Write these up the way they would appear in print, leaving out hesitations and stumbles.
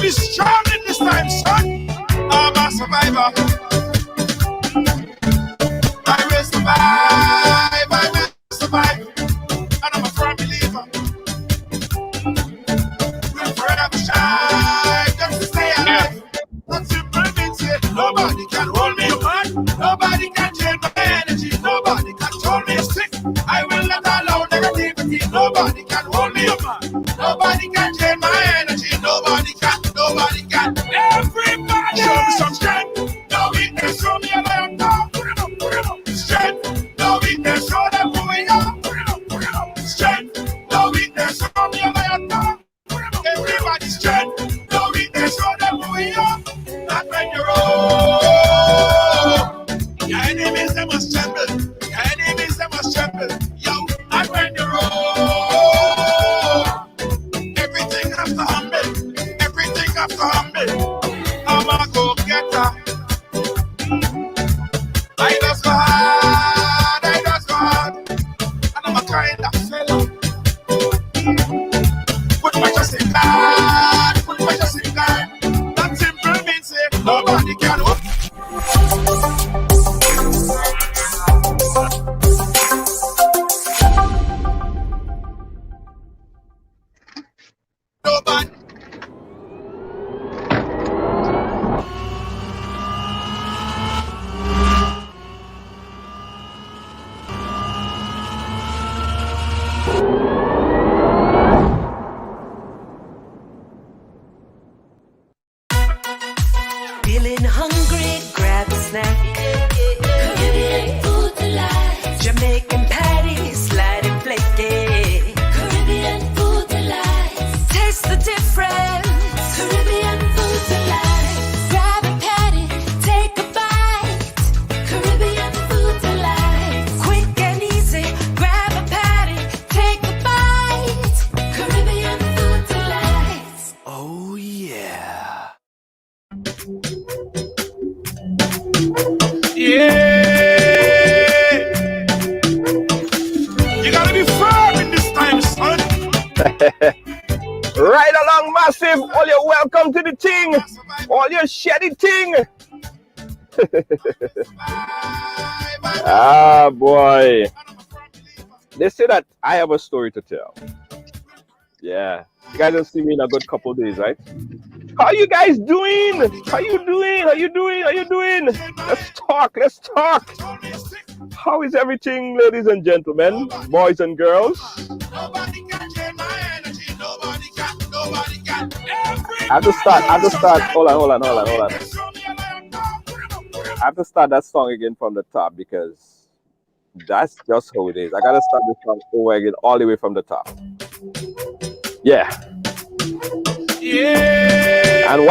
be strong in this time, son. I'm a survivor. I will survive. I will survive. And I'm a firm believer. We'll forever shine just to stay alive. That simple means it. Nobody can hold me apart. Nobody can change my energy. Nobody can hold me sick. I will not allow negativity. Nobody can hold me apart. Nobody can change my energy. Nobody can. Nobody can. Everybody show me some strength. No weakness, show me a lion now. Strength. No weakness, show them who we are. Strength. No weakness, show me a lion now. Everybody strength. No weakness, show them who we are. Not when you're old. Your enemies, they must tremble. Your enemies, they must tremble. Yo, not when you're old. Everything has to humble. Everything has to humble. I'm a go-getter. I just go hard. I just go hard. And I'm a kind of fella. Put my trust in God. Put my trust in God. That simple means say nobody can hope. Nobody. Feeling hungry, grab a snack. Caribbean food delight. Jamaican patties, light and flaky. Caribbean food delight. Taste the difference. Caribbean food delight. Grab a patty, take a bite. Caribbean food delight. Quick and easy, grab a patty, take a bite. Caribbean food delight. Oh yeah. Yeah. You gotta be firm in this time, son. Right along, massive. All you welcome to the thing. All you shady thing. Ah, boy. They say that I have a story to tell. Yeah. You guys don't see me in a good couple days, right? How you guys doing? How you doing? How you doing? How you doing? Let's talk. Let's talk. How is everything, ladies and gentlemen, boys and girls? Nobody can change my energy. Nobody can. Nobody can. I have to start. Hold on. I have to start that song again from the top because that's just how it is. I gotta start this song over again, all the way from the top. Yeah. Yeah. And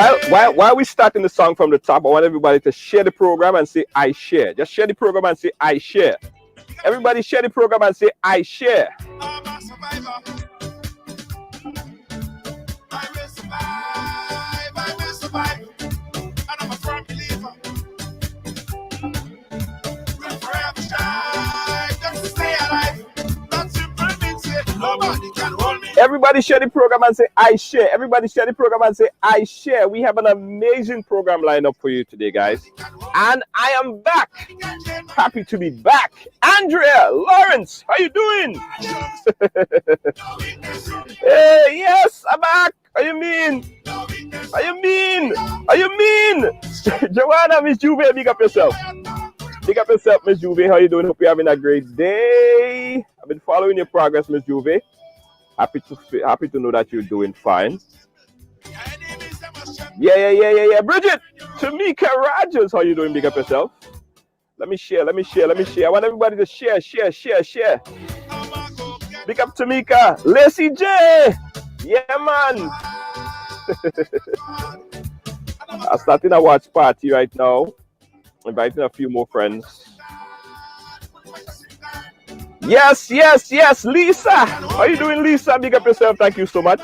while we starting the song from the top, I want everybody to share the program and say I share. Just share the program and say I share. Everybody share the program and say I share. I'm a survivor. I will survive. I will survive. And I'm a firm believer. We'll forever shine just to stay alive. That simple means it. Nobody can hold me. Everybody share the program and say I share. Everybody share the program and say I share. We have an amazing program lined up for you today, guys. And I am back. Happy to be back. Andrea, Lawrence, how you doing? Hey, yes, I'm back. How you mean? How you mean? How you mean? Joanna, Miss Juve, big up yourself. Big up yourself, Miss Juve. How you doing? Hope you're having a great day. I've been following your progress, Miss Juve. Happy to know that you're doing fine. Yeah. Bridget, Tamika Rogers, how you doing? Big up yourself. Let me share. I want everybody to share. Big up Tamika. Lacey J. Yeah, man. I'm starting a watch party right now. Inviting a few more friends. Yes. Lisa. How you doing, Lisa? Big up yourself. Thank you so much.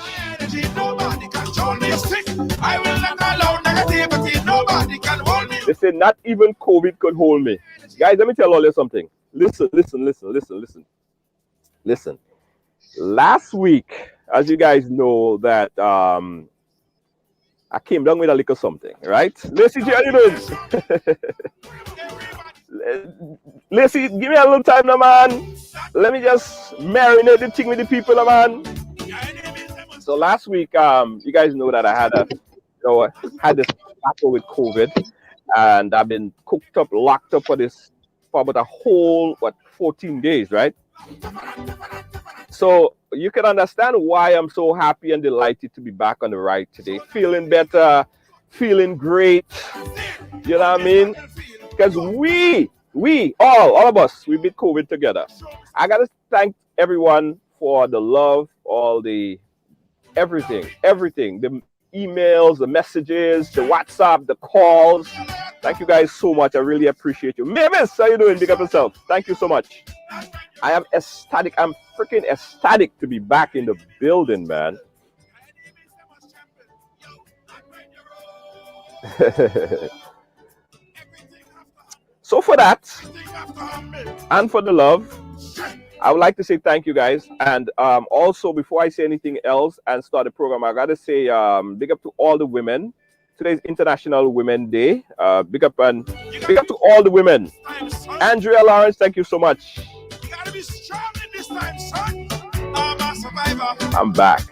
They say not even COVID could hold me. Guys, let me tell all you something. Listen. Last week, as you guys know, that I came down with a little something, right? Lacey, how you doing? Lacey, give me a little time now, man. Let me just marinate the thing with the people, now, man. So last week, you guys know that I had this battle with COVID, and I've been cooked up, locked up for about a whole 14 days, right? So you can understand why I'm so happy and delighted to be back on the ride today. Feeling better, feeling great. You know what I mean? Because all of us, we beat COVID together. I got to thank everyone for the love, all the everything, the emails, the messages, the WhatsApp, the calls. Thank you guys so much. I really appreciate you. Mavis, how you doing? Big up yourself. Thank you so much. I am ecstatic. I'm freaking ecstatic to be back in the building, man. So for that, and for the love, I would like to say thank you guys. And also, before I say anything else and start the program, I got to say big up to all the women. Today's International Women Day. Big up to all the women. Andrea Lawrence, thank you so much. You gotta be strong in this time, son. I'm a survivor. I'm back.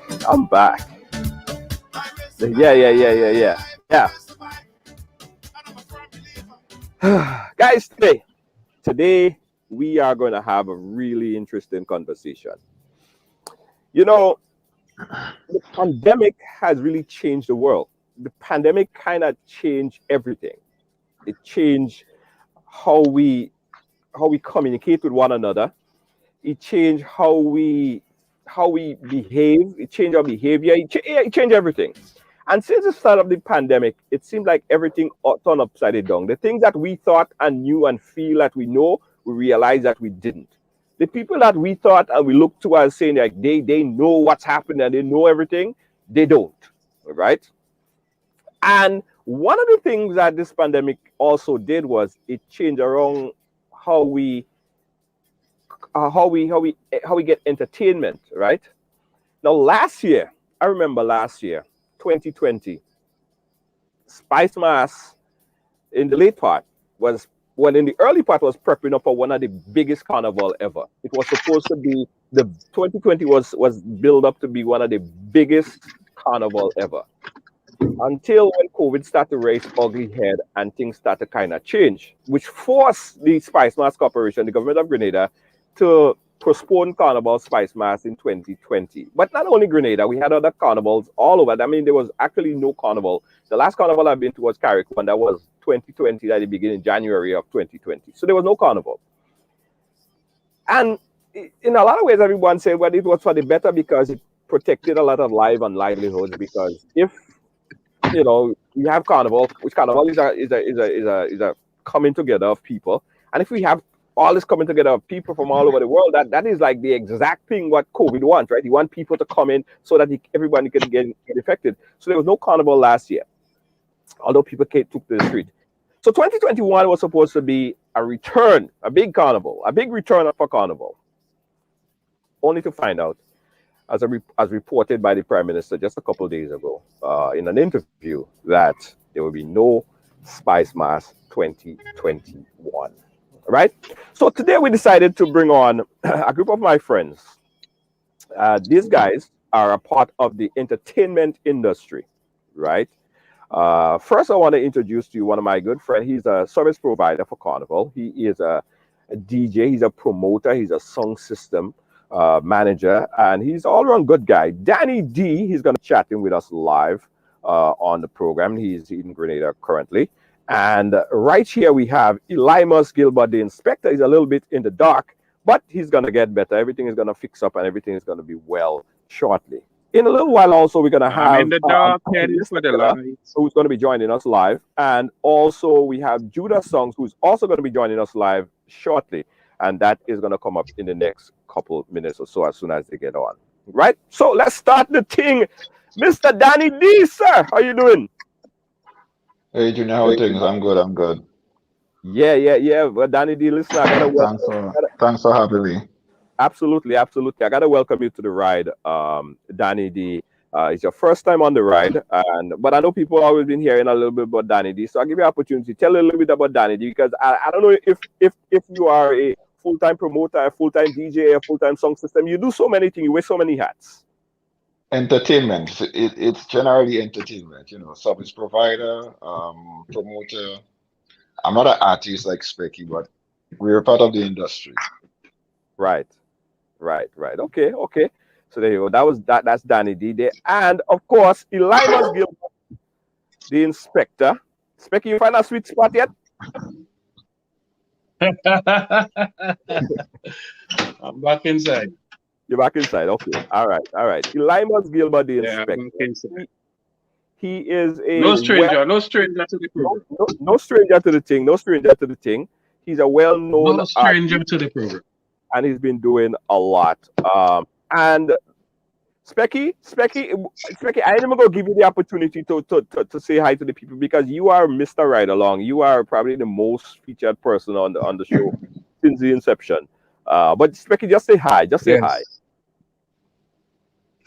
Yeah. Guys, today we are going to have a really interesting conversation. You know, the pandemic has really changed the world. The pandemic kind of changed everything. It changed how we communicate with one another. It changed how we behave. It changed our behavior. It changed everything. And since the start of the pandemic, it seemed like everything turned upside down. The things that we thought and knew and feel that we know, we realized that we didn't. The people that we thought and we looked to as saying like they know what's happening and they know everything, they don't, right? And one of the things that this pandemic also did was it changed around how we get entertainment, right? Now, I remember last year, 2020, SpiceMas in the late part in the early part was prepping up for one of the biggest carnival ever. It was supposed to be 2020 was built up to be one of the biggest carnival ever. Until when COVID started to raise ugly head and things started to kind of change, which forced the SpiceMas Corporation, the government of Grenada, to postpone Carnival SpiceMas in 2020. But not only Grenada, we had other carnivals all over. I mean, there was actually no carnival. The last carnival I've been to was Carrick, and that was 2020, at the beginning, January of 2020. So there was no carnival. And in a lot of ways, everyone said, well, it was for the better because it protected a lot of life and livelihoods. Because if we have carnival, which carnival is a coming together of people, and if we have all this coming together of people from all over the world, that is like the exact thing what COVID wants, right? You want people to come in so that everybody can get affected. So there was no carnival last year, although people took to the street. So 2021 was supposed to be a return, a big carnival, a big return for carnival, only to find out, as reported by the Prime Minister just a couple of days ago in an interview, that there will be no SpiceMas 2021. Right? So today we decided to bring on a group of my friends. These guys are a part of the entertainment industry, right? First, I want to introduce to you one of my good friends. He's a service provider for Carnival. He is a DJ, he's a promoter, he's a sound system manager, and he's all-around good guy. Danny D, he's going to chat in with us live on the program. He's in Grenada currently. And right here we have Elimus Gilbert, the inspector. He's a little bit in the dark, but he's going to get better. Everything is going to fix up and everything is going to be well shortly. In a little while also, we're going to have in the dark, for the light. who's going to be joining us live. And also we have Judah Songs, who's also going to be joining us live shortly. And that is going to come up in the next couple minutes or so as soon as they get on. Right? So let's start the thing. Mr. Danny D, sir, how you doing? Hey, Junior, how are things? I'm good. Yeah. Well, Danny D, listen, I gotta thanks for having me. Absolutely. I gotta welcome you to the ride, Danny D. It's your first time on the ride, but I know people always been hearing a little bit about Danny D. So I'll give you an opportunity. Tell a little bit about Danny D, because I don't know if you are a full-time promoter, a full-time DJ, a full-time song system. You do so many things. You wear so many hats. Entertainment. It's generally entertainment, service provider, promoter. I'm not an artist like Specky, but we're part of the industry. Right. Okay. So there you go. That's Danny D there. And of course, Elimas Gilbert, the inspector. Specky, you find a sweet spot yet? I'm back inside. You're back inside. Okay. All right. Elimas Gilbert, the inspector. He is a no stranger to the program. No stranger to the thing. He's a well-known no stranger to the program. And he's been doing a lot. And Specky, I ain't even gonna give you the opportunity to say hi to the people, because you are Mr. Ride Along. You are probably the most featured person on the show since the inception. But Specky, just say hi.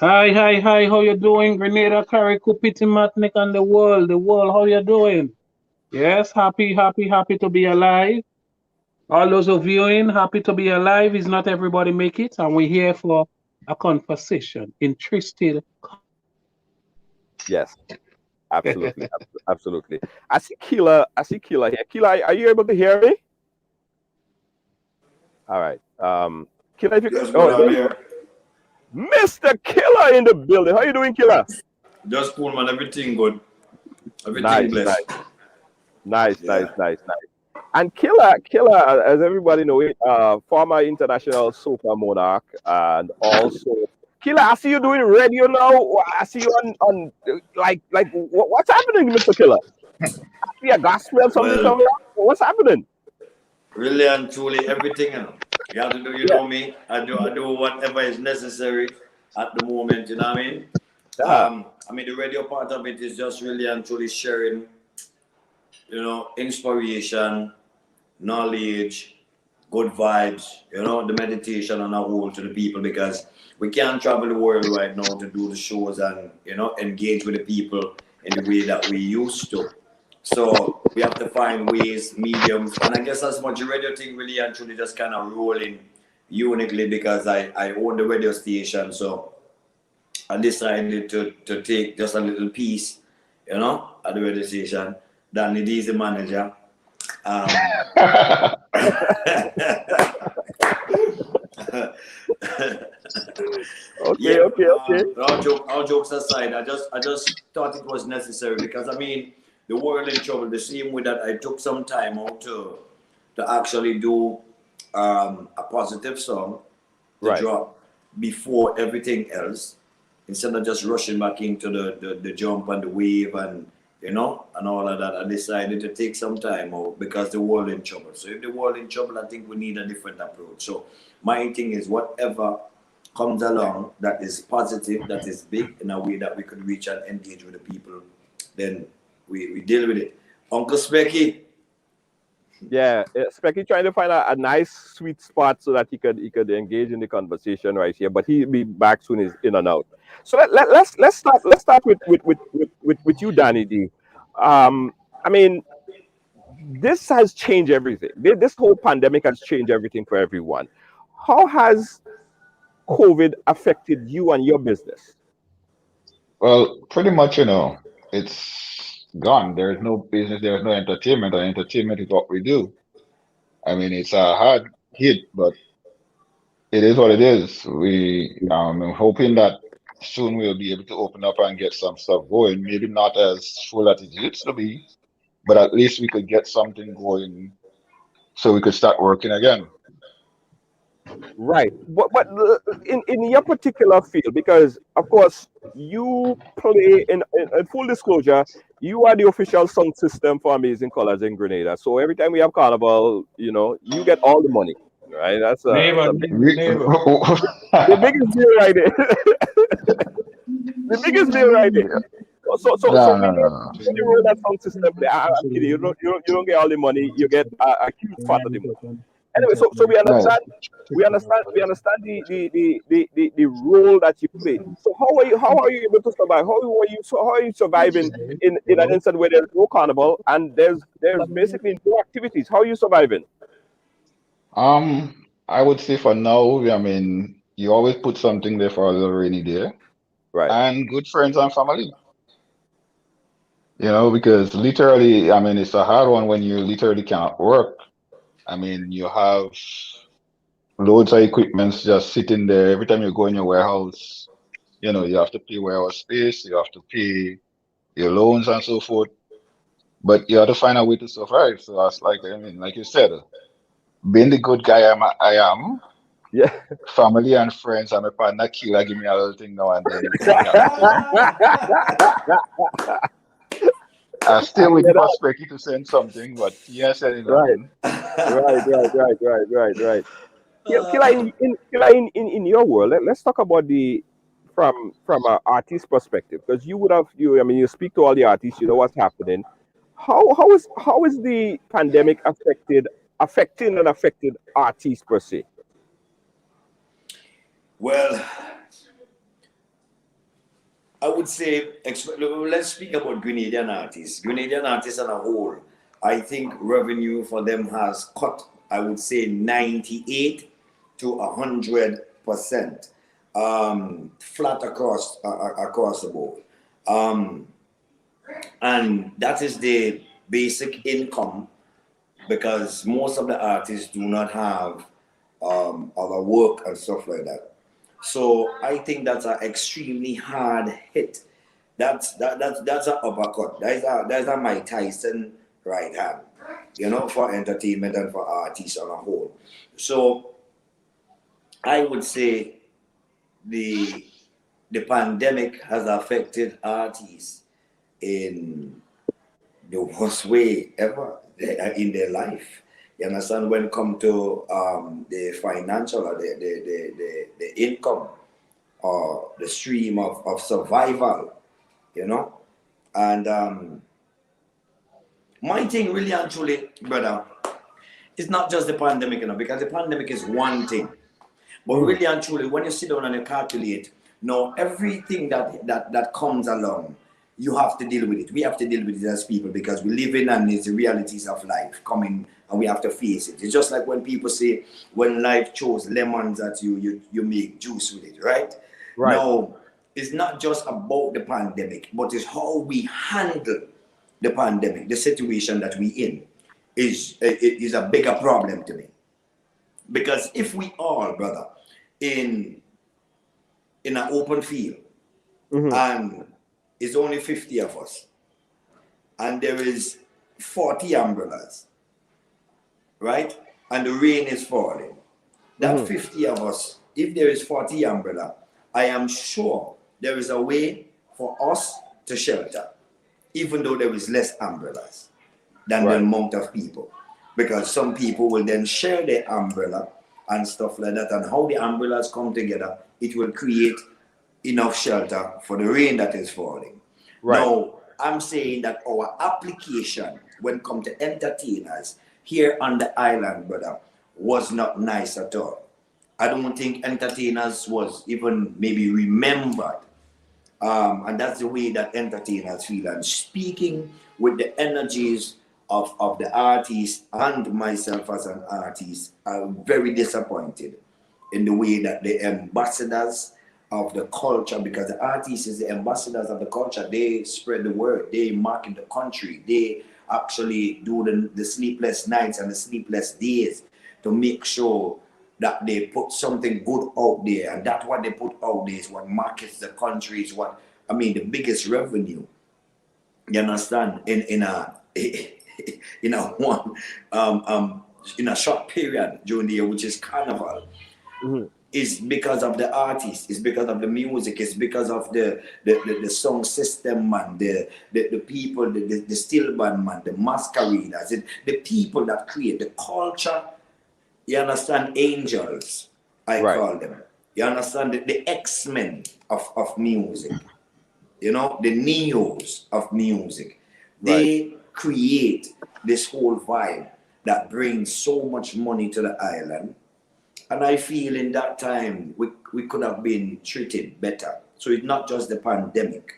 Hi. Hi. How you doing? Grenada, Carrick, Kupiti, Matnik, and the world. How you doing? Yes, happy to be alive. All those who viewing, happy to be alive. Is not everybody make it, and we're here for a conversation. Interested. Yes, absolutely. I see Killa here. Killa, are you able to hear me? All right. Killa, if you I'm here. Mr.Killa in the building. How you doing, Killa? Just cool, man. Everything good. Everything blessed. Nice. And Killa, as everybody knows, former international soca monarch, and also Killa, I see you doing radio now. I see you on like what's happening, Mr. Killa? I see a gospel or something coming up. What's happening? Really and truly, everything. You have to do. You know me. I do whatever is necessary at the moment. You know what I mean? I mean, the radio part of it is just really and truly sharing, inspiration, knowledge, good vibes, the meditation on a whole to the people, because we can't travel the world right now to do the shows and, engage with the people in the way that we used to. So we have to find ways, mediums, and I guess that's what the radio thing really and truly just kind of rolling uniquely, because I own the radio station. So I decided to take just a little piece, at the radio station. Danny D is the manager. Okay. All jokes aside, I just thought it was necessary, because I mean, the world in trouble. The same way that I took some time out to actually do a positive song to drop before everything else, instead of just rushing back into the jump and the wave and and all of that. I decided to take some time out because the world in trouble. So if the world in trouble, I think we need a different approach. So my thing is, whatever comes along that is positive, that is big, in a way that we could reach and engage with the people, then we deal with it. Uncle Specky. Yeah, Specky trying to find a nice sweet spot so that he could engage in the conversation right here, but he'll be back soon. Is in and out. So let's start with you, Danny D. I mean, this has changed everything. This whole pandemic has changed everything for everyone. How has COVID affected you and your business? Well, pretty much, it's gone. There's no business, there's no entertainment, and entertainment is what we do. I mean, it's a hard hit, but it is what it is. I'm hoping that soon we'll be able to open up and get some stuff going. Maybe not as full as it used to be, but at least we could get something going so we could start working again. Right, but in your particular field, because of course you play in full disclosure, you are the official sound system for Amazing Colors in Grenada. So every time we have Carnival, you get all the money, right? That's the biggest deal right there. The biggest deal right there. So when you roll that sound system, I'm kidding. You don't get all the money. You get a huge part of the money. anyway, so we Right. understand. We understand the role that you play. So how are you able to survive? How are you surviving in an instant where there's no carnival and there's basically no activities? How are you surviving? I would say for now, I mean, you always put something there for a little rainy day Right. and good friends and family. Because literally, I mean, it's a hard one when you literally cannot work. I mean, you have loads of equipments just sitting there. Every time you go in your warehouse, you have to pay warehouse space, you have to pay your loans and so forth. But you have to find a way to survive. So that's like, I mean, like you said, being the good guy I am, Yeah. family and friends, and my partner Killa give me a little thing now and then make me happy. I I still with the hear that. perspective to send something, but he ain't sending Right. nothing. Right. Killer, in your world, let's talk about the from an artist perspective, because you speak to all the artists, you know what's happening. How is the pandemic affected artists per se? Well, I would say, let's speak about Grenadian artists. Grenadian artists as a whole, I think revenue for them has cut, I would say 98 to 100%, flat across the board. And that is the basic income, because most of the artists do not have other work and stuff like that. So I think that's an extremely hard hit. That's an uppercut. That's a Mike Tyson right hand, for entertainment and for artists on a whole. So I would say the pandemic has affected artists in the worst way ever in their life. You understand, when it comes to the financial or the income or the stream of survival, And my thing really and truly, brother, it's not just the pandemic, because the pandemic is one thing. But really and truly, when you sit down and you calculate, everything that comes along, you have to deal with it. We have to deal with it as people, because we live in, and it's the realities of life coming, and we have to face it. It's just like when people say, when life throws lemons at you, you make juice with it, right? Right. No, it's not just about the pandemic, but it's how we handle the pandemic, the situation that we in is a bigger problem to me. Because if we all, brother, in an open field, and it's only 50 of us, and there is 40 umbrellas, right? And the rain is falling. That 50 of us, if there is 40 umbrella, I am sure there is a way for us to shelter, even though there is less umbrellas than the amount of people. Because some people will then share their umbrella and stuff like that. And how the umbrellas come together, it will create enough shelter for the rain that is falling. Right. Now, I'm saying that our application, when it comes to entertainers here on the island, brother, was not nice at all. I don't think entertainers was even maybe remembered. And that's the way that entertainers feel. And speaking with the energies of the artist and myself as an artist, I'm very disappointed in the way that the ambassadors of the culture, because the artists is the ambassadors of the culture, they spread the word, they market the country, they actually do the sleepless nights and the sleepless days to make sure that they put something good out there, and that what they put out there is what markets the country, is what, the biggest revenue. You understand? In a short period during the year, which is Carnival, is because of the artists, it's because of the music, it's because of the song system, man, the people, the still band, man, the masqueraders, the people that create the culture. You understand? Angels, I call them. You understand? The X-Men of music. The Neos of music. They create this whole vibe. that brings so much money to the island. And I feel in that time we could have been treated better. So it's not just the pandemic,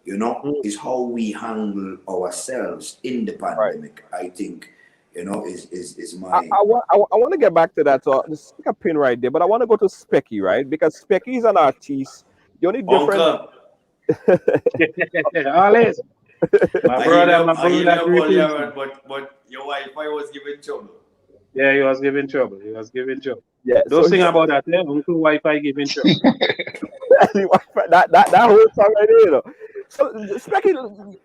you know, it's how we handle ourselves in the pandemic. I think, you know, is my. I want to get back to that. So just stick a pin right there, but I want to go to Specky, right? Because Specky is an artist. The only difference. Uncle, Always. My brother, but your wife, I was giving trouble. Yeah, he was giving trouble. He was giving trouble. Yeah, Don't so sing about that, eh? Uncle Wi-Fi giving trouble. that whole song right there, you know. So, Specky,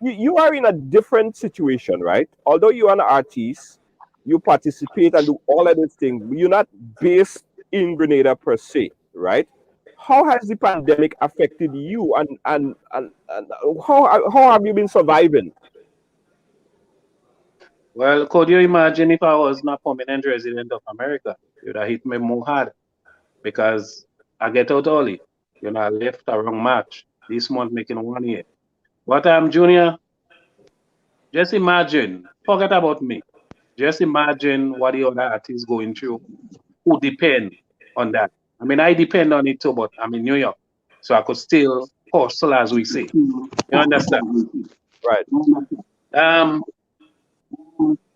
you are in a different situation, right? Although you are an artist, you participate and do all of these things. You're not based in Grenada per se, right? How has the pandemic affected you, and how have you been surviving? Well, could you imagine if I was not permanent resident of America? It would have hit me more hard because I get out early. You know, I left around March. This month making 1 year. But Junior, just imagine, forget about me. Just imagine what the other artists going through who depend on that. I mean, I depend on it too, but I'm in New York. So I could still hustle, as we say. You understand? Right.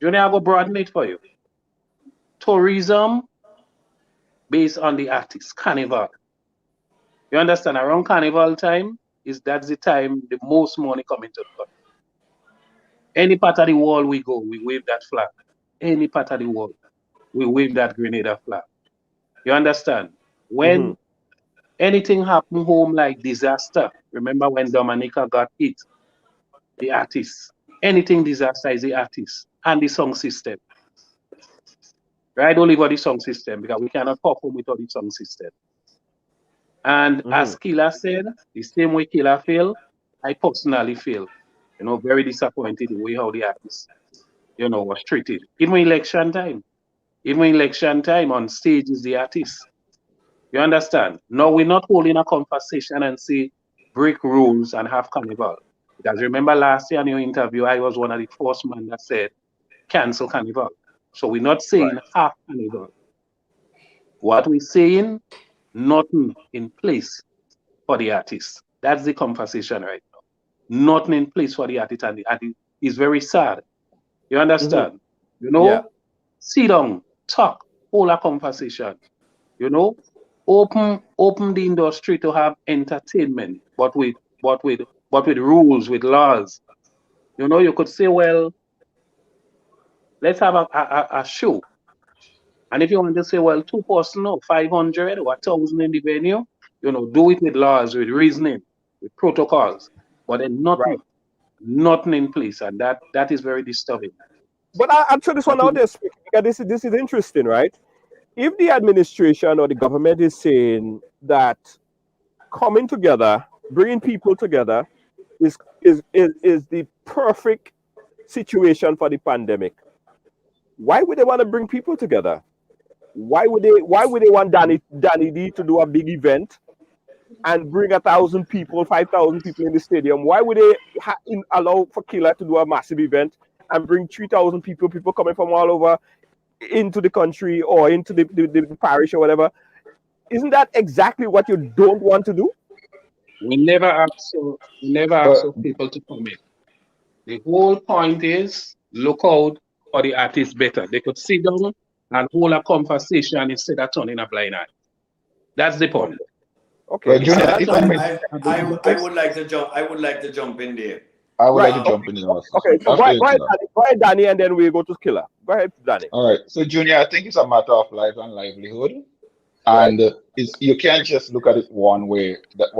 Junior, I will broaden it for you. Tourism based on the artists, Carnival. You understand? Around Carnival time, that's the time the most money coming to the country. Any part of the world we go, we wave that flag. Any part of the world, we wave that Grenada flag. You understand? When anything happen home like disaster, remember when Dominica got hit, the artists, anything disaster is the artists and the song system. Right? Don't leave out the song system because we cannot perform without the song system. And as Killa said, the same way Killa feel, I personally feel, you know, very disappointed the way how the artists, you know, was treated. Even election time on stage is the artist. You understand? No, we're not holding a conversation and say break rules and have Carnival. Because remember last year in your interview, I was one of the first men that said cancel Carnival. So we're not saying half Carnival. What we're saying, nothing in place for the artist. That's the conversation right now. Nothing in place for the artist, and the artist is very sad. You understand? You know, sit down, talk, hold a conversation. You know, open the industry to have entertainment, but with rules, with laws. You know, you could say, well, let's have a show. And if you want to say, well, 2 person or 500 or 1,000 in the venue, you know, do it with laws, with reasoning, with protocols. But then nothing in place, and that is very disturbing. But I'll throw this one out there, because this is interesting, right? If the administration or the government is saying that coming together, bringing people together, is the perfect situation for the pandemic, why would they want to bring people together? Why would they want Danny D to do a big event and bring 1,000 people, 5,000 people in the stadium? Why would they allow for Killa to do a massive event and bring 3,000 people coming from all over into the country or into the parish or whatever? Isn't that exactly what you don't want to do? We never ask people to come in. The whole point is look out for the artists better. They could sit down and hold a conversation instead of turning a blind eye. That's the point. Okay. I would like to jump. I would like to jump in there. I would like to jump in there also. Okay, so go ahead, Danny, and then we'll go to Killa. Go ahead, Danny. All right. So, Junior, I think it's a matter of life and livelihood. And you can't just look at it one way that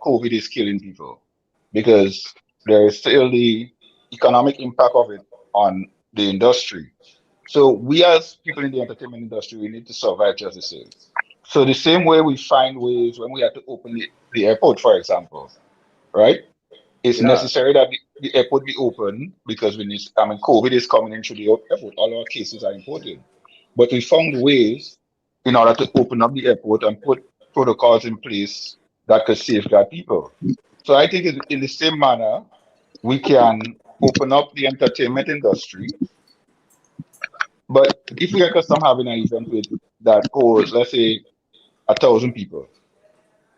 COVID is killing people, because there is still the economic impact of it on the industry. So we as people in the entertainment industry, we need to survive just the same. So the same way we find ways when we have to open the airport, for example, right? It's necessary that the airport be open because COVID is coming into the airport. All our cases are imported. But we found ways in order to open up the airport and put protocols in place that could safeguard people. So I think in the same manner, we can open up the entertainment industry, But if we are custom having an event with that holds, let's say, 1,000 people,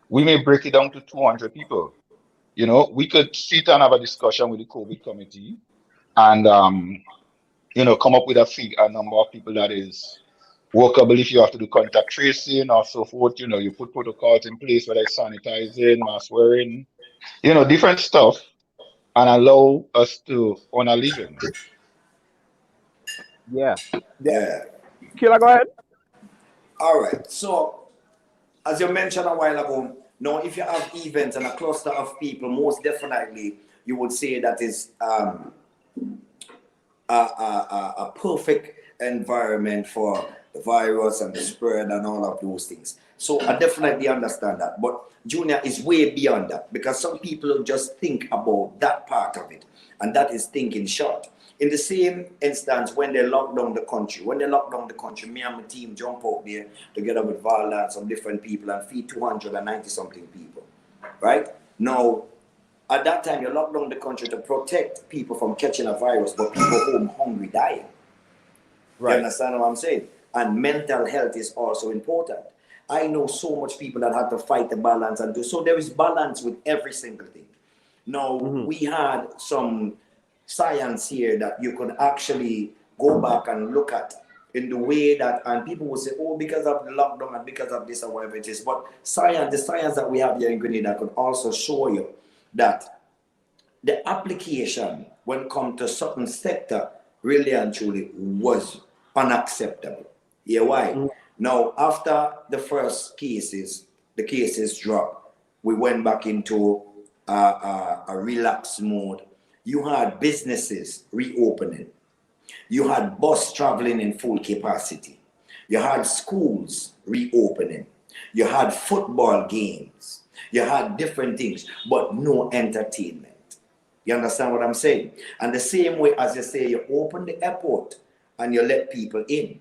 we may break it down to 200 people. You know, we could sit and have a discussion with the COVID committee and come up with a number of people that is workable. If you have to do contact tracing or so forth, you put protocols in place, whether it's sanitizing, mask wearing, different stuff, and allow us to earn a living. Yeah. Yeah. Killa, go ahead. All right. So, as you mentioned a while ago, now if you have events and a cluster of people, most definitely you would say that is a perfect environment for the virus and the spread and all of those things. So I definitely understand that. But Junior is way beyond that, because some people just think about that part of it, and that is thinking short. In the same instance, when they lock down the country, me and my team jump out there together with Vala and some different people and feed 290 something people, right? Now, at that time, you lock down the country to protect people from catching a virus, but people home hungry dying. Right. You understand what I'm saying? And mental health is also important. I know so much people that had to fight the balance and do so. There is balance with every single thing. Now, we had some science here that you could actually go back and look at in the way that, and people will say, oh, because of the lockdown and because of this or whatever it is. But the science that we have here in Grenada could also show you that the application when it comes to certain sector really and truly was unacceptable. Yeah, why? Now, after the first cases, the cases dropped, we went back into a relapse mode. You had businesses reopening. You had bus traveling in full capacity. You had schools reopening. You had football games. You had different things, but no entertainment. You understand what I'm saying? And the same way as you say, you open the airport and you let people in,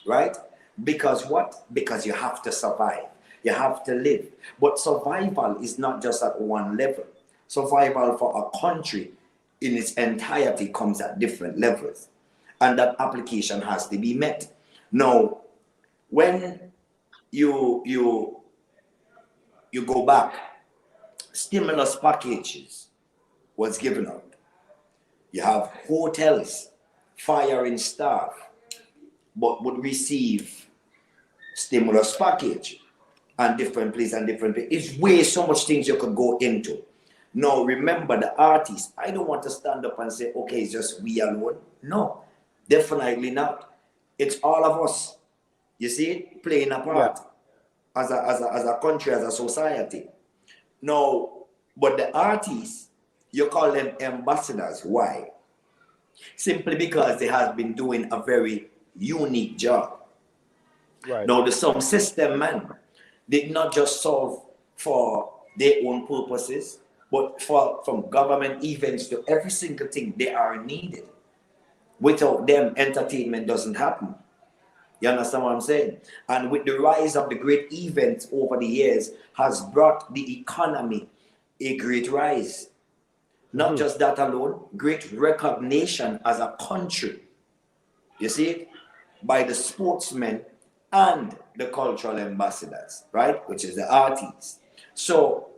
right? Because what? Because you have to survive. You have to live. But survival is not just at one level. Survival for a country in its entirety comes at different levels. And that application has to be met. Now, when you go back, stimulus packages was given out. You have hotels firing staff, but would receive stimulus package and different place and different place. It's way so much things you could go into. Now, remember the artists. I don't want to stand up and say, okay, it's just we alone. No, definitely not. It's all of us. You see it playing a part as a country, as a society. No, but the artists, you call them ambassadors. Why? Simply because they have been doing a very unique job. Right. Now, the sound system man did not just solve for their own purposes, but from government events to every single thing, they are needed. Without them, entertainment doesn't happen. You understand what I'm saying? And with the rise of the great events over the years has brought the economy a great rise. Not just that alone, great recognition as a country. You see, by the sportsmen and the cultural ambassadors, right? Which is the artists. So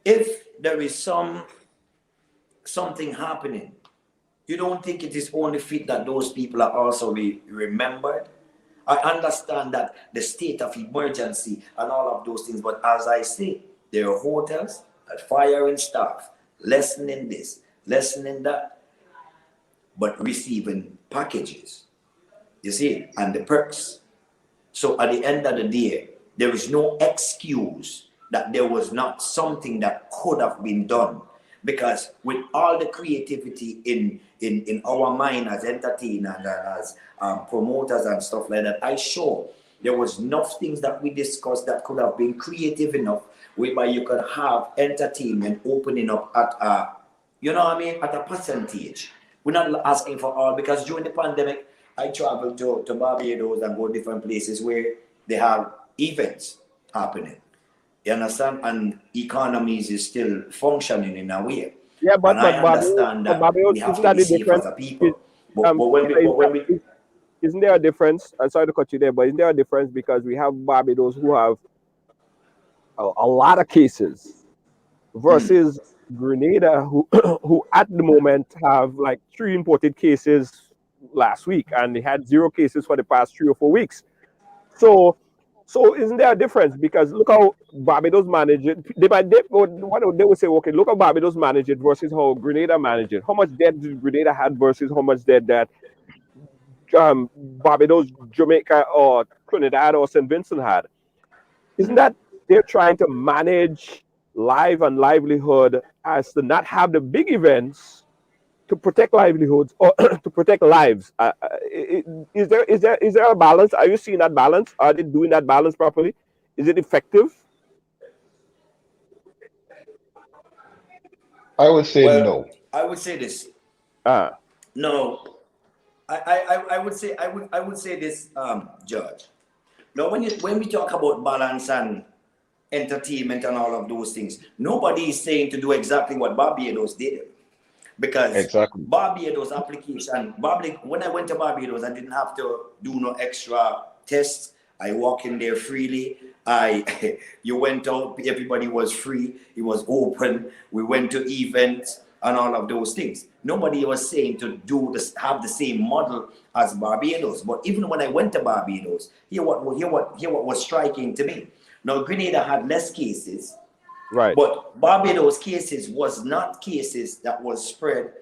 if there is something happening, you don't think it is only fit that those people are also remembered? I understand that the state of emergency and all of those things, but as I say, there are hotels that firing staff, lessening this, lessening that, but receiving packages, you see, and the perks. So at the end of the day, there is no excuse that there was not something that could have been done. Because with all the creativity in our mind as entertainers and as promoters and stuff like that, I sure there was enough things that we discussed that could have been creative enough whereby you could have entertainment opening up at a, you know what I mean, at a percentage. We're not asking for all, because during the pandemic, I traveled to Barbados and go different places where they have events happening. You understand? And economies is still functioning in a way. Yeah, but I understand that we have to be safe as a people. But when we isn't there a difference? I'm sorry to cut you there, but isn't there a difference because we have Barbados who have a lot of cases versus Grenada who who at the moment have like 3 imported cases last week and they had 0 cases for the past 3 or 4 weeks. So so isn't there a difference? Because look how Barbados manage it. They would say, okay, look how Barbados manage it versus how Grenada manage it. How much debt did Grenada had versus how much debt that Barbados, Jamaica, or Trinidad or St. Vincent had? Isn't that they're trying to manage life and livelihood as to not have the big events to protect livelihoods or to protect lives? Is there a balance? Are you seeing that balance? Are they doing that balance properly? Is it effective? I would say Well, no. I would say this. Ah, No, I would say I would say this, Judge. Now, when we talk about balance and entertainment and all of those things, nobody is saying to do exactly what Barbados did, because Exactly. Barbados application, when I went to Barbados, I didn't have to do no extra tests. I walk in there freely. You went out, everybody was free. It was open. We went to events and all of those things. Nobody was saying to do this, have the same model as Barbados. But even when I went to Barbados, hear what was striking to me. Now, Grenada had less cases, right. but Barbados cases was not cases that was spread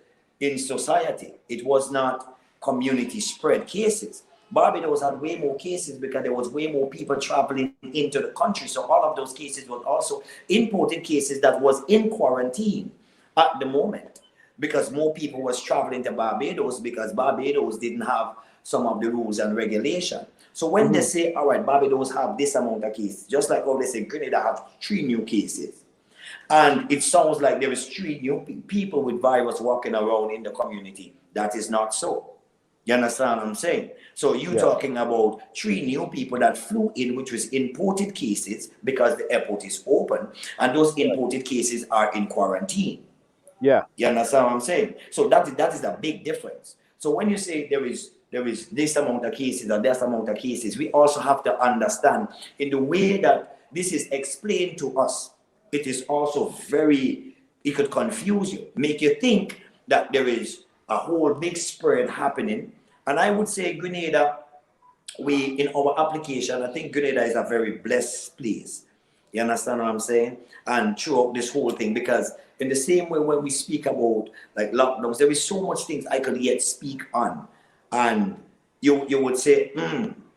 in society. It was not community spread cases. Barbados had way more cases because there was way more people traveling into the country. So all of those cases were also imported cases that was in quarantine at the moment, because more people was traveling to Barbados because Barbados didn't have some of the rules and regulation. So when they say, all right, Barbados have this amount of cases, just like how they say Grenada have 3 new cases, and it sounds like there is 3 new people with virus walking around in the community. That is not so. You understand what I'm saying? So you Yeah. talking about 3 new people that flew in, which was imported cases because the airport is open, and those imported cases are in quarantine. Yeah. You understand what I'm saying? So that is a big difference. So when you say there is this amount of cases or that amount of cases, we also have to understand in the way that this is explained to us, it is also it could confuse you, make you think that there is a whole big spread happening. And I would say Grenada, in our application, I think Grenada is a very blessed place. You understand what I'm saying? And throughout this whole thing, because in the same way when we speak about like lockdowns, there is so much things I could yet speak on. And you would say,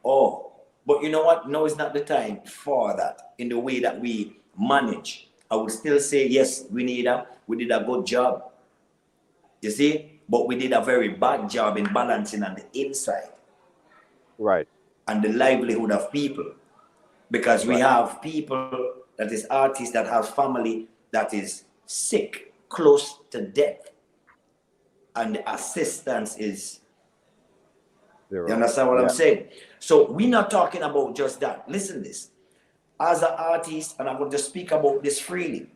oh, but you know what? No, it's not the time for that in the way that we manage. I would still say, yes, we did a good job. You see? But we did a very bad job in balancing on the inside Right. and the livelihood of people. Because we have people that is artists that have family that is sick, close to death, and the assistance is 0. You understand what I'm saying? So we're not talking about just that. Listen this. As an artist, and I'm going to speak about this freely.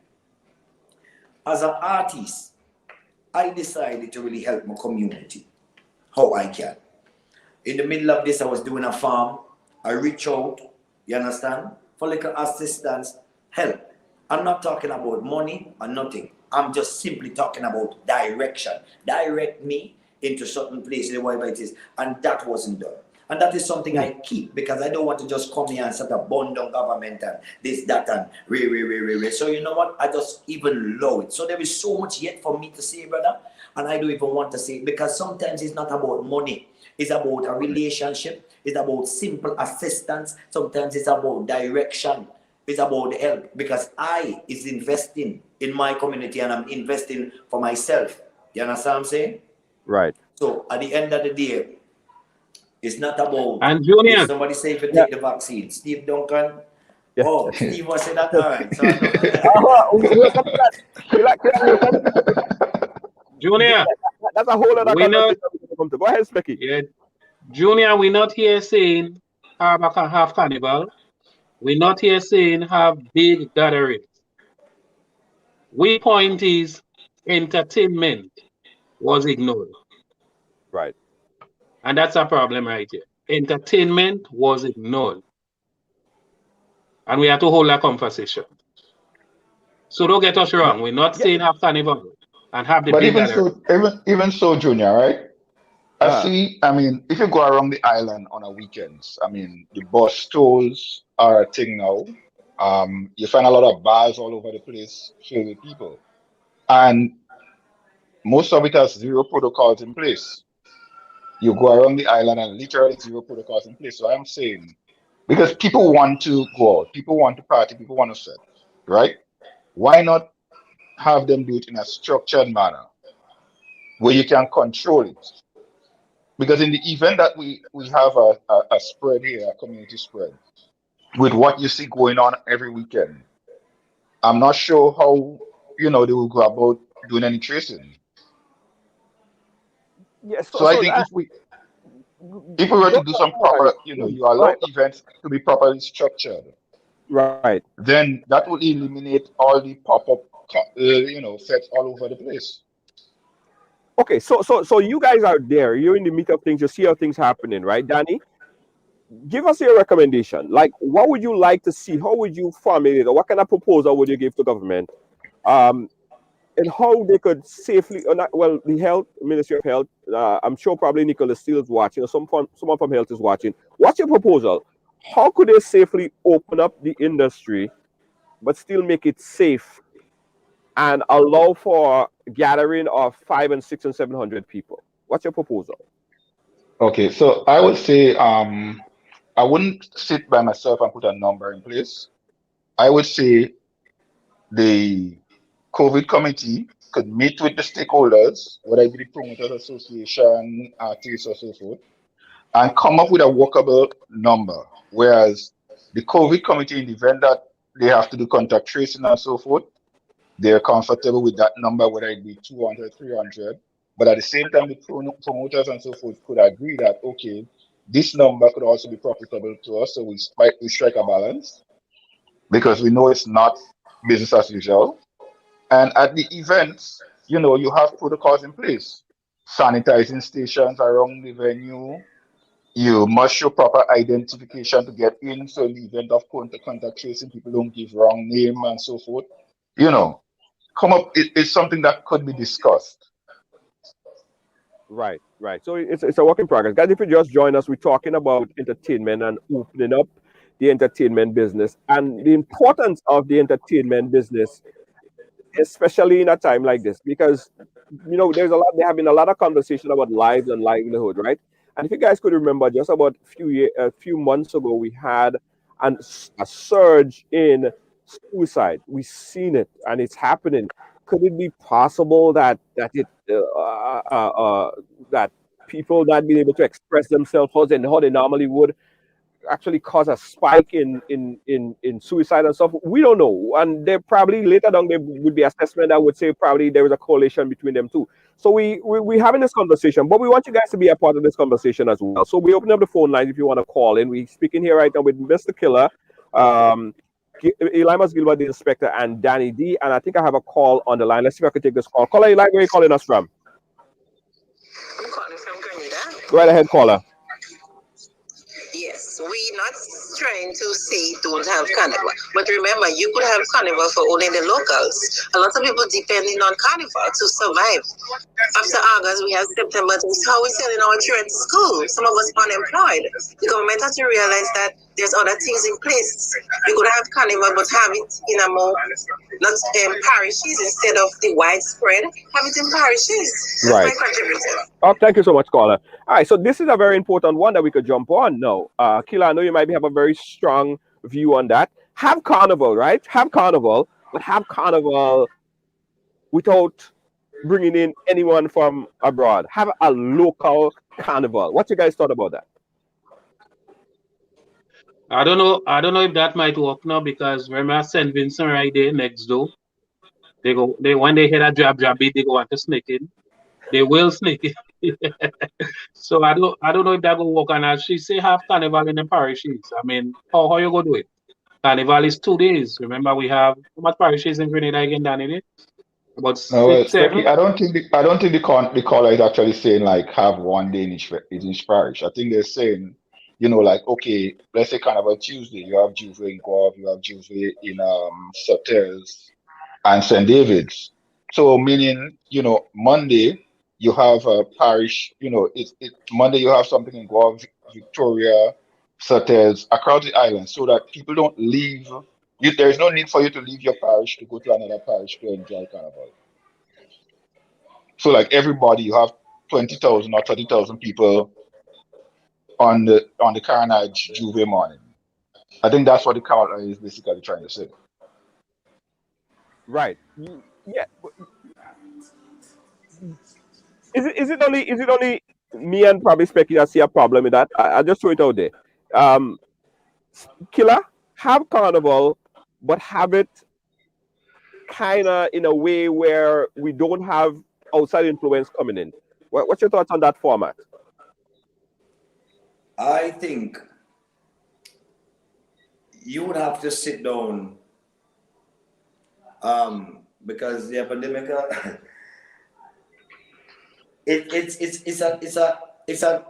As an artist, I decided to really help my community how I can. In the middle of this, I was doing a farm. I reach out, you understand, for little assistance, help. I'm not talking about money or nothing. I'm just simply talking about direction. Direct me into certain places, whatever it is. And that wasn't done. And that is something I keep, because I don't want to just come here and set a bond on government and this, that, and re. So you know what? I just even low it. So there is so much yet for me to say, brother. And I don't even want to say it, because sometimes it's not about money. It's about a relationship. It's about simple assistance. Sometimes it's about direction. It's about help, because I is investing in my community and I'm investing for myself. You understand what I'm saying? Right. So at the end of the day, it's not about, And Junior, if somebody say if you take the vaccine. Steve Duncan. Yeah. Oh, Steve was say that. All right. So I We'll come to that. We'll come to that. Junior, That's a whole other we not, conversation we can come to. Go ahead, Specky. yeah, Junior, we're not here saying have carnival. We're not here saying have big gatherings. We point is entertainment was ignored. Right. And that's a problem right here. Entertainment was ignored. And we had to hold that conversation. So don't get us wrong. We're not saying have Carnival and have the But big even gathering. so, even so, Junior, right? I Uh, see. I mean, if you go around the island on a weekends, I mean, the bus tolls are a thing now. You find a lot of bars all over the place filled with people, and most of it has zero protocols in place. You go around the island and literally zero protocols in place. So I'm saying, because people want to go out, people want to party, people want to set, right? Why not have them do it in a structured manner where you can control it? Because in the event that we have a spread here, a community spread, with what you see going on every weekend, I'm not sure how they will go about doing any tracing. yeah. So So I so think that, if we were to do some sorry. proper, you Go ahead. allow events to be properly structured, Right. then that will eliminate all the pop-up, sets all over the place. Okay. So you guys are there. You're in the meat of things. You see how things happening, right, Danny? Give us your recommendation. Like, what would you like to see? How would you formulate it? Or what kind of proposal would you give to government? Um, and how they could safely, or not, well, the health Ministry of Health. I'm sure probably Nicholas Steele is watching, or someone from health is watching. What's your proposal? How could they safely open up the industry, but still make it safe and allow for gathering of 500 and 600 and 700 people? What's your proposal? Okay, so I would say I wouldn't sit by myself and put a number in place. I would say the COVID committee could meet with the stakeholders, whether it be the Promoters Association, artists, or so forth, and come up with a workable number. Whereas the COVID committee, in the event that they have to do contact tracing and so forth, they're comfortable with that number, whether it be 200, 300. But at the same time, the promoters and so forth could agree that, okay, this number could also be profitable to us. So we strike a balance because we know it's not business as usual. And at the events, you have protocols in place, sanitizing stations around the venue. You must show proper identification to get in. So in the event of contact tracing, people don't give wrong name and so forth. You know, it's something that could be discussed. Right, right. So it's a work in progress. Guys, if you just join us, we're talking about entertainment and opening up the entertainment business and the importance of the entertainment business, especially in a time like this, because there have been a lot of conversation about lives and livelihood, right? And if you guys could remember, just about a few months ago, we had a surge in suicide. We've seen it, and it's happening. Could it be possible that people not being able to express themselves how they normally would actually cause a spike in suicide and stuff? We don't know, and there probably later on there would be assessment that would say probably there is a correlation between them two. So we having this conversation, but we want you guys to be a part of this conversation as well. So we open up the phone lines if you want to call in. We're speaking here right now with Mr. Killa, Elimas Gilbert, the inspector, and Danny D. And I think I have a call on the line. Let's see if I can take this call. Caller, Eli, where are you calling us from? I'm calling from Grenada. Go right ahead, caller. Yes, we're not trying to say don't have carnival. But remember, you could have carnival for only the locals. A lot of people depending on carnival to survive. After August, we have September. This is how we're sending our children to school. Some of us unemployed. The government has to realize that there's other things in place. We could have carnival, but have it in a more, not parishes instead of the widespread. Have it in parishes. That's Right. my contribution. Oh, thank you so much, caller. All right, so this is a very important one that we could jump on now. Killa, I know you might have a very strong view on that. Have carnival, right? Have carnival, but have carnival without bringing in anyone from abroad. Have a local carnival. What you guys thought about that? I don't know if that might work now because remember St. Vincent right there next door. They when they hear a jab beat, they go want to sneak in. They will sneak in. So I don't know if that will work. And as she say have carnival in the parishes. I mean, how you go do it? Carnival is 2 days. Remember we have how much parishes in Grenada again, Danny? about No, well, 6, 7. Specky, I don't think the caller is actually saying like have one day in each parish. I think they're saying, like okay, let's say Carnival Tuesday, you have Juve in Guelph, you have Juve in Sotels and St. David's. So meaning, Monday you have a parish, it Monday you have something in Guelph, Victoria, Sotels across the island, so that people don't leave. There is no need for you to leave your parish to go to another parish to enjoy Carnival. So like everybody, you have 20,000 or 30,000 people on the Carnage Juve morning. I think that's what the caller is basically trying to say. Right. Yeah. Is it only me and probably Specky that see a problem with that? I just throw it out there. Killer, have Carnival, but have it kind of in a way where we don't have outside influence coming in. What's your thoughts on that format? I think you would have to sit down because the pandemic it's a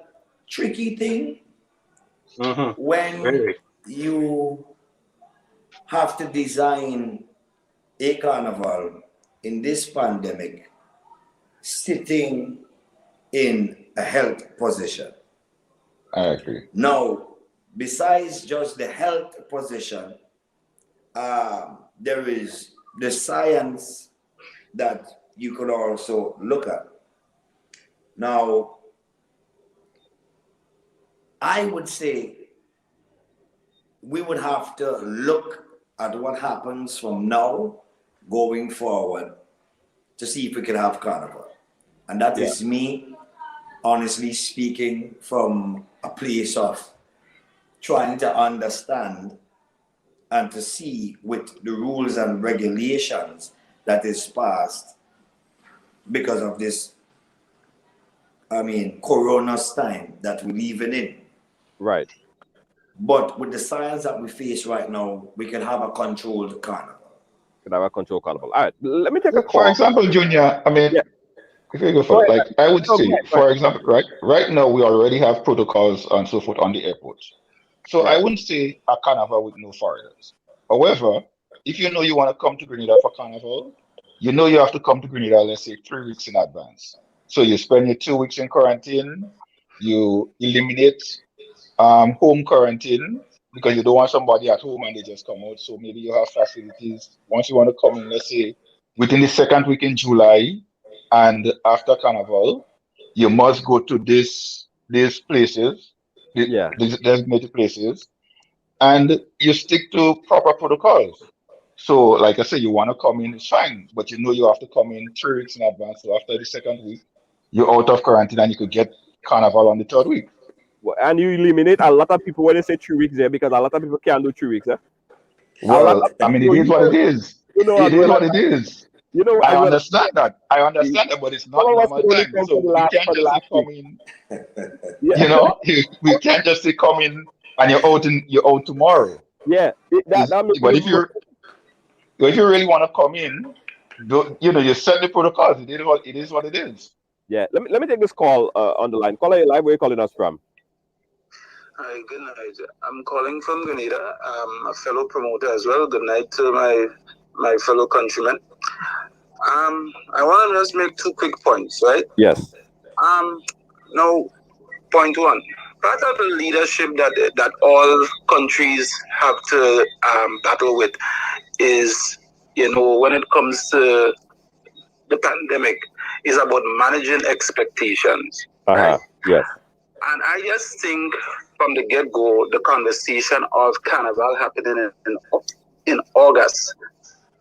tricky thing when you have to design a carnival in this pandemic sitting in a health position. I agree. Now, besides just the health position, there is the science that you could also look at. Now, I would say we would have to look at what happens from now going forward to see if we can have Carnival. And that is me, honestly speaking, from a place of trying to understand and to see with the rules and regulations that is passed because of this, Corona's time that we're living in. Right. But with the science that we face right now, we can have a controlled carnival. All right, let me take a call. For example, Junior, if you go for it, like I would say, for example, right now we already have protocols and so forth on the airports. So I wouldn't say a carnival with no foreigners. However, if you know you want to come to Grenada for carnival, you know you have to come to Grenada, let's say 3 weeks in advance. So you spend your 2 weeks in quarantine, you eliminate home quarantine because you don't want somebody at home and they just come out. So maybe you have facilities. Once you want to come in, let's say within the 2nd week in July and after Carnival, you must go to these places, these designated places, and you stick to proper protocols. So like I said, you want to come in, it's fine, but you know you have to come in 3 weeks in advance. So after the 2nd week, you're out of quarantine and you could get Carnival on the 3rd week. And you eliminate a lot of people when they say 3 weeks there because a lot of people can't do 3 weeks. Well, it is what it is. It is what it is. I understand that. But it's not normal time. So we can't just say come in. We can't just say come in and you're out tomorrow. Yeah. But if you really want to come in, you set the protocols. It is what it is. Yeah. Let me take this call on the line. Caller, live. Where are you calling us from? Hi, good night. I'm calling from Grenada. I'm a fellow promoter as well. Good night to my fellow countrymen. I want to just make 2 quick points, right? Yes. Now, point 1. Part of the leadership that all countries have to battle with is, when it comes to the pandemic, is about managing expectations. Right? Yes. And I just think from the get-go, the conversation of Carnival happening in August,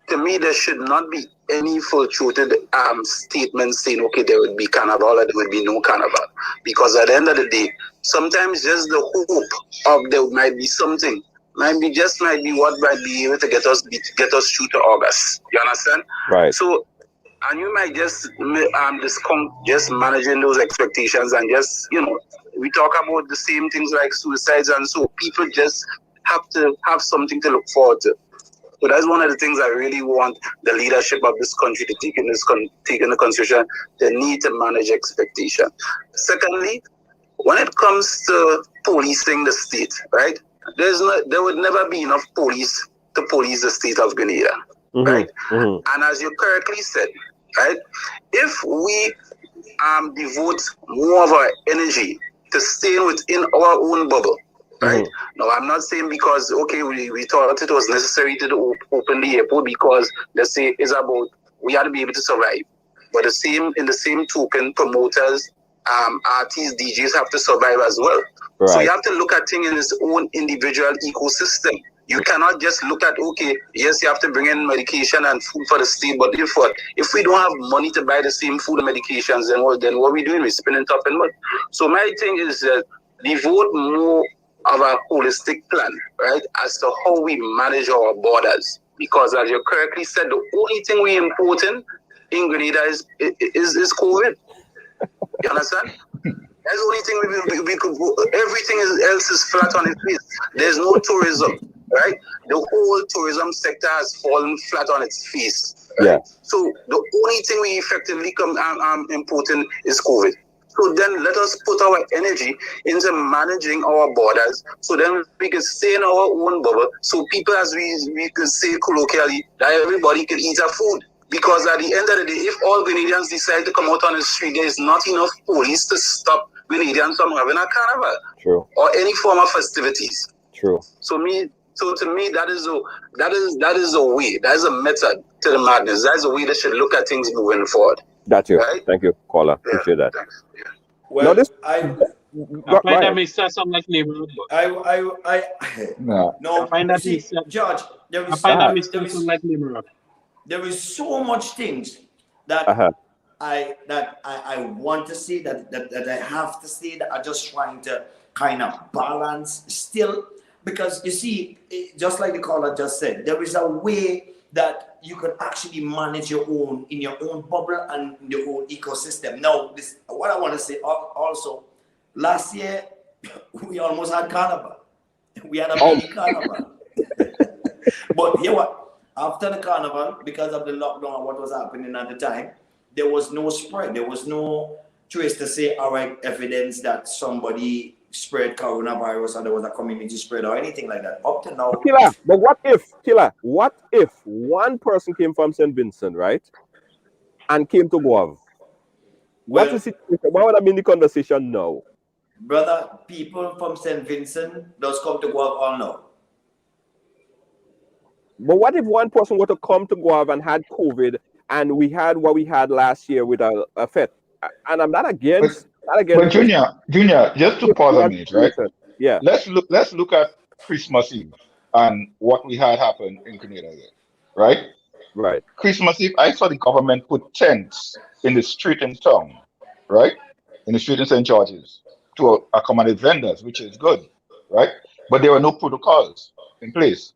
to me, there should not be any full-throated statements saying, okay, there would be Carnival or there would be no Carnival. Because at the end of the day, sometimes just the hope of there might be something, might be what might be able to get us through to August. You understand? Right. So, and you might just discount just managing those expectations and just, we talk about the same things like suicides, and so people just have to have something to look forward to. So that's one of the things I really want the leadership of this country to take in the consideration. They need to manage expectation. Secondly, when it comes to policing the state, right? There would never be enough police to police the state of Grenada, right? And as you correctly said, right, if we devote more of our energy to staying within our own bubble, right? Now, I'm not saying because, okay, we thought it was necessary to open the airport because, let's say, it's about, we had to be able to survive. But in the same token, promoters, artists, DJs have to survive as well. Right. So you have to look at things in its own individual ecosystem. You cannot just look at, okay, yes, you have to bring in medication and food for the state, but if we don't have money to buy the same food and medications, then what are we doing? We're spending top and mud. So my thing is that devote more of a holistic plan, right, as to how we manage our borders. Because as you correctly said, the only thing we important in Grenada is COVID. You understand? That's the only thing we could go. Everything else is flat on its face. There's no tourism, right? The whole tourism sector has fallen flat on its face. Right? Yeah. So the only thing we effectively important is COVID. So then let us put our energy into managing our borders so then we can stay in our own bubble. So people, as we could say colloquially, that everybody can eat our food. Because at the end of the day, if all Grenadians decide to come out on the street, there is not enough police to stop Grenadians from having a carnival. True. Or any form of festivities. True. So to me, that is a way. That is a method to the madness. That is a way they should look at things moving forward. That's you. Right? Thank you, caller. Appreciate that. Thanks. Yeah. Well, no, I find that makes sense on like neighborhood. No. I find that see, George, that makes sense on like neighborhood. There is so much things that I want to say that I have to say that I'm just trying to kind of balance still, because you see, just like the caller just said, there is a way that you can actually manage your own in your own bubble and in your own ecosystem. Now, what I want to say also, last year we almost had Carnival. We had a mini Carnival. But you know what? After the Carnival, because of the lockdown and what was happening at the time, there was no spread. There was no trace to say, all right, evidence that somebody spread coronavirus or there was a community spread or anything like that. Up to now. Killa, but what if one person came from St. Vincent, right, and came to Guav? What would have been the conversation now? Brother, people from St. Vincent does come to Guav all now. But what if one person were to come to Guav and had COVID, and we had what we had last year with a fete? And I'm not against. But Junior, just to pause a minute, right? Yeah. Let's look at Christmas Eve and what we had happen in Grenada, right? Right. Christmas Eve, I saw the government put tents in the street in town, right? In the street in St. George's to accommodate vendors, which is good, right? But there were no protocols in place.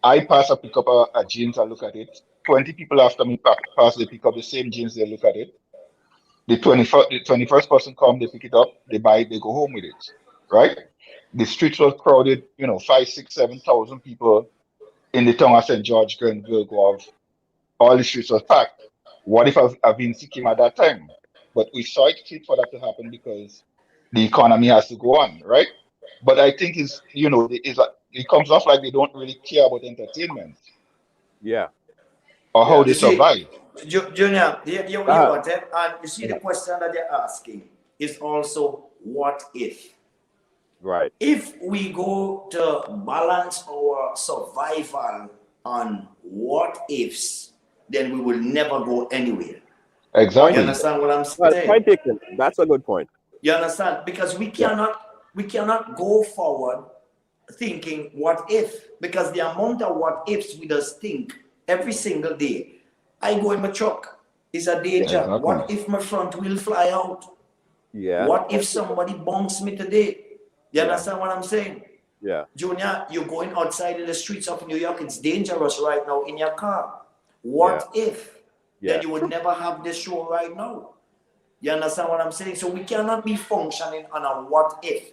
I pass and pick up a jeans and look at it. 20 people after me pass, they pick up the same jeans, they look at it. The 21st person come, they pick it up, they buy it, they go home with it, right? The streets were crowded, 5, 6, 7,000 people in the town of St. George, Grenville, Guav. All the streets were packed. What if I've been seeking at that time? But we saw it fit for that to happen because the economy has to go on, right? But I think it comes off like they don't really care about entertainment. Yeah. Or how they survive. Junior, you want it? And you see the question that they're asking is also what if? Right. If we go to balance our survival on what ifs, then we will never go anywhere. Exactly. You understand what I'm saying? Point taken. That's a good point. You understand? Because we cannot go forward thinking what if, because the amount of what ifs we just think every single day. I go in my truck, it's a danger. Yeah, exactly. What if my front wheel fly out? Yeah. What if somebody bonks me today? You understand what I'm saying? Yeah. Junior, you're going outside in the streets of New York, it's dangerous right now in your car. What if? Then you would never have this show right now. You understand what I'm saying? So we cannot be functioning on a what if,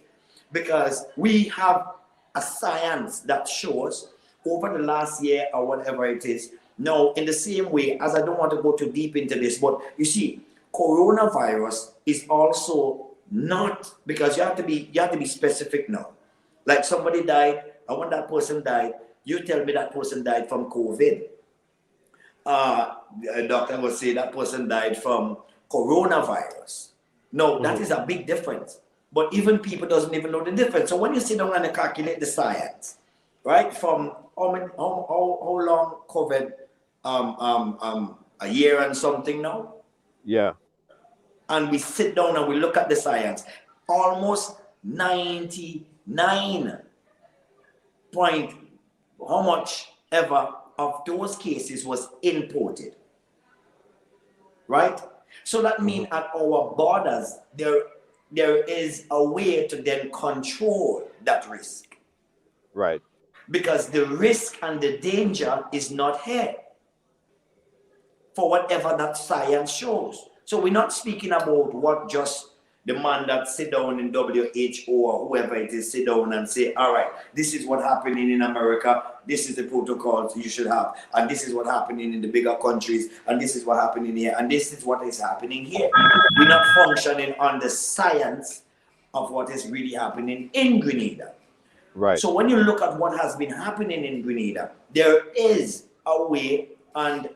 because we have a science that shows over the last year or whatever it is. Now, in the same way, as I don't want to go too deep into this, but you see, coronavirus is also not, because you have to be specific now. Like somebody died, and when that person died, you tell me that person died from COVID. A doctor will say that person died from coronavirus. No, that is a big difference. But even people doesn't even know the difference. So when you sit down and calculate the science, right, from how long COVID, a year and something now? Yeah. And we sit down and we look at the science, almost 99 point how much ever of those cases was imported, right? So that means at our borders, there is a way to then control that risk. Right. Because the risk and the danger is not here for whatever that science shows. So we're not speaking about what just the man that sit down in WHO or whoever it is sit down and say, all right, this is what happening in America, this is the protocols you should have, and this is what happening in the bigger countries, and this is what happening here, and this is what is happening here. We're not functioning on the science of what is really happening in Grenada. Right. So when you look at what has been happening in Grenada, there is a way and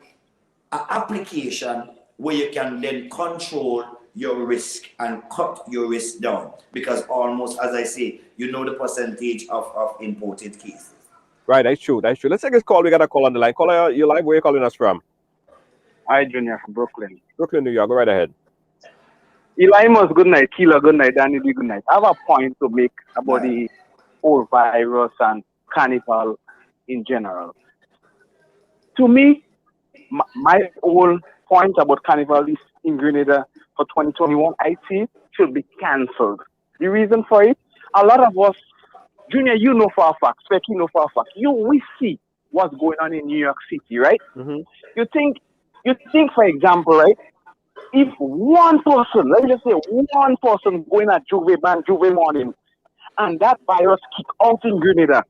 an application where you can then control your risk and cut your risk down, because almost, as I say, you know the percentage of imported cases. Right, that's true. That's true. Let's take this call. We got a call on the line. Caller, you live? Where are you calling us from? Hi, Junior, from Brooklyn. Brooklyn, New York. Go right ahead. Elimus, good night. Killa, good night. Danny D, good night. I have a point to make about the whole virus and Carnival in general. To me, my whole point about Carnival is in Grenada for 2021, I see should be cancelled. The reason for it, a lot of us, Junior, you know for a fact, Spec, you know for a fact, we see what's going on in New York City, right? You think, for example, right, if one person, let me just say one person going at Juve morning, and that virus kick out in Grenada,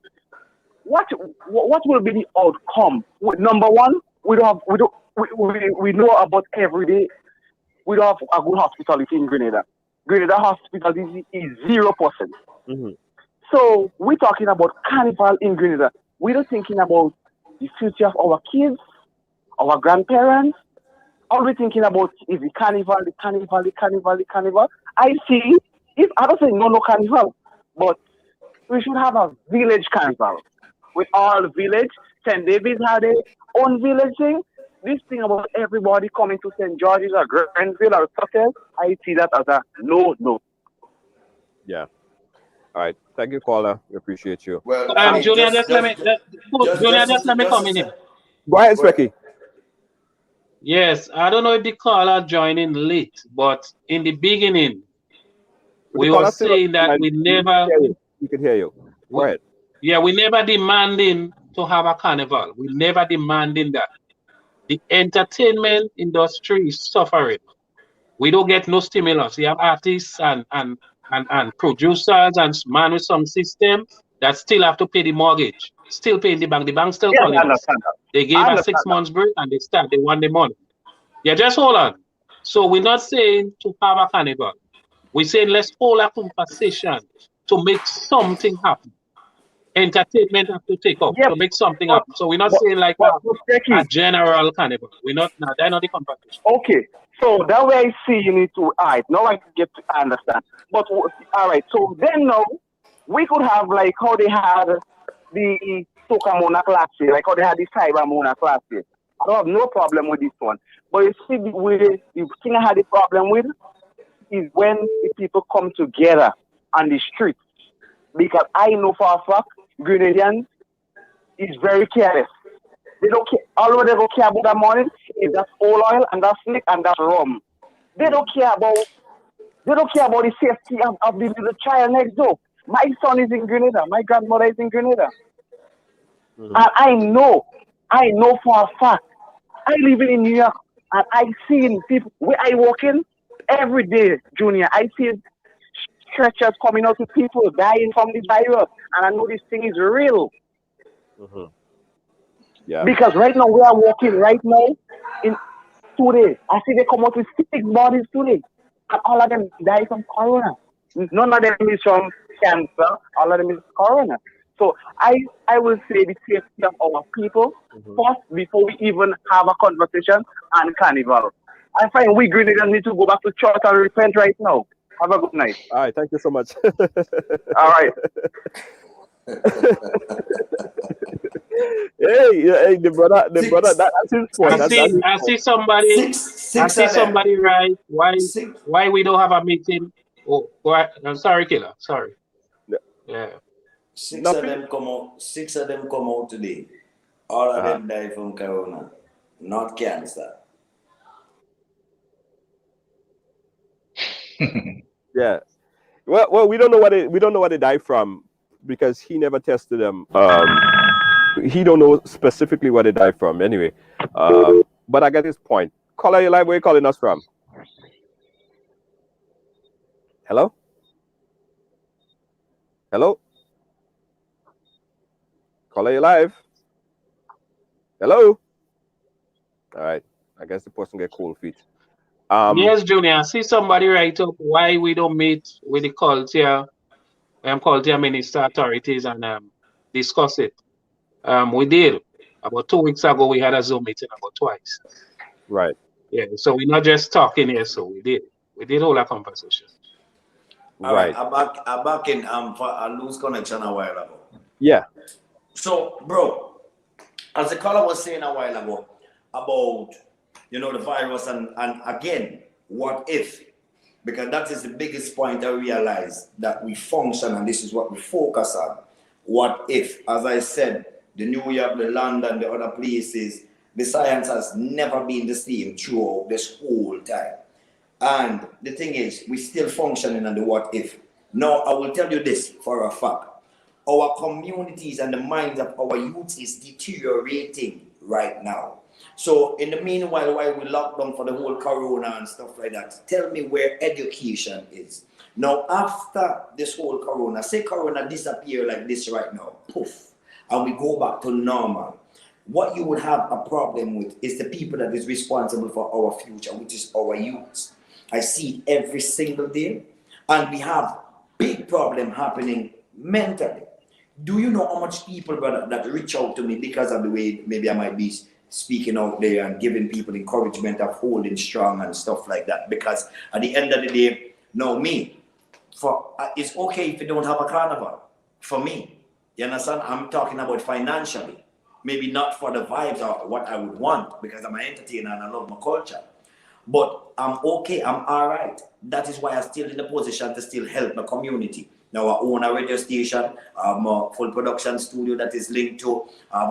what will be the outcome? Number one, we know about every day. We don't have a good hospitality in Grenada. Grenada hospitality is 0%. So we're talking about Carnival in Grenada. We're not thinking about the future of our kids, our grandparents. All we're thinking about is the Carnival. I see, I don't say no Carnival, but we should have a village Carnival. With all village, St. David's had their own village thing. This thing about everybody coming to St. George's or Granville or Tuttle, I see that as a no. Yeah. All right. Thank you, caller. We appreciate you. Well, Julian, just let me come in here. Go ahead, Specky. Yes, I don't know if the caller joined in late, but in the beginning, we were saying that we never... We can hear you. Go ahead. Yeah, we never demanding to have a carnival. We never demanding that. The entertainment industry is suffering. We don't get no stimulus. You have artists and producers and man with some system that still have to pay the mortgage, still paying the bank. The bank still calling us. They gave us 6 months break and they want the money. Yeah, just hold on. So we're not saying to have a carnival. We're saying let's hold a conversation to make something happen. Entertainment have to take off to make something happen. So we're not saying like a general carnival. We're not, they're not the competition. Okay. So that way I see you need to, all right, now I get to understand. But, all right, so then now, we could have like how they had the Soca Monarch last year, like how they had the Cyber Monarch last year. I don't have no problem with this one. But you see, the thing I had a problem with is when the people come together on the streets. Because I know for a fact, Grenadians is very careless. They don't care. All they don't care about that morning is that oil and that snake and that rum. They don't care about the safety of the little child next door. My son is in Grenada. My grandmother is in Grenada. And I know for a fact. I live in New York and I see people where I walk in every day, Junior. I see stretchers coming out with people dying from this virus. And I know this thing is real. Yeah. Because right now we are working right now in today. I see they come out with 6 bodies today. And all of them die from corona. None of them is from cancer. All of them is corona. So I will say the safety of our people first before we even have a conversation on Carnival. I find we Grenadians need to go back to church and repent right now. Have a good night. All right. Thank you so much. All right. Hey, the brother, that's his point. That's his I point. see somebody. Six I of see them. somebody right. Six. Why we don't have a meeting? Oh, why? I'm sorry, Killa. Sorry. Yeah. Six Nothing. of them come out. 6 of them come out today. All of them die from corona, not cancer. Yeah. Well, we don't know what they died from because he never tested them. He don't know specifically what they died from. Anyway, but I get his point. Caller, you live? Where you calling us from? Hello. Hello. Caller, you live? Hello. All right. I guess the person get cold feet. Yes, Junior. I see somebody write up why we don't meet with the culture, culture minister authorities and discuss it. We did about 2 weeks ago. We had a Zoom meeting about twice. Right. Yeah. So we're not just talking here. So we did hold a conversation. All right. I'm back in. I lose connection a while ago. Yeah. So, bro, as the caller was saying a while ago about the virus and again, what if? Because that is the biggest point I realize that we function and this is what we focus on. What if? As I said, the New York, the London, the other places, the science has never been the same throughout this whole time. And the thing is, we're still functioning on the what if. Now, I will tell you this for a fact. Our communities and the minds of our youth is deteriorating right now. So in the meanwhile, while we lock down for the whole corona and stuff like that, tell me where education is. Now, after this whole corona, say corona disappear like this right now, poof, and we go back to normal. What you would have a problem with is the people that is responsible for our future, which is our youths. I see it every single day, and we have big problem happening mentally. Do you know how much people, brother, that reach out to me because of the way maybe I might be speaking out there and giving people encouragement of holding strong and stuff like that? Because at the end of the day, it's okay if you don't have a carnival. For me, you understand? I'm talking about financially. Maybe not for the vibes or what I would want because I'm an entertainer and I love my culture. But I'm okay, I'm all right. That is why I'm still in the position to still help my community. Now I own a radio station, I have a full production studio that is linked to, I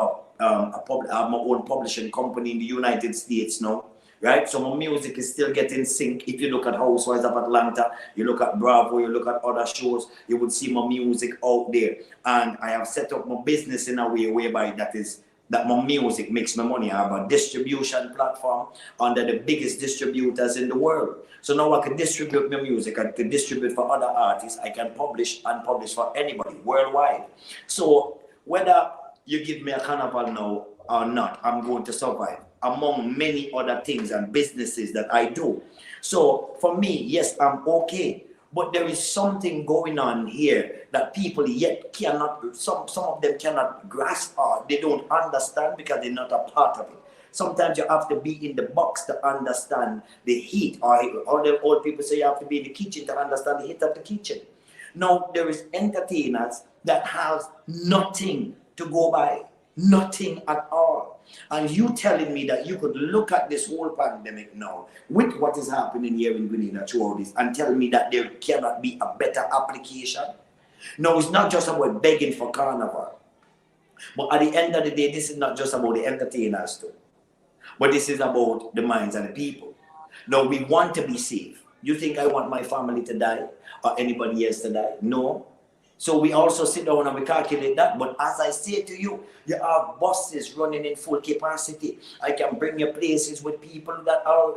have my own publishing company in the United States now, right? So my music is still getting sync. If you look at Housewives of Atlanta, you look at Bravo, you look at other shows, you would see my music out there. And I have set up my business in a way whereby that my music makes my money. I have a distribution platform under the biggest distributors in the world. So now I can distribute my music, I can distribute for other artists, I can publish for anybody worldwide. So whether you give me a carnival now or not, I'm going to survive among many other things and businesses that I do. So for me, yes, I'm okay. But there is something going on here that people yet cannot, some of them cannot grasp or they don't understand because they're not a part of it. Sometimes you have to be in the box to understand the heat, or the old people say you have to be in the kitchen to understand the heat of the kitchen. Now, there is entertainers that have nothing to go by, nothing at all. And you telling me that you could look at this whole pandemic now with what is happening here in Grenada throughout this and tell me that there cannot be a better application? No, it's not just about begging for carnival. But at the end of the day, this is not just about the entertainers too. But this is about the minds of the people. Now, we want to be safe. You think I want my family to die or anybody else to die? No. So we also sit down and we calculate that. But as I say to you, you have buses running in full capacity. I can bring you places with people that are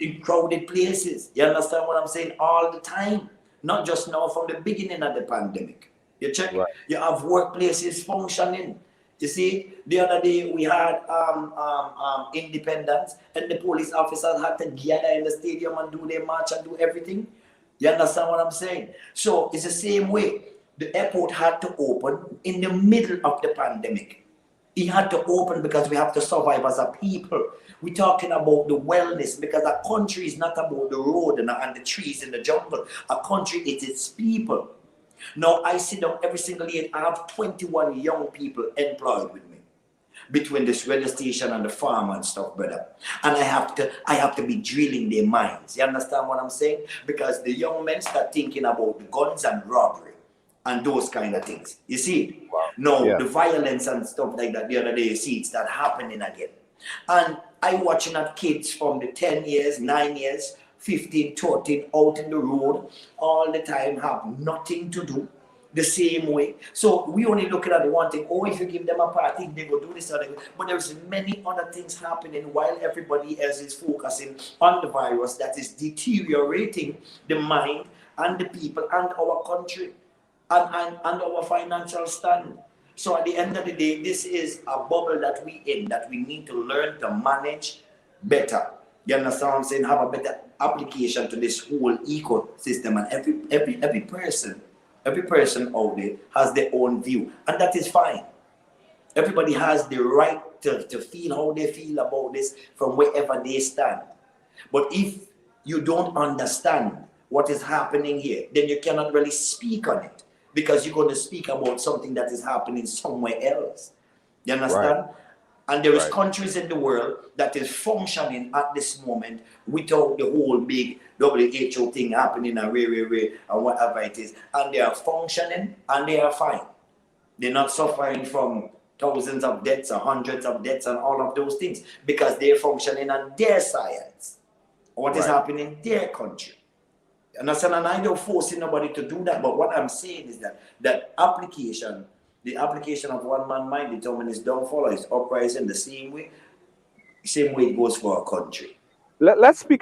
in crowded places. You understand what I'm saying? All the time. Not just now, from the beginning of the pandemic. You check, right. You have workplaces functioning. You see, the other day we had independence, and the police officers had to gather in the stadium and do their march and do everything. You understand what I'm saying? So it's the same way. The airport had to open in the middle of the pandemic. It had to open because we have to survive as a people. We're talking about the wellness, because a country is not about the road and the trees in the jungle. A country is its people. Now I sit down every single day and I have 21 young people employed with me between this radio station and the farm and stuff, brother. And I have to be drilling their minds. You understand what I'm saying? Because the young men start thinking about the guns and robbery and those kind of things. You see? Wow. No, the violence and stuff like that the other day, you see, it's not happening again. And I watching at kids from the 10 years, 9 years, 15, 13 out in the road all the time, have nothing to do the same way. So we only looking at the one thing, oh, if you give them a party, they will do this or that. But there's many other things happening while everybody else is focusing on the virus that is deteriorating the mind and the people and our country and our financial stand. So at the end of the day, this is a bubble that we in, that we need to learn to manage better. You understand what I'm saying? Have a better application to this whole ecosystem, and every person out there has their own view, and that is fine. Everybody has the right to feel how they feel about this from wherever they stand. But if you don't understand what is happening here, then you cannot really speak on it, because you're going to speak about something that is happening somewhere else. You understand? Right. And there is countries in the world that is functioning at this moment without the whole big WHO thing happening and and whatever it is. And they are functioning and they are fine. They're not suffering from thousands of deaths or hundreds of deaths and all of those things, because they're functioning on their science. What is happening in their country. And I don't force nobody to do that, but what I'm saying is that the application of one man's mind determines his downfall or his uprising the same way it goes for a country. Let's get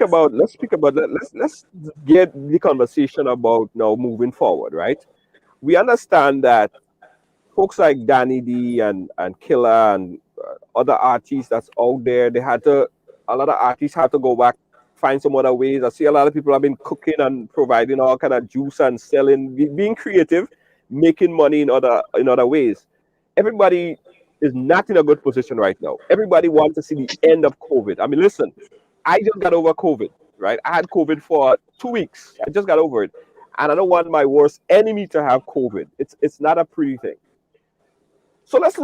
the conversation about now moving forward, right? We understand that folks like Danny D and Killa and other artists that's out there, a lot of artists had to go back, find some other ways. I see a lot of people have been cooking and providing all kind of juice and selling, being creative, making money in other ways. Everybody is not in a good position right now. Everybody wants to see the end of COVID. I mean, listen, I just got over COVID, right? I had COVID for 2 weeks. I just got over it. And I don't want my worst enemy to have COVID. It's not a pretty thing. So let's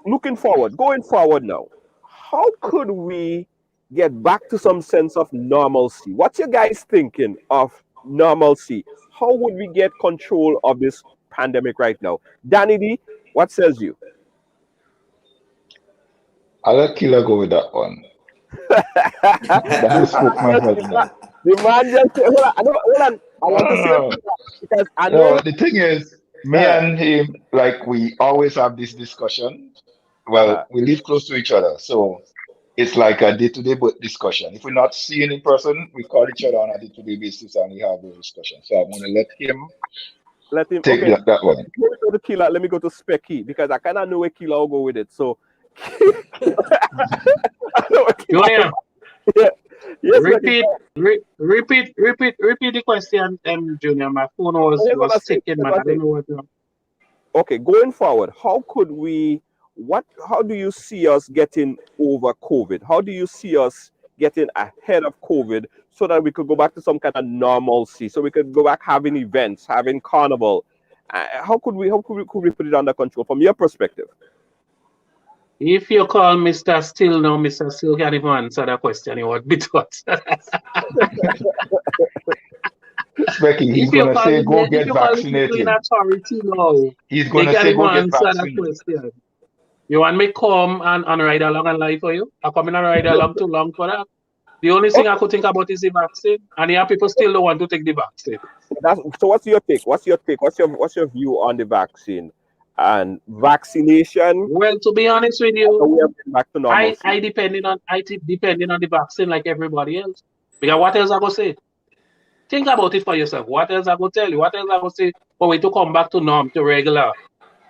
looking forward, going forward now. How could we get back to some sense of normalcy? What's your guys thinking of normalcy? How would we get control of this pandemic right now? Danny D, what says you? I'll let Killa go with that one. That spoke my head now. The man just said, hold on. I want to say because I know. No, the thing is, me and him, like, we always have this discussion. Well, we live close to each other, so it's like a day-to-day discussion. If we're not seeing in person, we call each other on a day-to-day basis and we have those discussions. So I'm going to let him take that one. Let me go to Killa. Let me go to Specky, because I kind of know where Killa will go with it. So, Junior, yes, repeat the question, Junior. My phone was ticking, man. I don't know what. Okay, going forward, how do you see us getting over COVID? How do you see us getting ahead of COVID so that we could go back to some kind of normalcy, so we could go back having events, having Carnival? How could we put it under control from your perspective? If you call Mr. Still now, Mr. Still can't even answer that question. You would be taught. Specky, he's going to say, go get vaccinated. He's going to say, go get vaccinated. You want me to come and ride along and lie for you? I come in and ride along too long for that. The only thing I could think about is the vaccine, and here people still don't want to take the vaccine. So what's your take? What's your view on the vaccine and vaccination? Well, to be honest with you, back to normalcy. I depending on the vaccine like everybody else. Because what else I go say? Think about it for yourself. What else I go tell you? What else I go say for we to come back to norm, to regular?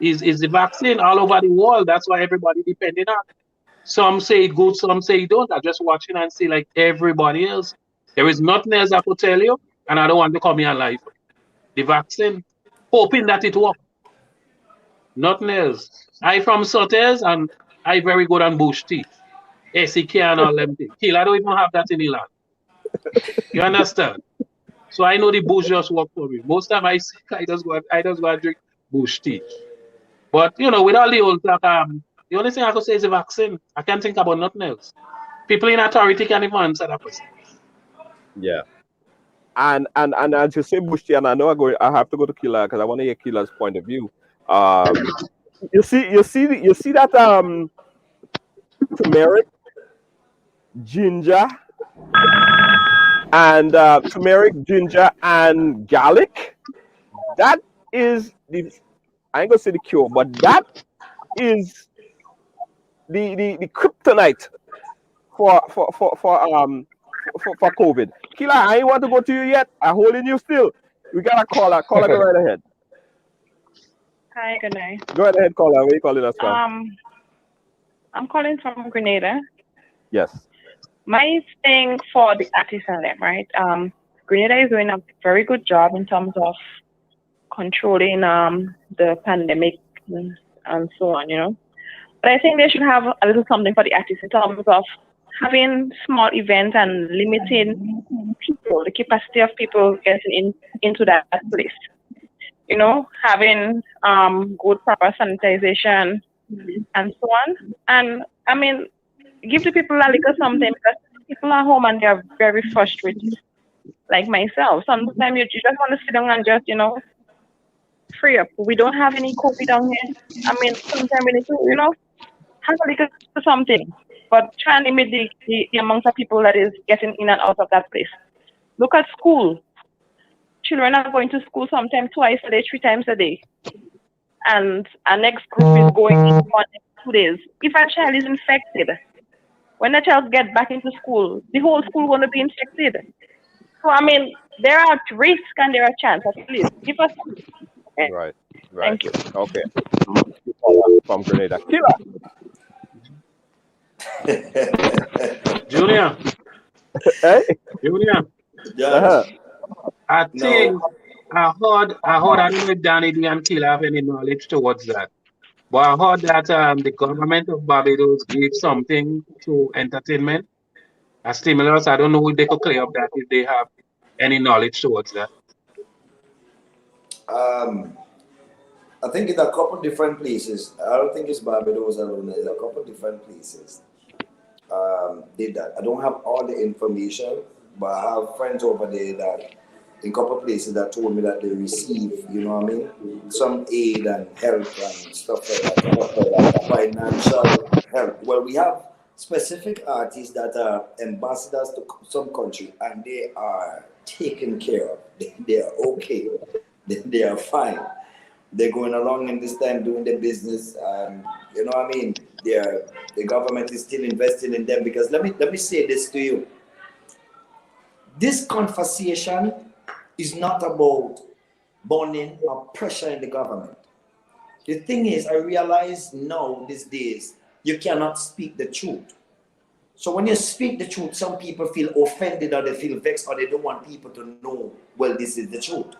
is the vaccine all over the world. That's why everybody depending on. Some say it good, some say it don't. I'm just watching and see like everybody else. There is nothing else I could tell you, and I don't want to come here and lie for you. The vaccine, hoping that it works. Nothing else. I from Sotters and I very good on bush tea. SEK and all them things. Kill, I don't even have that in the land. You understand? So I know the bush just work for me. Most time I just go and drink bush tea. But you know, with all the old talk, the only thing I could say is the vaccine. I can't think about nothing else. People in authority can even answer that question. Yeah. And as you say bush tea, and I know I have to go to Killa because I want to hear Killa's point of view. You see that turmeric, ginger, and garlic. That is I ain't gonna say the cure, but that is the kryptonite for COVID. Killa, I ain't want to go to you yet. I'm holding you still. We got a caller. Caller, go right ahead. Hi, good night. Go right ahead, caller. Where you calling us from? I'm calling from Grenada. Yes. My thing for the artists and them, right? Grenada is doing a very good job in terms of controlling the pandemic and so on, you know. But I think they should have a little something for the artists in terms of having small events and limiting people, the capacity of people getting into that place. You know, having good proper sanitization and so on. And I mean, give the people a little something because people are home and they are very frustrated. Like myself, sometimes you just want to sit down and just, you know, free up. We don't have any COVID down here. I mean, sometimes we need to, you know, have a little something. But try and limit the amount of people that is getting in and out of that place. Look at school. Children are going to school sometimes twice a day, 3 times a day. And our next group is going in 2 days. If a child is infected, when the child gets back into school, the whole school going to be infected. So, I mean, there are risks and there are chances. At least give us something. Okay? Right. Thank you. Okay. From Grenada. Killa. Junior. Hey. Junior. Yes. I think I heard I don't know if Danny D and Killa have any knowledge towards that. But I heard that the government of Barbados gave something to entertainment, a stimulus. I don't know if they could clear up that if they have any knowledge towards that. I think in a couple different places. I don't think it's Barbados alone. There's a couple different places did that. I don't have all the information, but I have friends over there that in a couple places that told me that they receive, you know what I mean, some aid and help and stuff like that, financial help. Well, we have specific artists that are ambassadors to some country, and they are taken care of. They are okay. They are fine. They're going along in this time doing their business. You know what I mean? The government is still investing in them because let me say this to you. This conversation is not about burning or pressure in the government. The thing is, I realize now these days you cannot speak the truth. So when you speak the truth, some people feel offended or they feel vexed or they don't want people to know, well, this is the truth.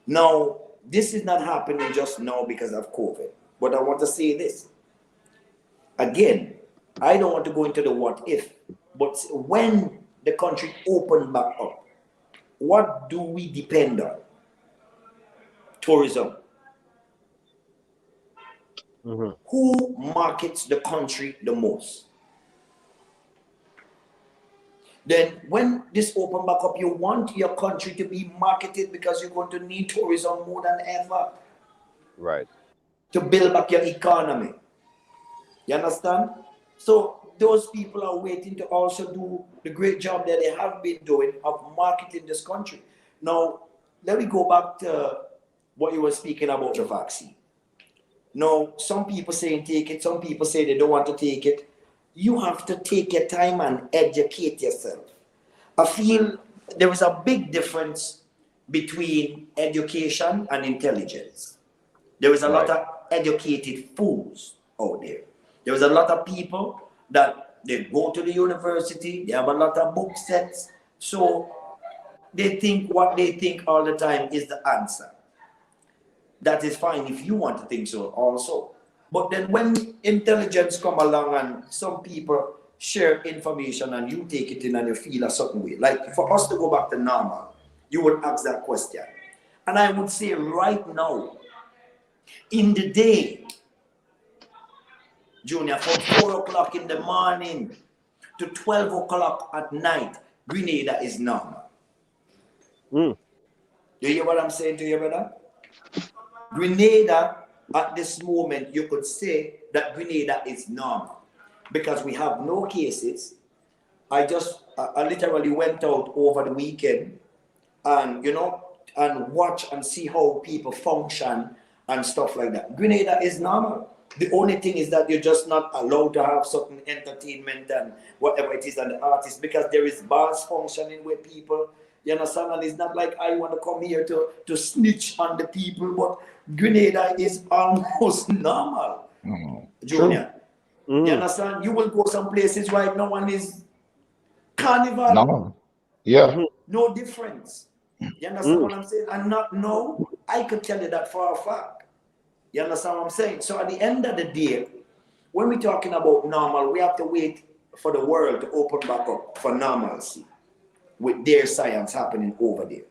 Now, this is not happening just now because of COVID. But I want to say this. Again, I don't want to go into the what if, but when the country opened back up, what do we depend on? Tourism. Mm-hmm. Who markets the country the most? Then when this open back up, you want your country to be marketed because you're going to need tourism more than ever. Right. To build back your economy. You understand? So those people are waiting to also do the great job that they have been doing of marketing this country. Now, let me go back to what you were speaking about the vaccine. Now, some people saying take it, some people say they don't want to take it. You have to take your time and educate yourself. I feel there is a big difference between education and intelligence. There is a lot of educated fools out there. There is a lot of people that they go to the university, they have a lot of book sets, so they think what they think all the time is the answer. That is fine if you want to think so also. But then when intelligence come along and some people share information and you take it in and you feel a certain way, like for us to go back to normal, you would ask that question. And I would say right now, in the day, Junior, from 4 o'clock in the morning to 12 o'clock at night, Grenada is normal. You hear what I'm saying to you, brother? Grenada, at this moment, you could say that Grenada is normal because we have no cases. I literally went out over the weekend and, you know, and watch and see how people function and stuff like that. Grenada is normal. The only thing is that you're just not allowed to have certain entertainment and whatever it is and the artists, because there is bars functioning where people, you understand, and it's not like I want to come here to snitch on the people, but Grenada is almost normal. Junior. You understand? You will go some places right now and is Carnival. No. Yeah. No difference. You understand what I'm saying? And not know, I could tell you that for a fact. You understand what I'm saying? So at the end of the day, when we're talking about normal, we have to wait for the world to open back up for normalcy with their science happening over there.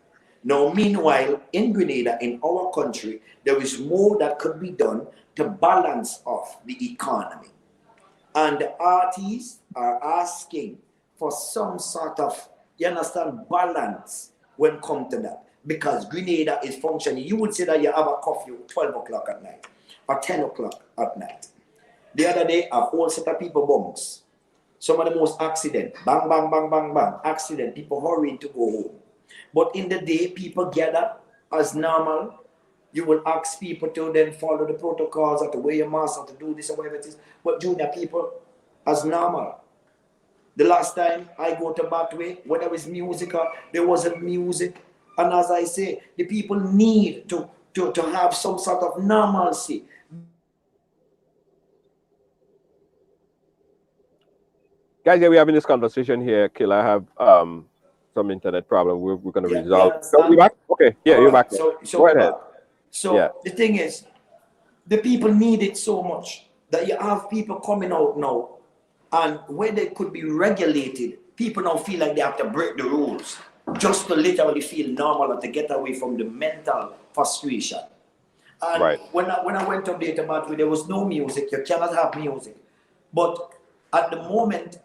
Now, meanwhile, in Grenada, in our country, there is more that could be done to balance off the economy. And the artists are asking for some sort of, you understand, balance when it comes to that. Because Grenada is functioning. You would say that you have a curfew 12 o'clock at night or 10 o'clock at night. The other day, a whole set of people bunks. Some of the most accident. Bang, bang, bang, bang, bang. Accident. People hurrying to go home. But in the day, people gather as normal. You will ask people to then follow the protocols or to wear your mask or to do this or whatever it is. But Junior, people as normal. The last time I go to Batway, when there was music or there wasn't music. And as I say, the people need to have some sort of normalcy. Guys, yeah, we're having this conversation here. Killa, I have some internet problem. We're going to resolve. So you back? Okay, yeah, you're back. So go ahead. So the thing is, the people need it so much that you have people coming out now, and where they could be regulated, people now feel like they have to break the rules just to literally feel normal and to get away from the mental frustration. And when I went up there to Battery, there was no music. You cannot have music. But at the moment,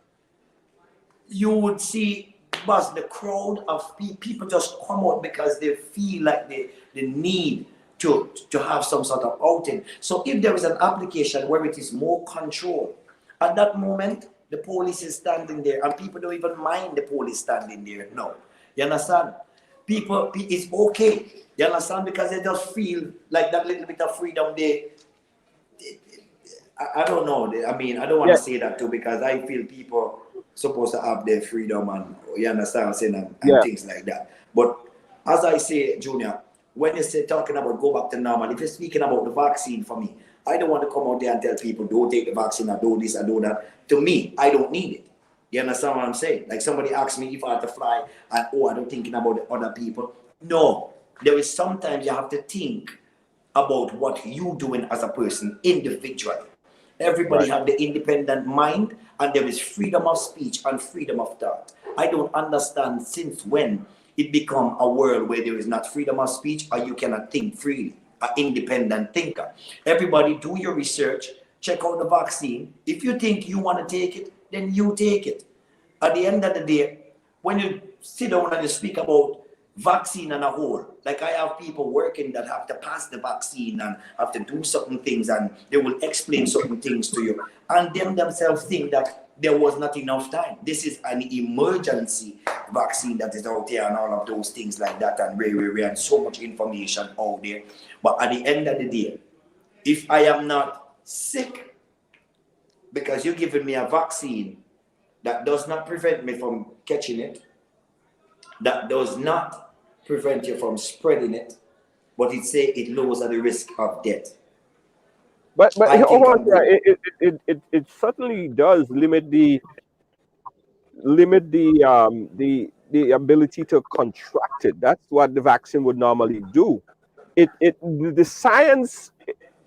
you would see the crowd of people just come out because they feel like they need to have some sort of outing. So if there is an application where it is more control, at that moment, the police is standing there and people don't even mind the police standing there. No. You understand? People, it's okay. You understand? Because they just feel like that little bit of freedom I don't know. I mean, I don't want to say that too because I feel people supposed to have their freedom and you understand what I'm saying and things like that. But as I say, Junior, when you say talking about go back to normal, if you're speaking about the vaccine for me, I don't want to come out there and tell people don't take the vaccine or do this or do that. To me, I don't need it. You understand what I'm saying? Like somebody asked me if I had to fly and I don't thinking about the other people. No, there is sometimes you have to think about what you doing as a person individually. Everybody have the independent mind and there is freedom of speech and freedom of thought. I don't understand since when it become a world where there is not freedom of speech or you cannot think freely, an independent thinker. Everybody do your research, check out the vaccine. If you think you want to take it, then you take it. At the end of the day, when you sit down and you speak about vaccine and a whole, like I have people working that have to pass the vaccine and have to do certain things and they will explain certain things to you. And them themselves think that there was not enough time. This is an emergency vaccine that is out there and all of those things like that and and so much information out there. But at the end of the day, if I am not sick because you're giving me a vaccine that does not prevent me from catching it, that does not prevent you from spreading it, but it say it lowers the risk of death. But I think hold on, I'm good. it certainly does limit the the ability to contract it. That's what the vaccine would normally do. The science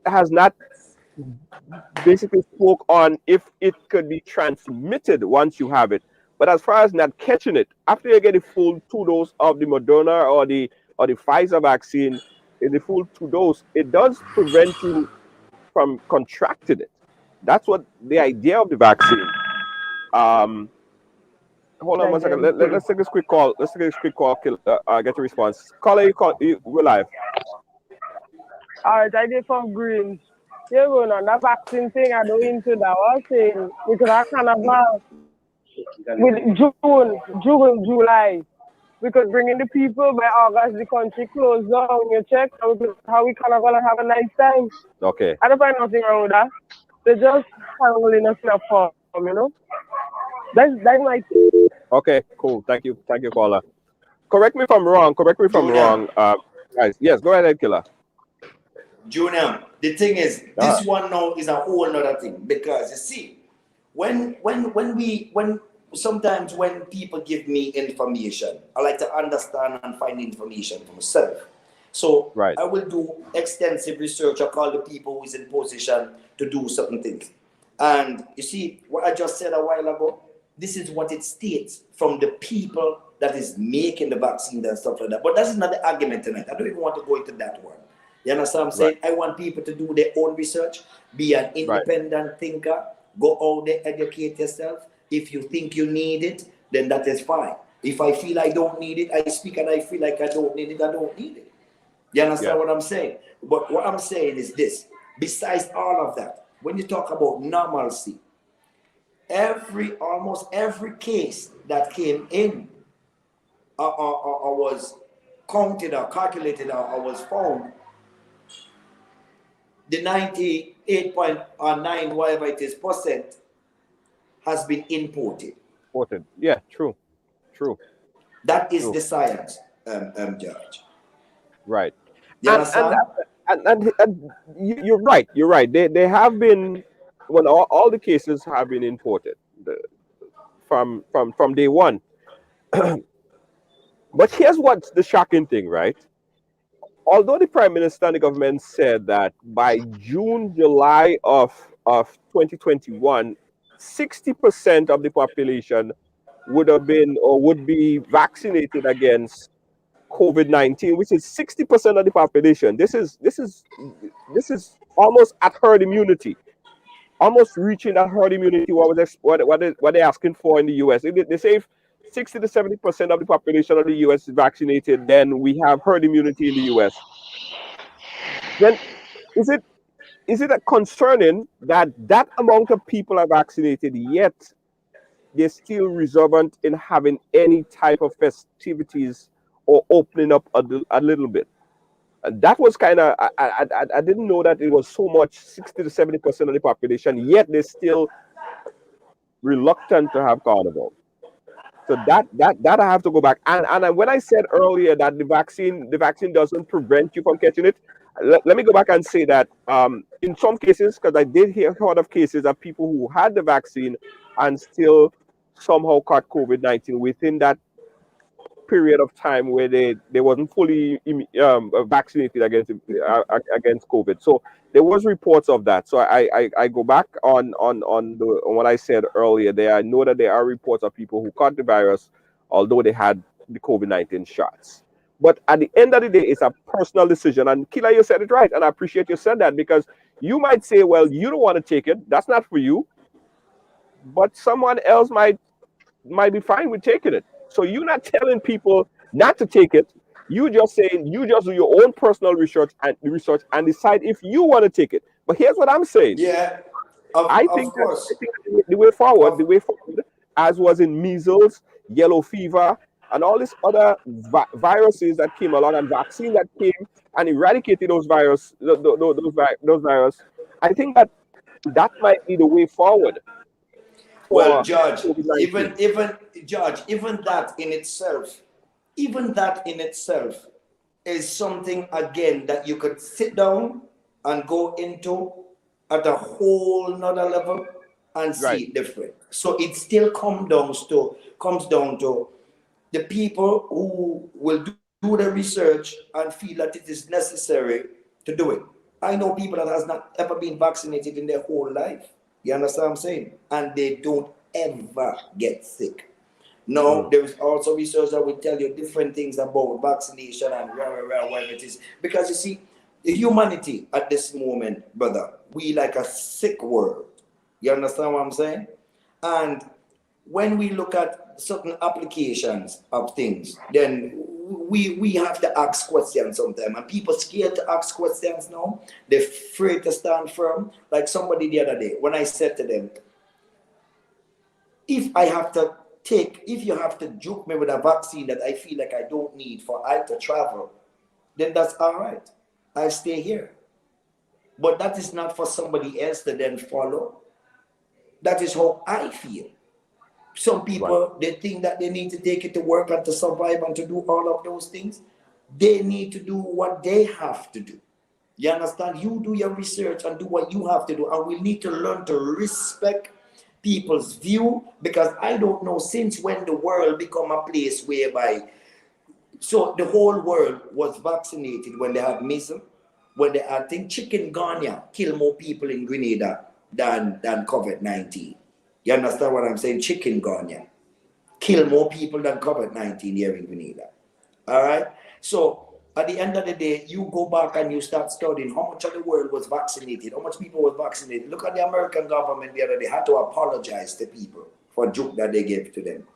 has not basically spoke on if it could be transmitted once you have it. But as far as not catching it, after you get the full 2 dose of the Moderna or the Pfizer vaccine, in the full 2 dose, it does prevent you from contracting it. That's what the idea of the vaccine. Um, Hold on one second. Let's take this quick call. Let's take this quick call. Get a response. Caller, we're live. All right, I did from Greens. You're going on that vaccine thing. I don't into that. I was saying because I kind of with June, July. Because bringing the people by August, the country closed down. You check how we kind of gonna have a nice time. Okay. I don't find nothing wrong with that. They just handling us in a form, you know. That's my thing. Okay, cool. Thank you, caller. Correct me if I'm wrong. Guys. Yes, go ahead, Killa. Junior, the thing is, this one now is a whole other thing, because you see, when sometimes when people give me information, I like to understand and find information for myself. So I will do extensive research. I call the people who is in position to do certain things. And you see, what I just said a while ago, this is what it states from the people that is making the vaccine and stuff like that. But that's not the argument tonight. I don't even want to go into that one. You understand what I'm saying? I want people to do their own research, be an independent thinker, go out there, educate yourself. If you think you need it, then that is fine. If I feel I don't need it, I speak, and I feel like I don't need it, I don't need it. You understand what I'm saying? But what I'm saying is this. Besides all of that, when you talk about normalcy, almost every case that came in or was counted or calculated or was found, the 98.9 whatever it is percent has been imported. Yeah, true. That is the science, Judge. Right. You understand? And you're right. They have been, well, all the cases have been imported from day one. But here's what's the shocking thing, right? Although the Prime Minister and the government said that by June, July of 2021, 60% of the population would have been or would be vaccinated against COVID-19, which is 60% of the population. This is almost at herd immunity, almost reaching that herd immunity. What they're asking for in the US? They say if 60 to 70% of the population of the US is vaccinated, then we have herd immunity in the US. Then is it concerning that amount of people are vaccinated, yet they're still reservant in having any type of festivities or opening up a little bit? And that was kind of, I didn't know that it was so much, 60 to 70% of the population, yet they're still reluctant to have Carnival. So that I have to go back. And when I said earlier that the vaccine doesn't prevent you from catching it, let me go back and say that in some cases, because I did hear a lot of cases of people who had the vaccine and still somehow caught COVID-19 within that period of time where they wasn't fully vaccinated against COVID. So there was reports of that. So I go back on what I said earlier. I know that there are reports of people who caught the virus, although they had the COVID-19 shots. But at the end of the day, it's a personal decision. And Killa, you said it right, and I appreciate you said that, because you might say, well, you don't want to take it. That's not for you. But someone else might be fine with taking it. So you're not telling people not to take it. You just saying you just do your own personal research and decide if you want to take it. But here's what I'm saying. Yeah, I think the way forward, as was in measles, yellow fever, and all these other viruses that came along, and vaccine that came and eradicated those virus. I think that might be the way forward. Well, Judge, even that in itself, is something again that you could sit down and go into at a whole nother level and see it different. So it still comes down to the people who will do the research and feel that it is necessary to do it. I know people that has not ever been vaccinated in their whole life. You understand what I'm saying? And they don't ever get sick. No, there is also research that will tell you different things about vaccination and whatever it is. Because you see, the humanity at this moment, brother, we like a sick world. You understand what I'm saying? And when we look at certain applications of things, then we have to ask questions sometimes. And people scared to ask questions now. They're afraid to stand firm. Like somebody the other day, when I said to them, if you have to joke me with a vaccine that I feel like I don't need for I to travel, then that's all right. I stay here. But that is not for somebody else to then follow. That is how I feel. Some people, they think that they need to take it to work and to survive and to do all of those things. They need to do what they have to do. You understand? You do your research and do what you have to do. And we need to learn to respect people's view, because I don't know since when the world become a place whereby, so the whole world was vaccinated when they had measles, when they had, I think chikungunya kill more people in Grenada than COVID-19. You understand what I'm saying? Chikungunya kill more people than COVID-19 here in Grenada. All right? So at the end of the day, you go back and you start studying how much of the world was vaccinated, how much people were vaccinated. Look at the American government the other day, had to apologize to people for joke that they gave to them.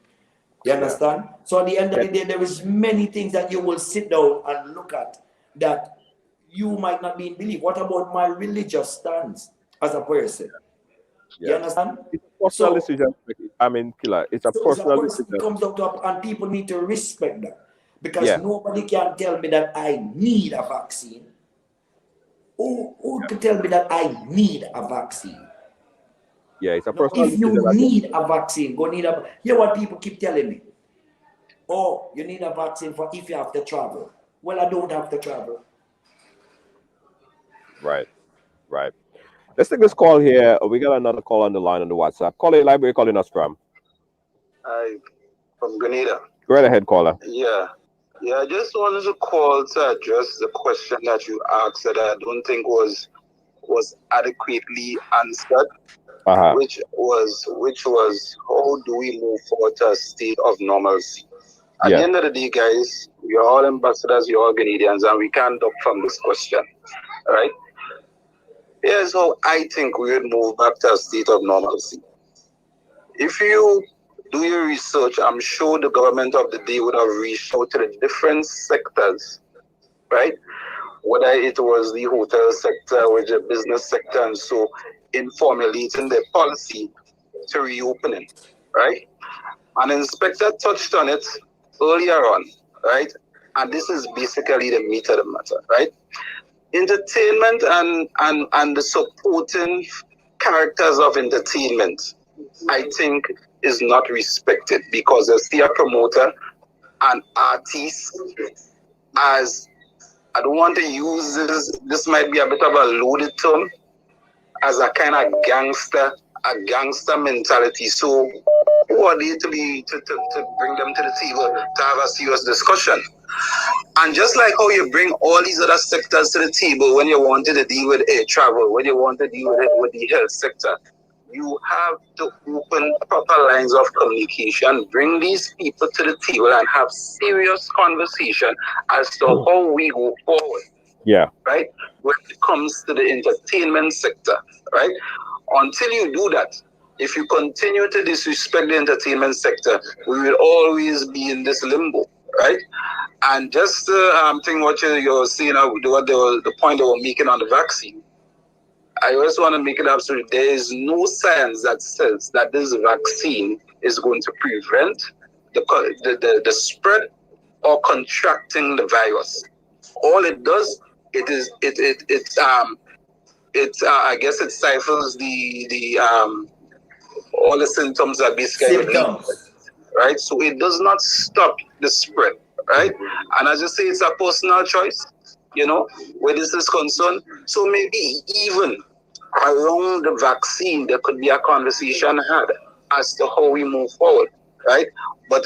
You understand? So at the end of the day, there is many things that you will sit down and look at that you might not be in belief. What about my religious stance as a person? You understand? It's a personal decision. I mean, Killa, it's a personal decision. Comes up to, and people need to respect that. Because nobody can tell me that I need a vaccine. Who can tell me that I need a vaccine? Yeah, it's a personal decision. If you need a vaccine, go need a. Hear what people keep telling me. Oh, you need a vaccine for if you have to travel. Well, I don't have to travel. Right. Let's take this call here. We got another call on the line on the WhatsApp. Caller, library calling us from? Hi, from Grenada. Go right ahead, caller. Yeah, I just wanted to call to address the question that you asked that I don't think was adequately answered, which was how do we move forward to a state of normalcy? At the end of the day, guys, we are all ambassadors, we are all Grenadians, and we can't duck from this question, all right? Here's how I think we would move back to a state of normalcy. If you do your research, I'm sure the government of the day would have reached out to the different sectors, right? Whether it was the hotel sector or the business sector, and so in formulating their policy to reopening, right? And Inspector touched on it earlier on, right? And this is basically the meat of the matter, right? Entertainment and the supporting characters of entertainment, I think, is not respected, because I see a promoter and artist as, I don't want to use this might be a bit of a loaded term, as a kind of gangster mentality. So who are they to bring them to the table to have a serious discussion? And just like how you bring all these other sectors to the table when you wanted to deal with air travel, when you want to deal with the health sector, you have to open proper lines of communication, bring these people to the table and have serious conversation as to how we go forward. Yeah. Right? When it comes to the entertainment sector, right? Until you do that, if you continue to disrespect the entertainment sector, we will always be in this limbo, right? And just think what you're saying, the point they were making on the vaccine, I always want to make it absolute. There is no science that says that this vaccine is going to prevent the spread or contracting the virus. All it does, I guess it stifles the all the symptoms that basically symptoms, right? So it does not stop the spread, right? And as you say, it's a personal choice, you know, where this is concerned. So maybe even around the vaccine, there could be a conversation had as to how we move forward, right? But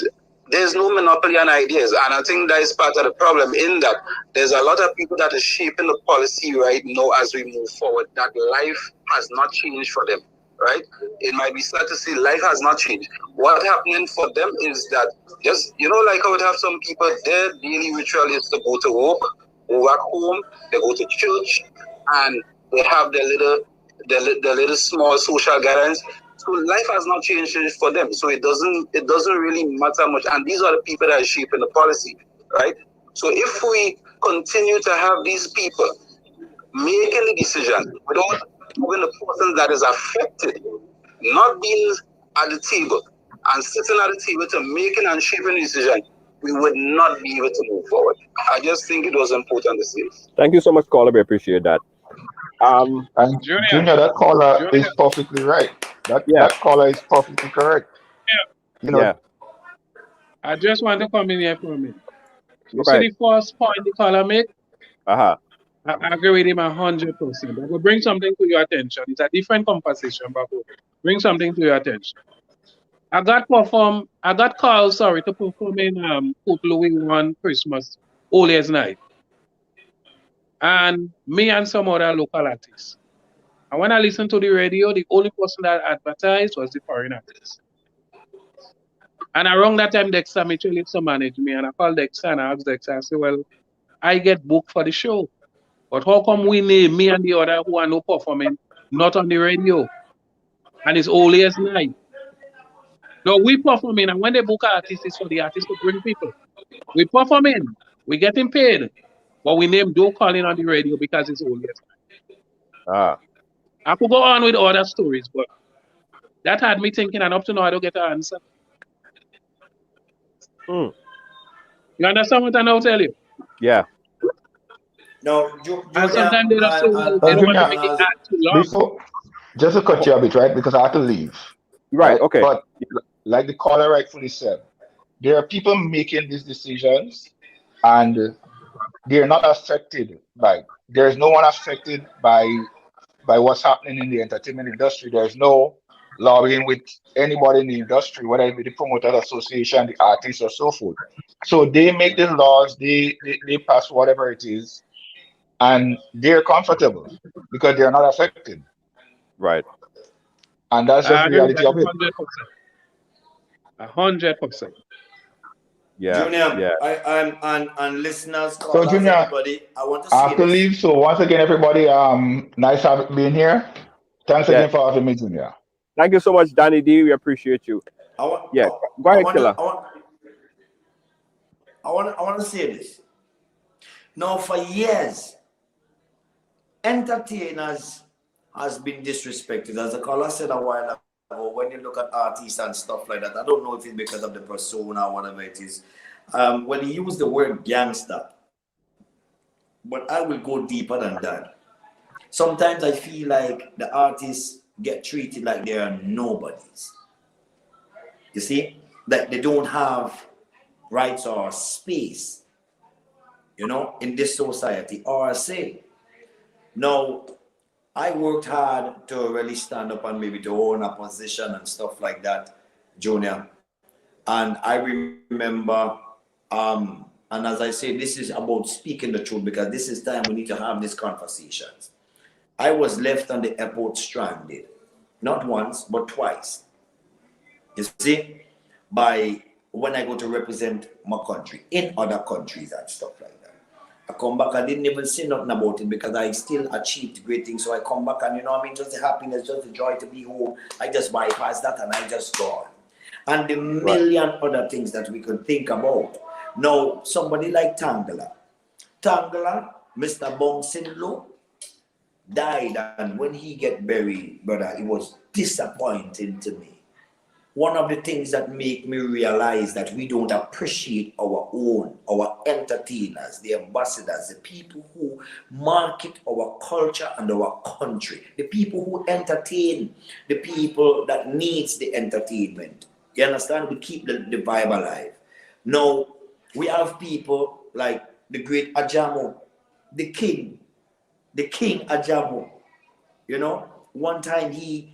there's no monopoly on ideas, and I think that is part of the problem in that there's a lot of people that are shaping the policy right now as we move forward, that life has not changed for them, right? It might be sad to say life has not changed. What happening for them is that just, you know, like I would have some people, their daily ritual is to go to work, go back home, they go to church, and they have their little small social gatherings. So life has not changed for them. So it doesn't really matter much. And these are the people that are shaping the policy, right? So if we continue to have these people making the decision without having the person that is affected not being at the table and sitting at the table to making and shaping the decision, we would not be able to move forward. I just think it was important to say. Thank you so much, caller. We appreciate that. And Junior, that caller is perfectly right. That caller is perfectly correct. You know, I just want to come in here for a minute. You see the first point the caller make? I agree with him 100%. I will bring something to your attention. It's a different conversation, but I will bring something to your attention. I got called, to perform in Port Louis one Christmas, All Year's Night. And me and some other local artists. And when I listened to the radio, the only person that advertised was the foreign artist. And around that time, Dexter Mitchell used to manage me, and I called Dexter and I asked Dexter, I said, well, I get booked for the show, but how come we name me and the other who are no performing, not on the radio? And it's All Year's Night. No, we performing, and when they book artists, it's for the artists to bring people. We performing, we getting paid, but we name Joe Calling on the radio because it's All Year's Night. I could go on with other stories, but that had me thinking, and up to now, I don't get an answer. You understand what I now tell you? Yeah. No, and sometimes they don't want to make it too long. Before, just to cut you a bit, right? Because I have to leave. Right, okay. But like the caller rightfully said, there are people making these decisions and they're not affected by it. There's no one affected by what's happening in the entertainment industry. There's no lobbying with anybody in the industry, whether it be the promoter association, the artists, or so forth. So they make the laws, they pass whatever it is, and they're comfortable because they're not affected. Right. And that's just the reality of it. 100%. Yeah. Junior, yeah. and listeners, so Junior, everybody, I want to have to leave. So once again, everybody, nice being here. Thanks again for having me, Junior. Thank you so much, Danny D. We appreciate you. Go ahead, Killa. I want to say this. Now, for years, entertainers has been disrespected. As the caller said a while ago, when you look at artists and stuff like that, I don't know if it's because of the persona or whatever it is. When he used the word gangster, but I will go deeper than that. Sometimes I feel like the artists get treated like they are nobodies. You see, that they don't have rights or space, you know, in this society or a say. Now, I worked hard to really stand up and maybe to own a position and stuff like that, Junior. And I remember, and as I say, this is about speaking the truth because this is time we need to have these conversations. I was left on the airport stranded, not once, but twice. You see, by when I go to represent my country in other countries and stuff like that. I come back, I didn't even say nothing about it because I still achieved great things. So I come back and, you know what I mean, just the happiness, just the joy to be home. I just bypass that and I just go on. And the million other things that we could think about. Now, somebody like Tangala, Mr. Bongsinlo, died, and when he get buried, brother, it was disappointing to me. One of the things that make me realize that we don't appreciate our own, our entertainers, the ambassadors, the people who market our culture and our country, the people who entertain, the people that needs the entertainment. You understand? We keep the vibe alive. Now, We have people like the great Ajamo, the king Ajamo. You know, one time he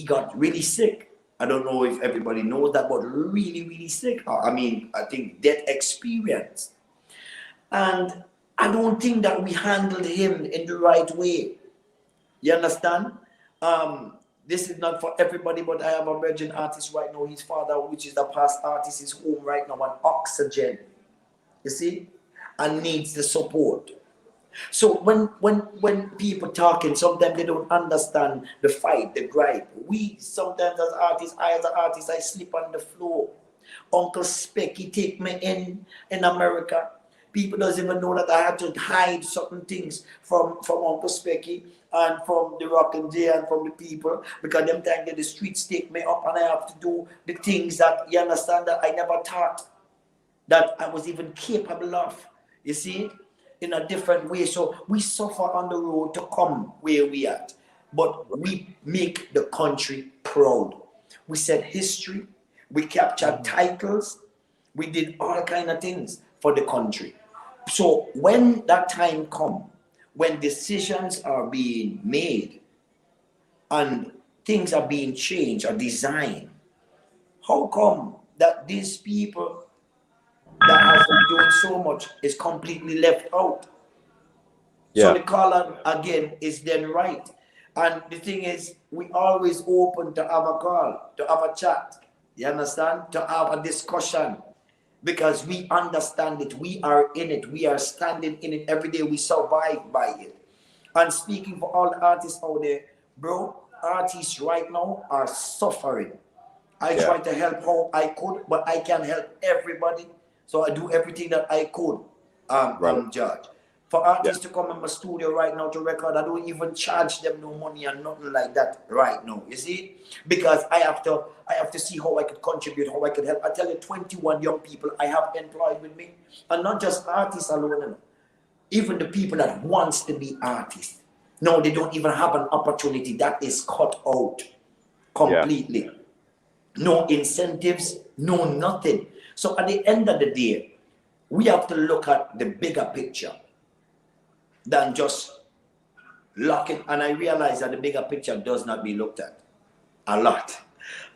got really sick. I don't know if everybody knows that, but really, really sick. I mean, I think death experience. And I don't think that we handled him in the right way. You understand? This is not for everybody, but I have a virgin artist right now. His father, which is the past artist, is home right now on oxygen. You see? And needs the support. So when people talking, sometimes they don't understand the fight, the gripe. We sometimes as artists, I as an artist, I sleep on the floor. Uncle Specky take me in America. People doesn't even know that I had to hide certain things from Uncle Specky and from the Rock and J and from the people, because them time that the streets take me up and I have to do the things that, you understand, that I never thought that I was even capable of. You see? In a different way. So we suffer on the road to come where we at. But we make the country proud. We set history. We captured titles. We did all kind of things for the country. So when that time comes, when decisions are being made and things are being changed or designed, how come that these people that has been doing so much is completely left out? Yeah. So the call again is then right. And the thing is, we always open to have a call, to have a chat. You understand? To have a discussion. Because we understand it. We are in it. We are standing in it every day. We survive by it. And speaking for all the artists out there, bro, artists right now are suffering. I try to help how I could, but I can't help everybody. So I do everything that I could, Judge. For artists to come in my studio right now to record, I don't even charge them no money and nothing like that right now. You see? Because I have to see how I could contribute, how I could help. I tell you, 21 young people I have employed with me. And not just artists alone. Even the people that wants to be artists. No, they don't even have an opportunity. That is cut out completely. Yeah. No incentives, no nothing. So at the end of the day, we have to look at the bigger picture than just lock it. And I realize that the bigger picture does not be looked at a lot.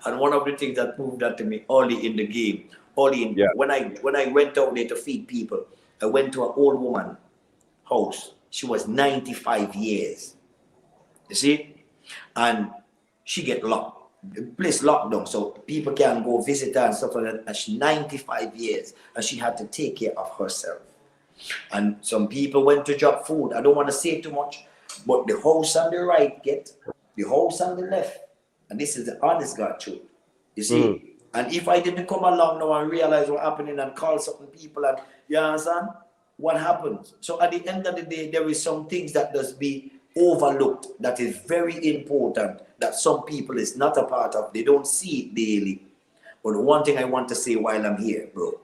And one of the things that proved that to me early in the game, when I went out there to feed people, I went to an old woman house. She was 95 years. You see? And she get locked. The place locked down, so people can go visit her and stuff like that. And she's 95 years, and she had to take care of herself. And some people went to drop food. I don't want to say too much, but the house on the right get, the house on the left. And this is the honest God truth. You see? And if I didn't come along now and realize what's happening and call certain people, and you understand what happens? So at the end of the day, there is some things that does be overlooked that is very important, that some people is not a part of. They don't see it daily. But one thing I want to say while I'm here, bro,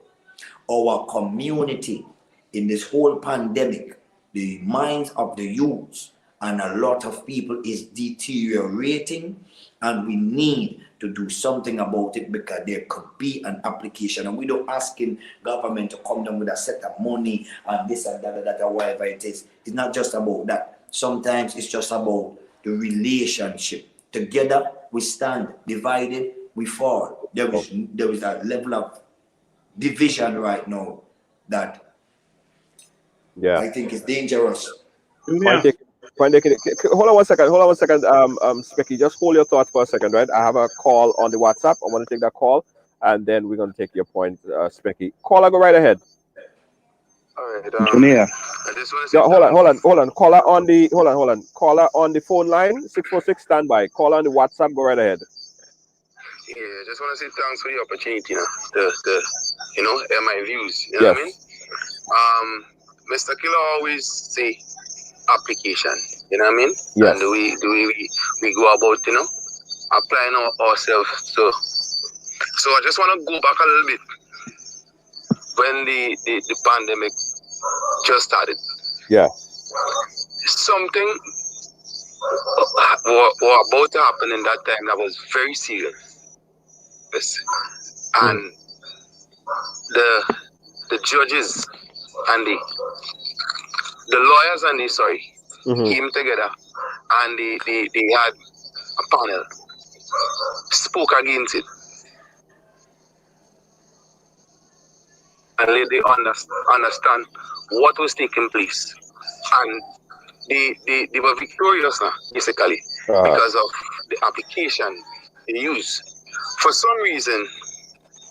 our community in this whole pandemic, the minds of the youths and a lot of people is deteriorating, and we need to do something about it, because there could be an application, and we don't asking government to come down with a set of money and this and that or whatever it is. It's not just about that. Sometimes it's just about the relationship. Together we stand, divided we fall. There is a level of division right now that I think is dangerous. Yeah. Hold on one second, Specky, just hold your thought for a second, right? I have a call on the WhatsApp. I want to take that call, and then we're going to take your point, Specky. Caller, go right ahead. All right. I just want to say hold on. Caller on the phone line, 646, standby. Caller on the WhatsApp, go right ahead. Yeah, just want to say thanks for the opportunity, to air my views. You know what I mean? Mr.Killa always say application. You know what I mean? Yes. And the way we go about, applying ourselves. So I just want to go back a little bit when the pandemic just started. Yeah. Something was about to happen in that time that was very serious. And the judges and the lawyers and came together and they had a panel, spoke against it, and let they understand what was taking place. And they were victorious now, basically, because of the application they used. For some reason,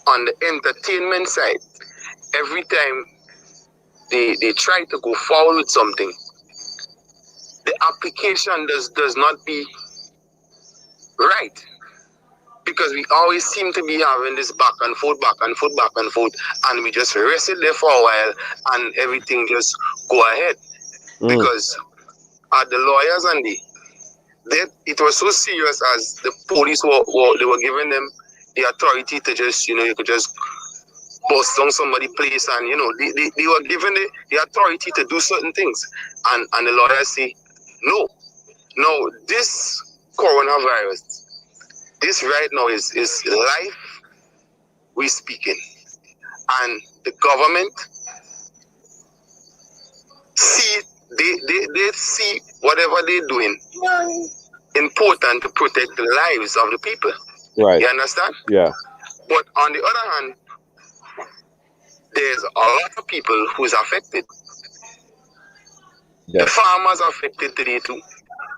on the entertainment side, every time they try to go forward with something, the application does not be right. Because we always seem to be having this back and forth, and we just rest it there for a while and everything just go ahead. Because the lawyers and it was so serious as the police were giving them the authority to just, you could just bust down somebody's place, and they were given the authority to do certain things, and the lawyers say no, this coronavirus, this right now is life we speaking, and the government see they see whatever they're doing important to protect the lives of the people. Right. You understand? Yeah. But on the other hand, there's a lot of people who's affected. Yeah. The farmers are affected today too,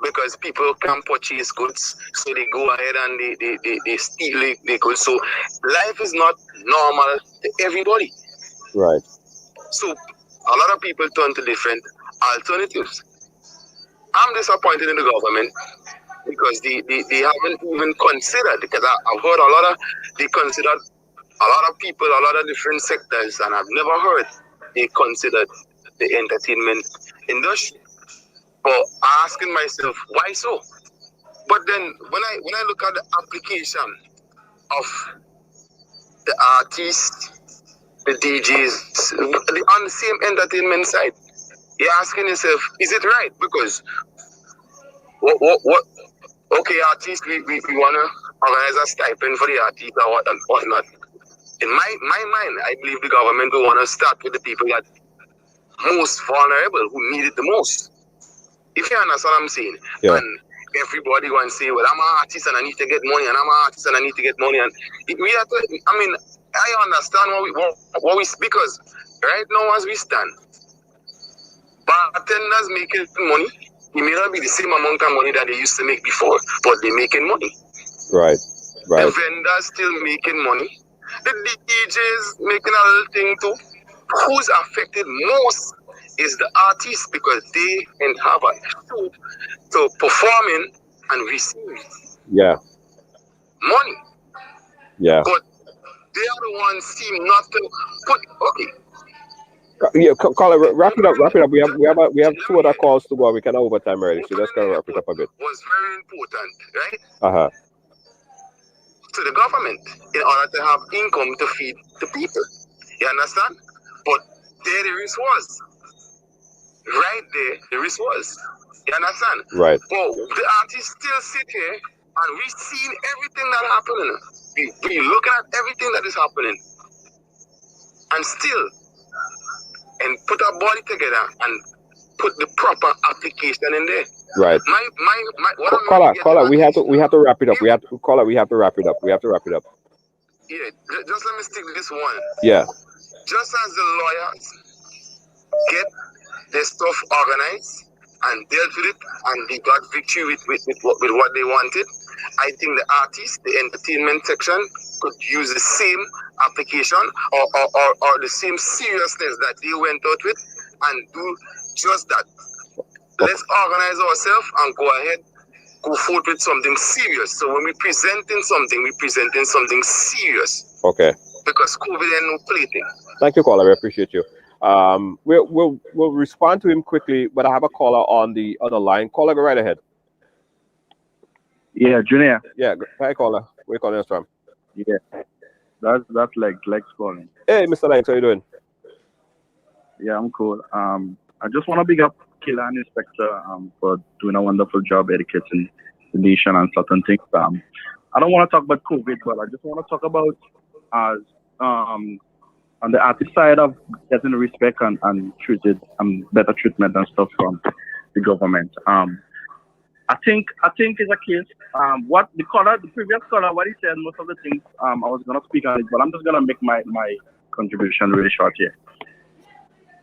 because people can't purchase goods, so they go ahead and they steal the goods. So life is not normal to everybody. Right. So a lot of people turn to different alternatives. I'm disappointed in the government because they haven't even considered, because I've heard they considered a lot of people, a lot of different sectors, and I've never heard they considered the entertainment industry. But asking myself, why so? But then when I look at the application of the artists, the DJs, on the same entertainment side, you're asking yourself, is it right? Because what okay, artists, we wanna organize a stipend for the artists or whatnot. In my mind, I believe the government will wanna start with the people that most vulnerable, who need it the most. If you understand what I'm saying. Yeah. And everybody wants to say, well, I'm an artist and I need to get money, and I'm an artist and I need to get money. And we have to, I understand what we because right now as we stand, bartenders making money, it may not be the same amount of money that they used to make before, but they're making money. Right. The vendors still making money. The DJs making a little thing too. Who's affected most is the artists, because they can have a show to performing and receive money. Yeah. But they are the ones seem not to put Yeah, caller, wrap it up. We have 2 other calls to go. We can have overtime early, so let's kind of wrap it up a bit. Was very important, Uh-huh. right? To the government in order to have income to feed the people. You understand? But there the risk was. Right there, the risk was. You understand? Right. But the artists still sit here and we seen everything that happening. We looking at everything that is happening. And still, and put our body together and put the proper application in there. Right. Caller, we have to wrap it up. We have to wrap it up. Yeah, just let me stick with this one. Yeah. Just as the lawyers get their stuff organized and dealt with it, and they got victory with what they wanted, I think the artists, the entertainment section, could use the same application or the same seriousness that they went out with and do just that. Let's organize ourselves and go ahead, go forward with something serious. So when we're presenting something serious. Okay. Because COVID ain't no plaything. Thank you, caller. I appreciate you. We'll respond to him quickly, but I have a caller on the other line. Caller, go right ahead. Yeah, Junior. Yeah, hi, caller. Where you calling us from? Yeah, that's Lex calling. Hey, Mr. Lex, how you doing? Yeah, I'm cool. I just want to big up Killa and Inspector for doing a wonderful job educating the nation on certain things. I don't want to talk about COVID, but I just want to talk about as on the artist side of getting respect and treated better treatment and stuff from the government. I think it's a case. What the previous caller, what he said, most of the things I was gonna speak on it, but I'm just gonna make my contribution really short here.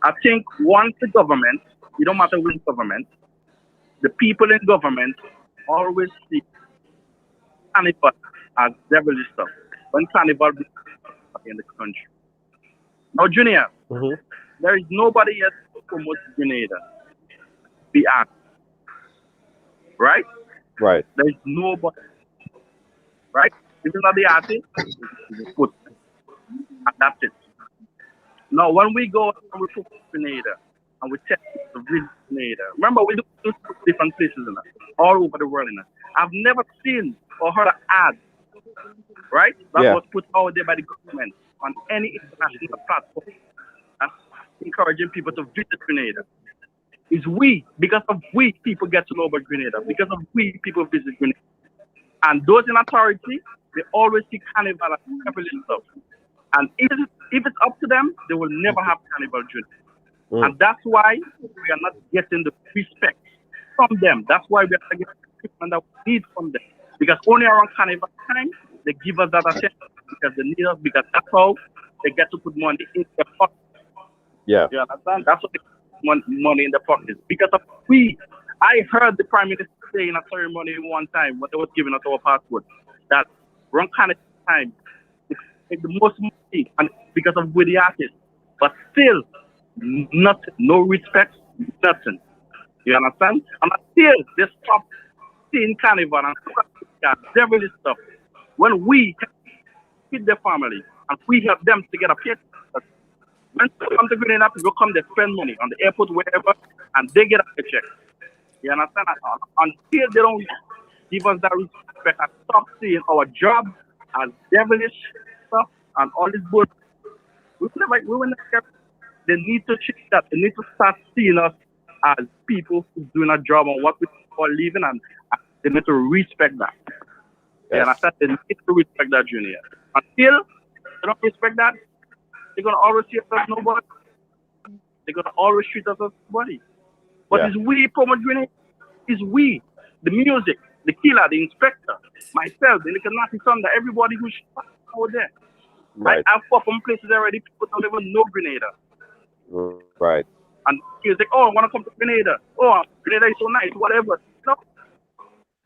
I think once the government, it don't matter which government, the people in government always see Carnival as devilish stuff. When Carnival in the country. Now, Junior, there is nobody yet to promote Grenada. Be honest. Right? Right. There is nobody. Right? This is not the artist. It's put. And that's it. Now, when we go and we put Grenada and we test the real Grenada, remember we do different places in it, all over the world in it. I've never seen or heard an ad, right? That was put out there by the government on any international platform and encouraging people to visit Grenada. It's because of we, people get to know about Grenada. Because of we, people visit Grenada. And those in authority, they always see Carnival as capital stuff. And if it's up to them, they will never have Carnival Junior. And that's why we are not getting the respect from them. That's why we are getting the treatment that we need from them. Because only around Carnival time, they give us that attention because they need us, because that's how they get to put money in their pocket. Yeah. You understand? That's what they put money in their pockets. Because of I heard the Prime Minister say in a ceremony one time when they was giving us our passport that around Carnival time, they make the most money and because of the artists. But still, nothing, no respect, nothing. You understand? And still, they stop seeing Carnival and devilish stuff. When we feed their family and we help them to get a paycheck, when people come to Grenada, people come, they spend money on the airport, wherever, and they get a paycheck. You understand? Until they don't give us that respect and stop seeing our job as devilish stuff and all this bullshit, we will never. They need to change that. They need to start seeing us as people who's doing a job on what we call living, and they need to respect that. Yes. And they need to respect that, Junior. Until they don't respect that, they're gonna always see us as nobody. They're gonna always treat us as nobody. But it's we promote Grenada. It's we, the music, the killer, the inspector, myself, the little Nazi Thunder, everybody who's out there. Right. I've performed places already. People don't even know Grenada. Right. And music, I want to come to Grenada. Oh, Grenada is so nice, whatever. No.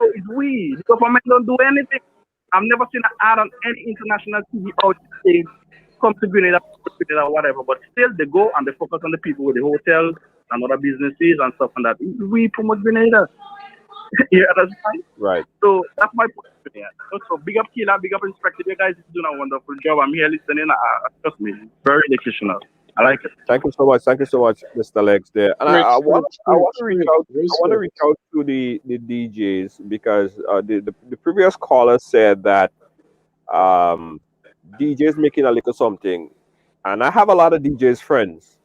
So it's we. The government don't do anything. I've never seen an ad on any international TV out saying, come to Grenada, whatever. But still, they go and they focus on the people with the hotels and other businesses and stuff like that. We promote Grenada. You understand? Right. So that's my point. Yeah. So big up Killa, big up Inspector. You guys are doing a wonderful job. I'm here listening. Trust me, very educational. I like it. Thank you so much. Thank you so much, Mr. Lex. There, and I want to reach out. I want to reach out to the DJs because the previous caller said that DJs making a little something, and I have a lot of DJs friends,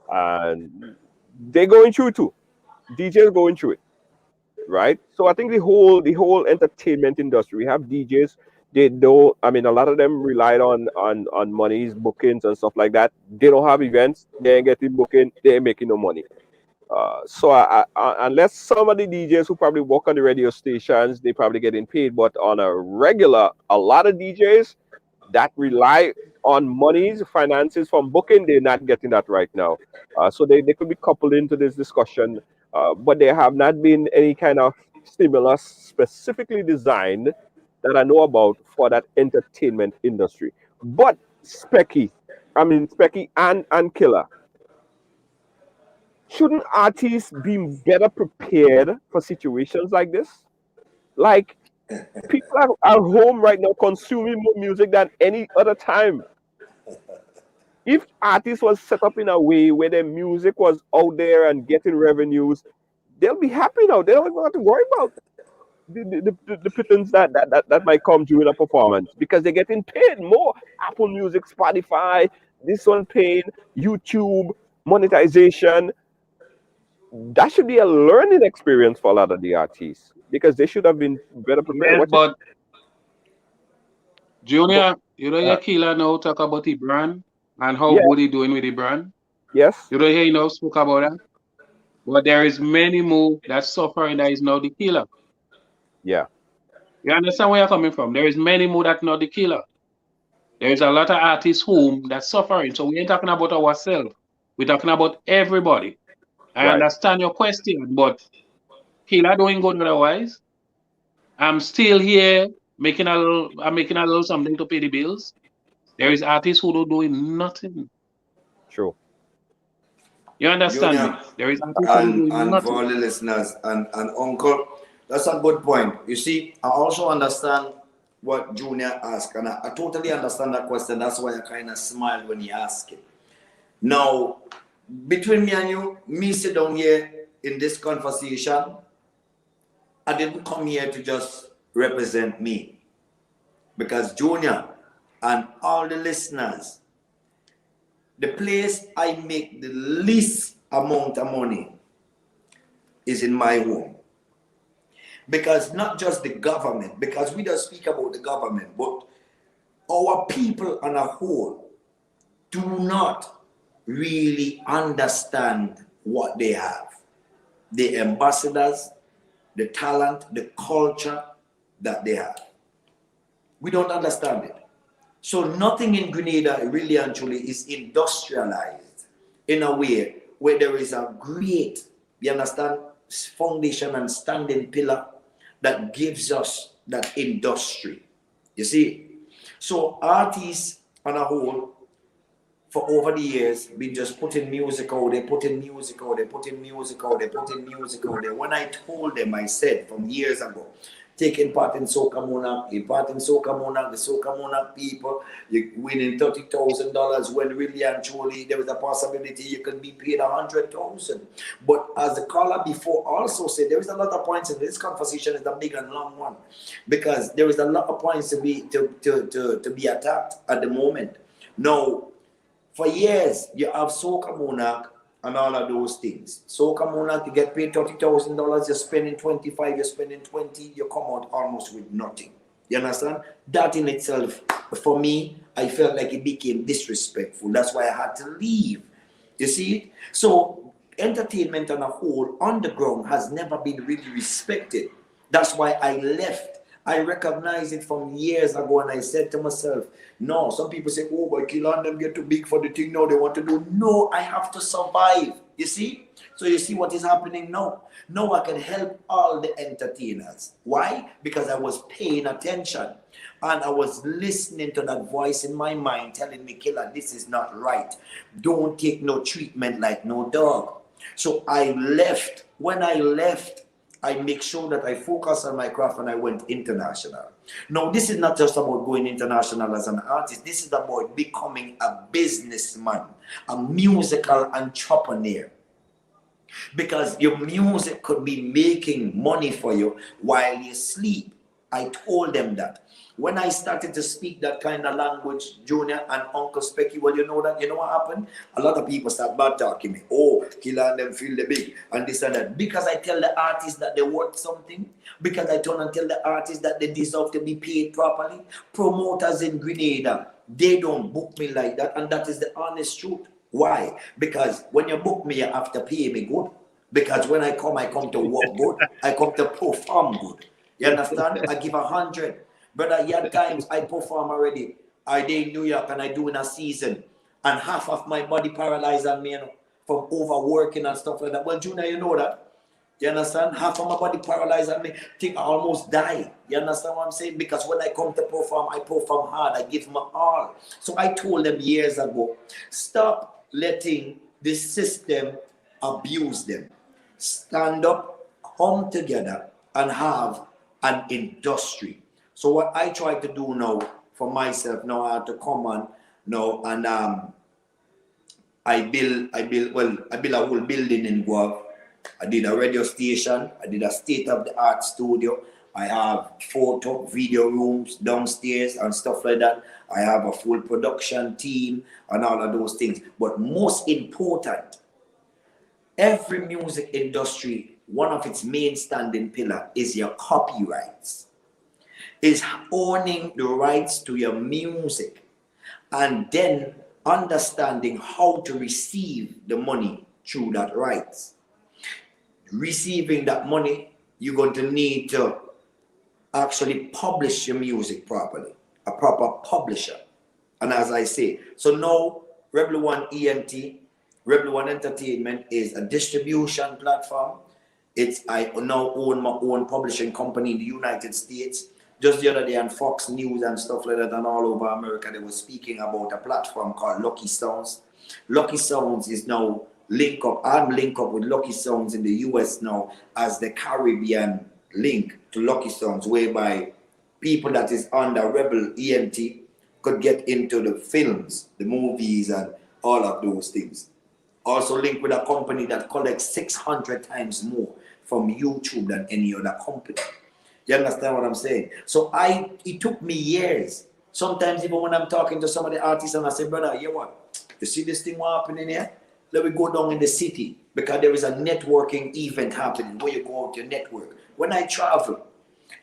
and they're going through too. DJs going through it, right? So I think the whole entertainment industry, we have DJs. They don't. I mean, a lot of them relied on monies, bookings, and stuff like that. They don't have events. They ain't getting booking. They ain't making no money. So I, unless some of the DJs who probably work on the radio stations, they probably getting paid. But on a regular, a lot of DJs that rely on monies, finances from booking, they're not getting that right now. So they could be coupled into this discussion, but there have not been any kind of stimulus specifically designed that I know about for that entertainment industry. But Specky and Killa, shouldn't artists be better prepared for situations like this? Like, people are home right now consuming more music than any other time. If artists was set up in a way where their music was out there and getting revenues, they'll be happy now. They don't even have to worry about the pittance that might come during a performance because they're getting paid more. Apple Music, Spotify, this one paying, YouTube, monetization. That should be a learning experience for a lot of the artists because they should have been better prepared. Yes, but Junior, you know your Killa now talk about the brand. and how Yeah. good he doing with the brand. Yes. You don't hear enough spoke about that. But there is many more that suffering that is not the killer. Yeah. You understand where you're coming from? There is many more that not the killer. There is a lot of artists whom that's suffering. So we ain't talking about ourselves. We're talking about everybody. I Right. understand your question, but killer doing good otherwise. I'm still here I'm making a little something to pay the bills. There is artists who don't doing nothing. True. You understand me? Junior, There is artists who doing and for nothing. all the listeners and Uncle, that's a good point. You see, I also understand what Junior asked, and I totally understand that question. That's why I kind of smiled when he asked it. Now, between me and you, me sit down here in this conversation, I didn't come here to just represent me, because Junior and all the listeners, the place I make the least amount of money is in my home. Because not just the government, because we don't speak about the government, but our people on a whole do not really understand what they have. The ambassadors, the talent, the culture that they have. We don't understand it. So nothing in Grenada really and truly is industrialized in a way where there is a great, you understand, foundation and standing pillar that gives us that industry. You see? So artists on a whole, for over the years, been just putting music out there, putting music out there, putting music out there, putting music out there. When I told them, I said from years ago, taking part in Soca Monarch, the Soca Monarch people, you winning $30,000 when really and truly there was a possibility you could be paid $100,000. But as the caller before also said, there is a lot of points in this conversation is a big and long one, because there is a lot of points to be attacked at the moment. Now, for years, you have Soca Monarch and all of those things. Soca Monarch, you get paid $30,000, you're spending 25, you're spending 20, you come out almost with nothing. You understand? That in itself, for me, I felt like it became disrespectful. That's why I had to leave. You see? So, entertainment on a whole, on the ground, has never been really respected. That's why I left. I recognized it from years ago, and I said to myself, no, some people say, oh, but Killa and them get too big for the thing now, they want to do. No, I have to survive. You see? So you see what is happening now? Now I can help all the entertainers. Why? Because I was paying attention, and I was listening to that voice in my mind telling me, Killa, this is not right. Don't take no treatment like no dog. So I left. When I left, I make sure that I focus on my craft, and I went international. Now, this is not just about going international as an artist. This is about becoming a businessman, a musical entrepreneur. Because your music could be making money for you while you sleep. I told them that. When I started to speak that kind of language, Junior and Uncle Specky, well, you know what happened? A lot of people start bad talking me. Oh, Killa and them feel the big and this and that. Because I tell the artists that they worth something. Because I turn and tell the artists that they deserve to be paid properly. Promoters in Grenada, they don't book me like that. And that is the honest truth. Why? Because when you book me, you have to pay me good. Because when I come to work good. I come to perform good. You understand? I give 100. Brother, yet times I perform already. I day in New York and I do in a season. And half of my body paralyzed on me, from overworking and stuff like that. Well, Junior, you know that. You understand? Half of my body paralyzed on me. I think I almost die. You understand what I'm saying? Because when I come to perform, I perform hard. I give my all. So I told them years ago, stop letting the system abuse them. Stand up, come together, and have an industry. So what I try to do now for myself, now I have to come on now, and I build a whole building in Guav. I did a radio station. I did a state-of-the-art studio. I have photo, video rooms downstairs and stuff like that. I have a full production team and all of those things. But most important, every music industry, one of its main standing pillar is your copyrights. Is owning the rights to your music. And then understanding how to receive the money through that rights. Receiving that money, you're going to need to actually publish your music properly, a proper publisher. And as I say, so now Rebel One ENT, Rebel One Entertainment is a distribution platform. I now own my own publishing company in the United States. Just the other day on Fox News and stuff like that and all over America, they were speaking about a platform called Lucky Sounds. Lucky Sounds is now linked up. I'm linked up with Lucky Sounds in the US now as the Caribbean link to Lucky Sounds, whereby people that is under Rebel ENT could get into the films, the movies, and all of those things. Also linked with a company that collects 600 times more from YouTube than any other company. You understand what I'm saying? So it took me years. Sometimes even when I'm talking to some of the artists and I say, brother, you what? You see this thing what happening here? Let me go down in the city because there is a networking event happening where you go out to network. When I travel,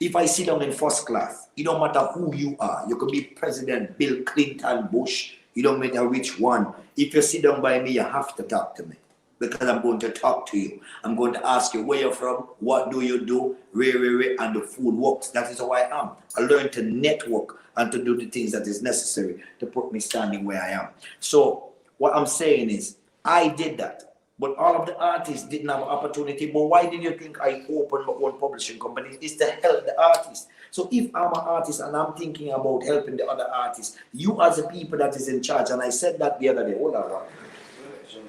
if I sit down in first class, it don't matter who you are. You could be President Bill Clinton, Bush. It don't matter which one. If you sit down by me, you have to talk to me because I'm going to talk to you. I'm going to ask you where you're from, what do you do, where, and the food works. That is how I am. I learned to network and to do the things that is necessary to put me standing where I am. So what I'm saying is, I did that. But all of the artists didn't have an opportunity. But why did you think I opened my own publishing company? It's to help the artists. So if I'm an artist and I'm thinking about helping the other artists, you as the people that is in charge, and I said that the other day. Hold on.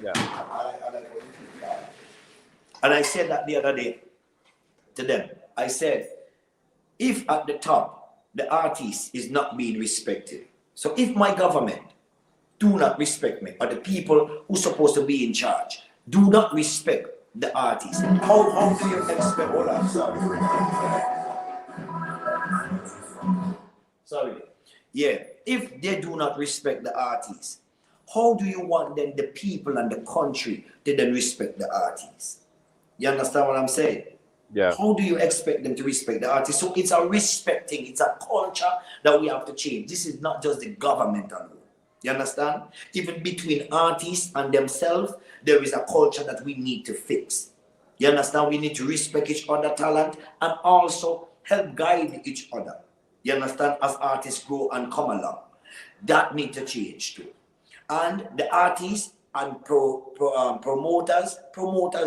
Yeah. And I said that the other day to them. I said, if at the top, the artist is not being respected. So if my government do not respect me, or the people who are supposed to be in charge do not respect the artist, how do you expect? Hold on, sorry. Yeah, if they do not respect the artist, how do you want then the people and the country to then respect the artist? You understand what I'm saying? Yeah. How do you expect them to respect the artist? So it's a respecting, it's a culture that we have to change. This is not just the government alone. You understand? Even between artists and themselves, there is a culture that we need to fix. You understand? We need to respect each other's talent and also help guide each other. You understand? As artists grow and come along. That needs to change too. And the artists and promoters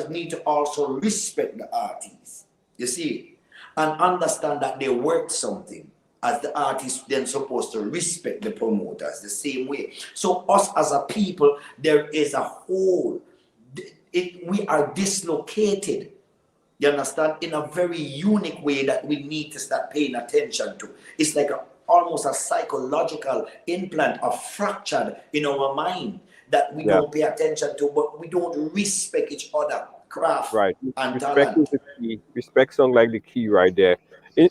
need to also respect the artists. You see? And understand that they work something. As the artists then supposed to respect the promoters the same way. So us as a people, there is a whole, we are dislocated, you understand, in a very unique way that we need to start paying attention to. It's like almost a psychological implant of fractured in our mind that we don't pay attention to, but we don't respect each other, craft and respect talent. is the key. Respect sounds like the key right there.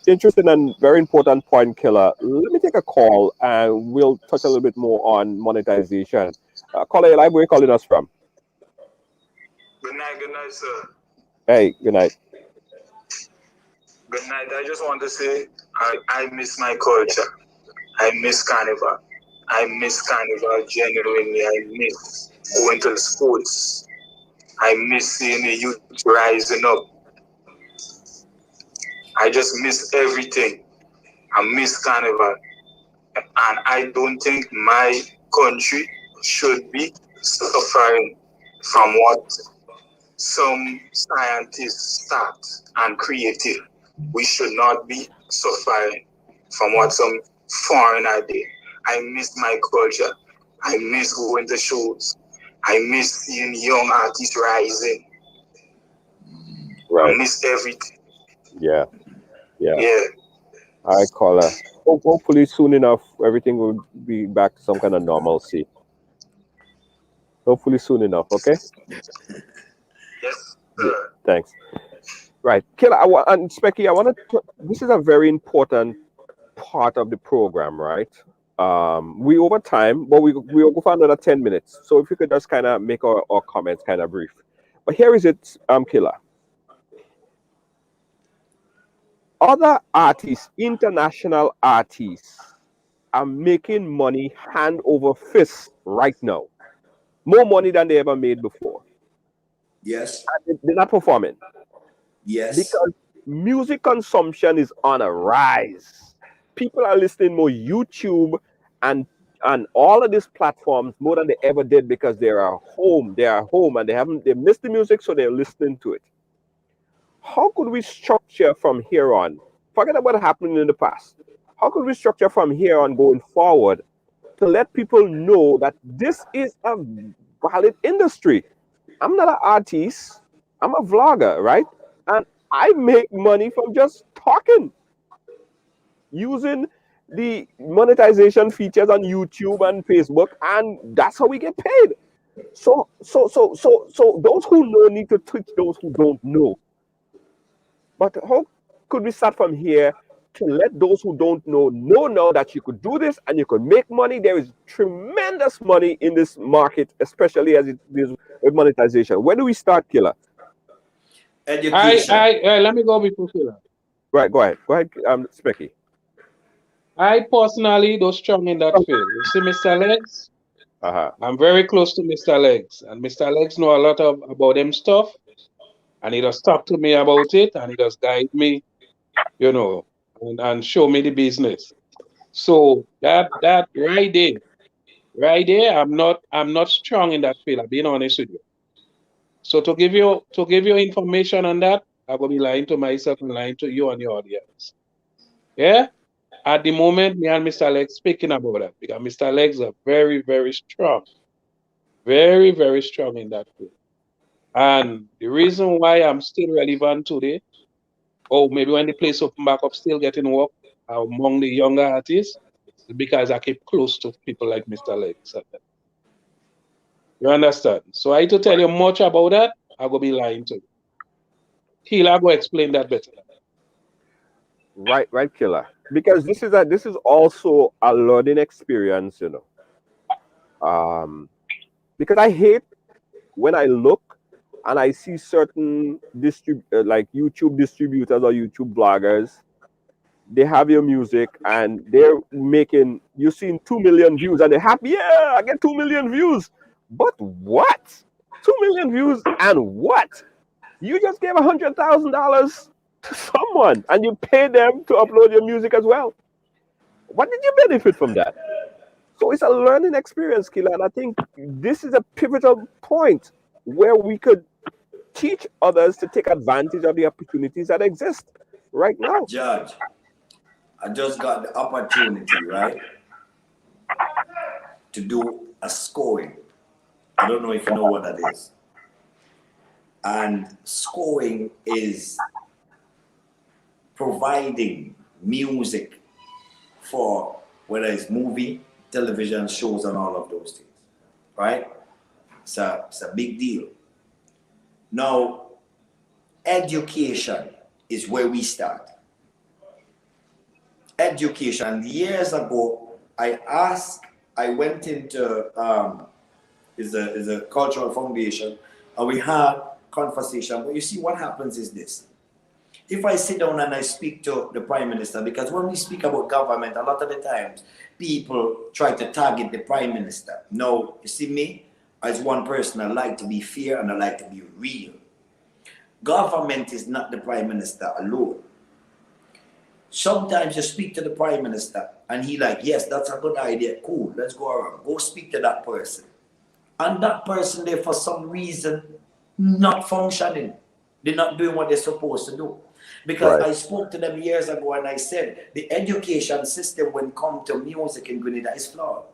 Interesting and very important point, Killa. Let me take a call and we'll touch a little bit more on monetization. Caller, where are you calling us from? Good night, sir. Hey, good night. Good night. I just want to say I miss my culture. I miss Carnival. I miss Carnival genuinely. I miss going to the sports. I miss seeing the youth rising up. I just miss everything. I miss Carnival. And I don't think my country should be suffering from what some scientists start and created. We should not be suffering from what some foreigner did. I miss my culture. I miss going to shows. I miss seeing young artists rising. I miss everything. Yeah. All right, caller. Hopefully soon enough, everything will be back to some kind of normalcy. Hopefully soon enough, okay? Yes, thanks. Right. Killa, and Specky, I want to, this is a very important part of the program, right? We over time, but we'll go for another 10 minutes. So if you could just kind of make our comments kind of brief. But here is it, Killa. Other artists, international artists, are making money hand over fist right now. More money than they ever made before. Yes. And they're not performing. Yes. Because music consumption is on a rise. People are listening more YouTube and all of these platforms more than they ever did because they are home. They are home and they missed the music, so they're listening to it. How could we structure from here on? Forget about what happened in the past. How could we structure from here on going forward to let people know that this is a valid industry? I'm not an artist. I'm a vlogger, right? And I make money from just talking, using the monetization features on YouTube and Facebook, and that's how we get paid. So those who know need to teach those who don't know. But how could we start from here to let those who don't know now that you could do this and you could make money? There is tremendous money in this market, especially as it deals with monetization. Where do we start, Killa? Education. Let me go before Killa. Right, go ahead, Specky. I personally don't strong in that field. You see, Mr. Legs, I'm very close to Mr. Legs, and Mr. Legs know a lot about them stuff, and he does talk to me about it, and he does guide me, you know, and show me the business. So that right there, I'm not strong in that field. I'm being honest with you. So to give you information on that, I will be lying to myself and lying to you and your audience. Yeah. At the moment, me and Mr. Legs speaking about that because Mr. Legs are very, very strong. Very, very strong in that field. And the reason why I'm still relevant today, or maybe when the place open back up, still getting work among the younger artists, is because I keep close to people like Mr. Legs. You understand? So I to tell you much about that, I will be lying to you. Killa, I go explain that better. Right, Killa. Because this is also a learning experience, you know. Because I hate when I look and I see certain like YouTube distributors or YouTube bloggers, they have your music and they're making, you're seeing 2 million views and they're happy, yeah, I get 2 million views. But what? 2 million views and what? You just gave $100,000 to someone and you pay them to upload your music as well. What did you benefit from that? So it's a learning experience, Killa, and I think this is a pivotal point where we could teach others to take advantage of the opportunities that exist right now. Judge, I just got the opportunity, right, to do a scoring. I don't know if you know what that is. And scoring is providing music for whether it's movie, television shows, and all of those things, right? It's a big deal. Now, education is where we start. Education. Years ago, I went into is a cultural foundation, and we had conversation. But you see, what happens is this. If I sit down and I speak to the Prime Minister, because when we speak about government, a lot of the times people try to target the Prime Minister. No, you see me, as one person, I like to be fair and I like to be real. Government is not the Prime Minister alone. Sometimes you speak to the Prime Minister and he like, yes, that's a good idea. Cool, let's go around. Go speak to that person. And that person there for some reason not functioning. They're not doing what they're supposed to do. Because I spoke to them years ago and I said the education system when it comes to music in Grenada is flawed.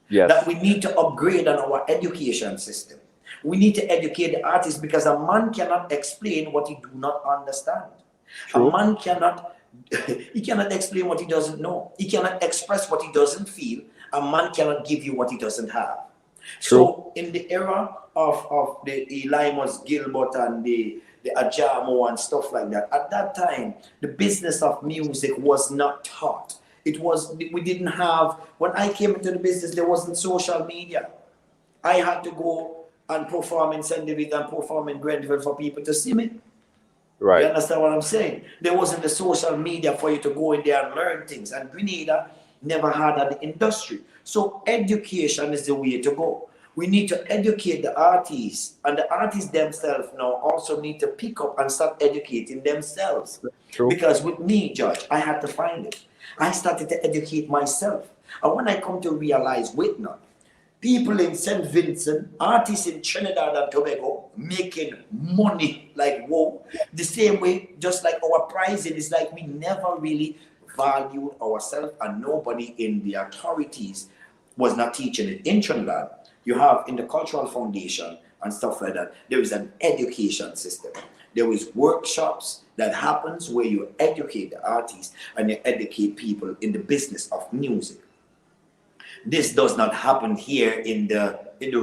Yes. That we need to upgrade on our education system. We need to educate the artists because a man cannot explain what he do not understand. True. A man cannot explain what he doesn't know. He cannot express what he doesn't feel. A man cannot give you what he doesn't have. True. So in the era of the Elimus Gilbert and the Ajamo and stuff like that, at that time, the business of music was not taught. We didn't have, when I came into the business, there wasn't social media. I had to go and perform in St. David and perform in Grenville for people to see me. Right. You understand what I'm saying? There wasn't the social media for you to go in there and learn things. And Grenada never had an industry. So education is the way to go. We need to educate the artists, and the artists themselves now also need to pick up and start educating themselves. True. Because with me, Judge, I had to find it. I started to educate myself. And when I come to realize, wait now, people in St. Vincent, artists in Trinidad and Tobago, making money like whoa. The same way, just like our pricing is like we never really valued ourselves, and nobody in the authorities was not teaching it. In Trinidad, you have in the cultural foundation and stuff like that, there is an education system. There is workshops that happens where you educate the artists and you educate people in the business of music. This does not happen here in the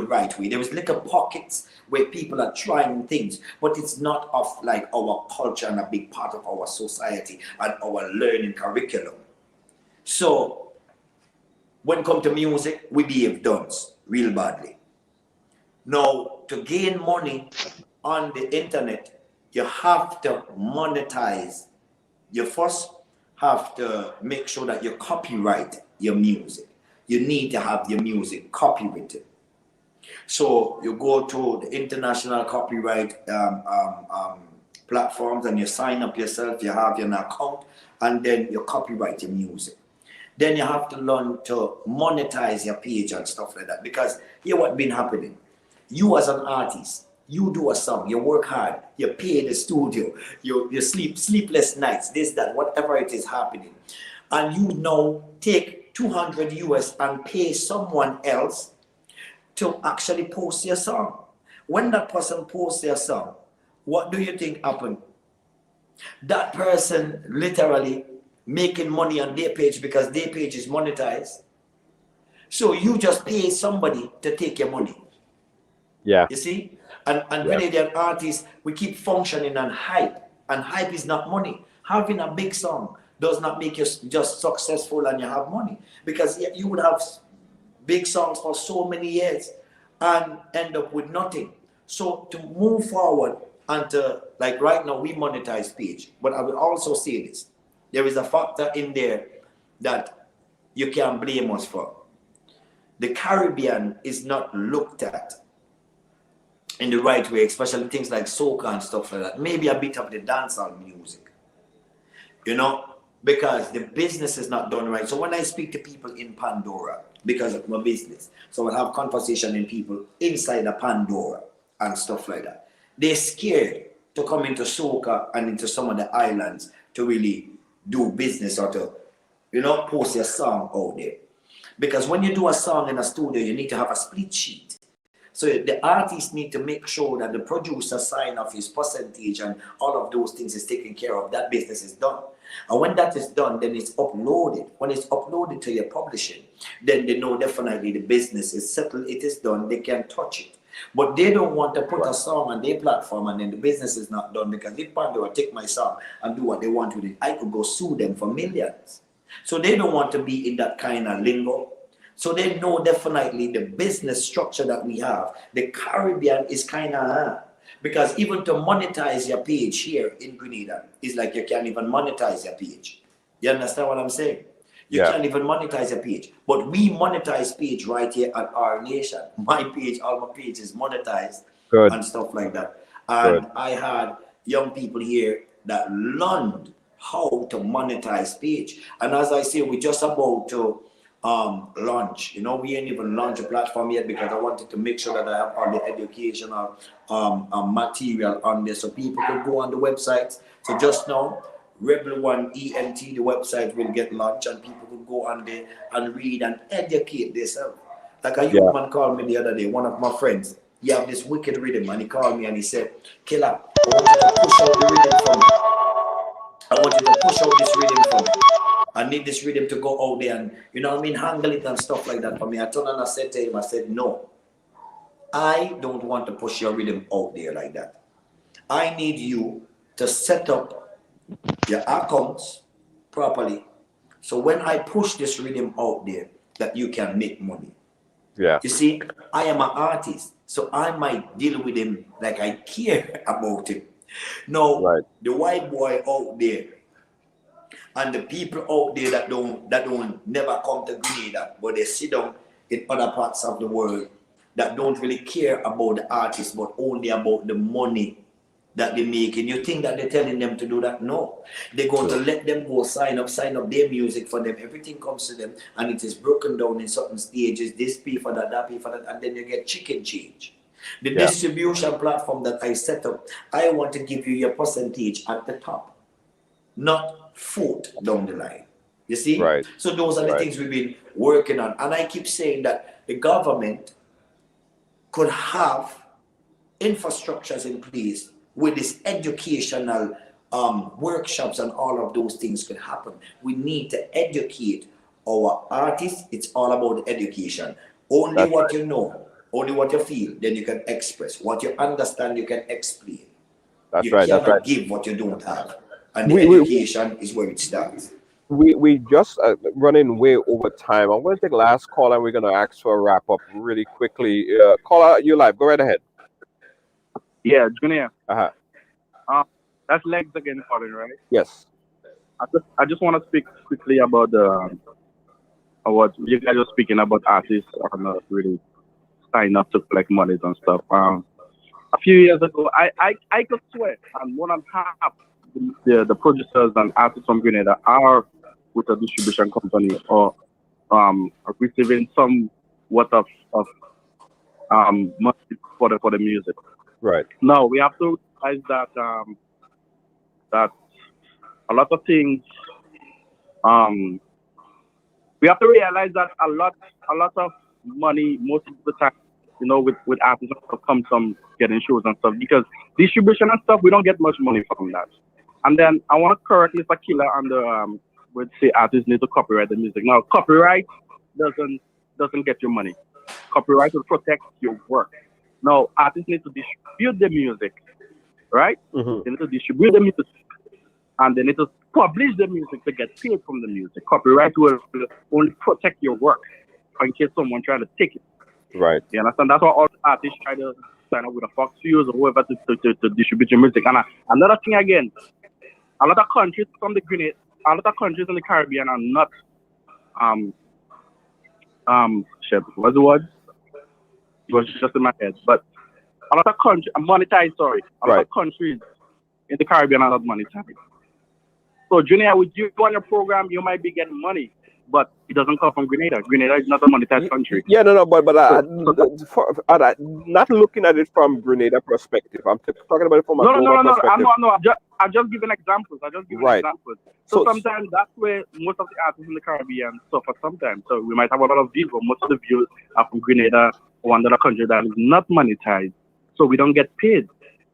right way. There is little pockets where people are trying things, but it's not of like our culture and a big part of our society and our learning curriculum. So when it comes to music, we behave dunce real badly. Now, to gain money on the internet, you have to monetize. You first have to make sure that you copyright your music. You need to have your music copywritten. So you go to the international copyright platforms and you sign up yourself, you have your account, and then you copyright your music. Then you have to learn to monetize your page and stuff like that. Because here what been happening, you as an artist, you do a song, you work hard, you pay the studio, you sleepless nights, this, that, whatever it is happening. And you now take $200 US and pay someone else to actually post your song. When that person posts their song, what do you think happened? That person literally making money on their page because their page is monetized. So you just pay somebody to take your money. Yeah. You see? And Canadian artists, we keep functioning on hype. And hype is not money. Having a big song does not make you just successful and you have money. Because you would have big songs for so many years and end up with nothing. So to move forward and to, like right now, we monetize page. But I will also say this. There is a factor in there that you can't blame us for. The Caribbean is not looked at in the right way, especially things like soca and stuff like that. Maybe a bit of the dancehall music, you know, because the business is not done right. So when I speak to people in Pandora, because of my business, so I have conversation in people inside of Pandora and stuff like that. They're scared to come into soca and into some of the islands to really do business or to, you know, post your song out there. Because when you do a song in a studio, you need to have a split sheet. So the artist need to make sure that the producer sign off his percentage and all of those things is taken care of. That business is done. And when that is done, then it's uploaded. When it's uploaded to your publishing, then they know definitely the business is settled, it is done, they can touch it. But they don't want to put a song on their platform and then the business is not done, because if Pandora take my song and do what they want with it, I could go sue them for millions. So they don't want to be in that kind of lingo. So they know definitely the business structure that we have. The Caribbean is kind of because even to monetize your page here in Grenada is like you can't even monetize your page. You understand what I'm saying? You can't even monetize a page. But we monetize page right here at our nation. My page, all my page is monetized and stuff like that. And I had young people here that learned how to monetize page. And as I say, we're just about to launch. You know, we ain't even launched a platform yet because I wanted to make sure that I have all the educational material on there so people can go on the website. So just now, Rebel One ENT, the website will get launched and people will go on there and read and educate themselves. Like a young man called me the other day, one of my friends, he have this wicked rhythm, and he called me and he said, Killa, I want you to push out the rhythm for me. I want you to push out this rhythm for me. I need this rhythm to go out there and, you know what I mean, handle it and stuff like that for me. I turned and I said to him, I said, no, I don't want to push your rhythm out there like that. I need you to set up your accounts properly. So when I push this rhythm out there, that you can make money. Yeah. You see, I am an artist, so I might deal with him like I care about him. No, the white boy out there, And the people out there that don't never come to Grenada, but they sit down in other parts of the world that don't really care about the artist, but only about the money that they make. And you think that they're telling them to do that? No. They're going to let them go sign up their music for them. Everything comes to them, and it is broken down in certain stages. This pay for that pay for that, and then you get chicken change. The distribution platform that I set up, I want to give you your percentage at the top, not fourth down the line. You see? Right. So those are the things we've been working on. And I keep saying that the government could have infrastructures in place with this educational workshops, and all of those things could happen. We need to educate our artists. It's all about education. Only what you know, only what you feel, then you can express. What you understand, you can explain. You cannot give what you don't have. And the education is where it starts. We just running way over time. I'm going to take last call, and we're going to ask for a wrap up really quickly. Caller, you live. Go right ahead. Yeah, Junior. That's Legs again, Colin, right? Yes. I just want to speak quickly about what you guys are speaking about artists are not really signing up to collect monies and stuff. A few years ago, I could swear, and more than half the producers and artists from Grenada are with a distribution company or are receiving somewhat of money for the music. Right. Now we have to realize that that a lot of things. We have to realize that a lot of money most of the time, with artists comes from getting shows and stuff, because distribution and stuff, we don't get much money from that. And then I want to correct Mr.Killa on the would say artists need to copyright the music. Now, copyright doesn't get you money. Copyright will protect your work. Now, artists need to distribute the music, right? Mm-hmm. They need to distribute the music, and they need to publish the music to get paid from the music. Copyright will only protect your work in case someone tries to take it. Right. You understand? That's why all artists try to sign up with a Fox News or whoever to distribute your music. And another thing again, a lot of countries from the Grenada, a lot of countries in the Caribbean are not what's the word? It was just in my head. But a lot of countries monetized, a lot of countries in the Caribbean are not monetized. So Junior, with you on your program, you might be getting money, but it doesn't come from Grenada. Grenada is not a monetized country. Yeah, no, but not looking at it from Grenada perspective. I'm talking about it from a global perspective. No. I'm just giving examples. Examples. So sometimes that's where most of the artists in the Caribbean suffer sometimes. So we might have a lot of views, but most of the views are from Grenada or another country that is not monetized. So we don't get paid.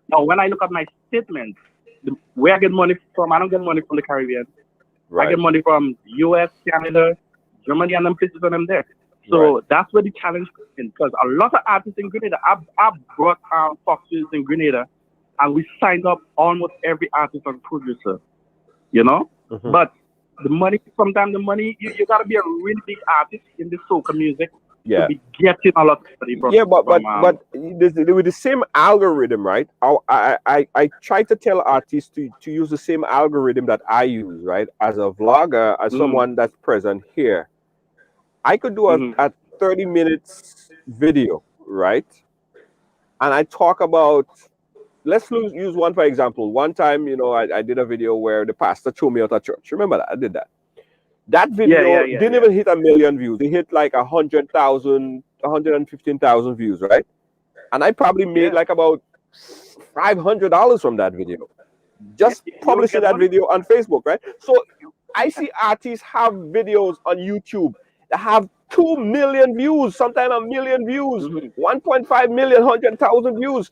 Now, when I look at my statements, where I get money from, I don't get money from the Caribbean. Right. I get money from US, Canada, Germany, and them places when I'm there. So that's where the challenge comes in, because a lot of artists in Grenada, I've brought Foxes in Grenada, and we signed up almost every artist and producer, Mm-hmm. But the money, sometimes you got to be a really big artist in the soca music to be getting a lot of money from. Yeah, but with the same algorithm, right? I try to tell artists to use the same algorithm that I use, right? As a vlogger, as someone that's present here, I could do a 30 minutes video, right? And I talk about, let's use one for example. One time, I did a video where the pastor threw me out of church. Remember that? I did that. That video didn't even hit 1 million views. It hit like 100,000, 115,000 views, right? And I probably made like about $500 from that video. Just publishing that video on Facebook, right? So I see artists have videos on YouTube that have 2 million views, sometimes 1 million views, 1.5 million, 100,000 views.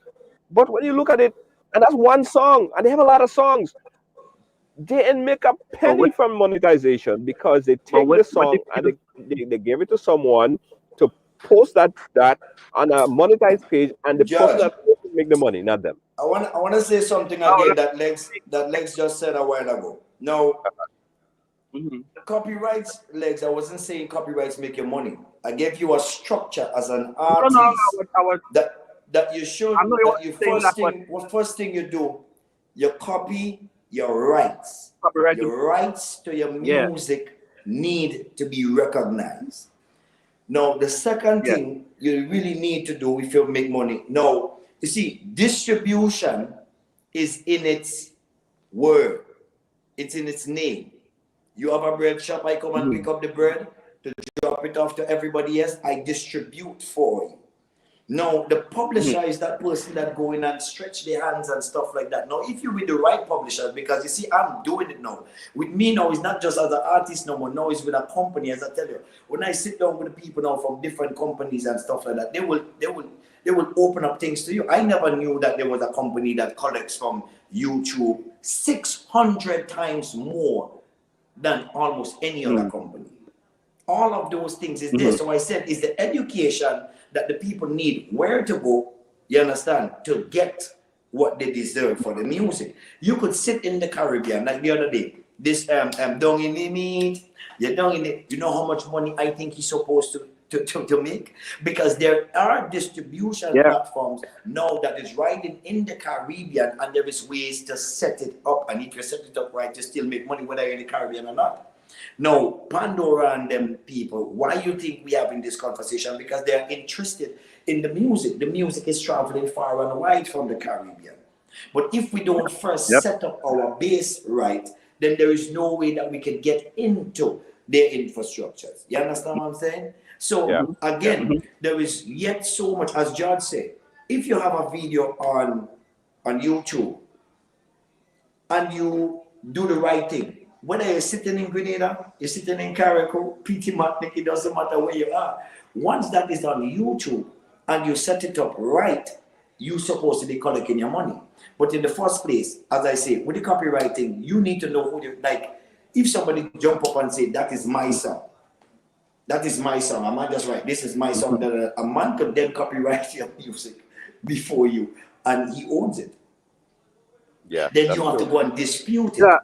But when you look at it, and that's one song, and they have a lot of songs, they didn't make a penny from monetization, because they take the song and they give it to someone to post that on a monetized page, and the person that make the money, not them. I want to say something again that Lex just said a while ago. Now, copyrights, Lex, I wasn't saying copyrights make your money. I gave you a structure as an artist that you should. First thing you do, you copy your rights. Copyright. Your rights to your music need to be recognized. Now, the second thing you really need to do if you make money. Now, you see, distribution is in its word. It's in its name. You have a bread shop, I come and pick up the bread to drop it off to everybody else. I distribute for you. No, the publisher is that person that go in and stretch their hands and stuff like that. Now, if you with the right publisher, because you see, I'm doing it now. With me now, it's not just as an artist no more. Now it's with a company, as I tell you. When I sit down with the people now from different companies and stuff like that, they will open up things to you. I never knew that there was a company that collects from YouTube 600 times more than almost any other company. All of those things is there. So I said, is the education that the people need, where to go, you understand, to get what they deserve for the music. You could sit in the Caribbean, like the other day, this down in the meat, you're down in it. You know how much money I think he's supposed to make? Because there are distribution platforms now that is riding in the Caribbean, and there is ways to set it up. And if you set it up right, you still make money whether you're in the Caribbean or not. Now, Pandora and them people, why you think we having this conversation? Because they are interested in the music. The music is traveling far and wide from the Caribbean. But if we don't first set up our base right, then there is no way that we can get into their infrastructures. You understand what I'm saying? So again, there is yet so much, as George said, if you have a video on YouTube and you do the right thing, whether you're sitting in Grenada, you're sitting in Carriacou, PT Matnik, it doesn't matter where you are. Once that is on YouTube and you set it up right, you're supposed to be collecting your money. But in the first place, as I say, with the copywriting, you need to know who you like. If somebody jump up and say, that is my song, that is my song, am I just right? This is my song. That a man could then copyright your music before you, and he owns it. Yeah. Then you have to go and dispute it.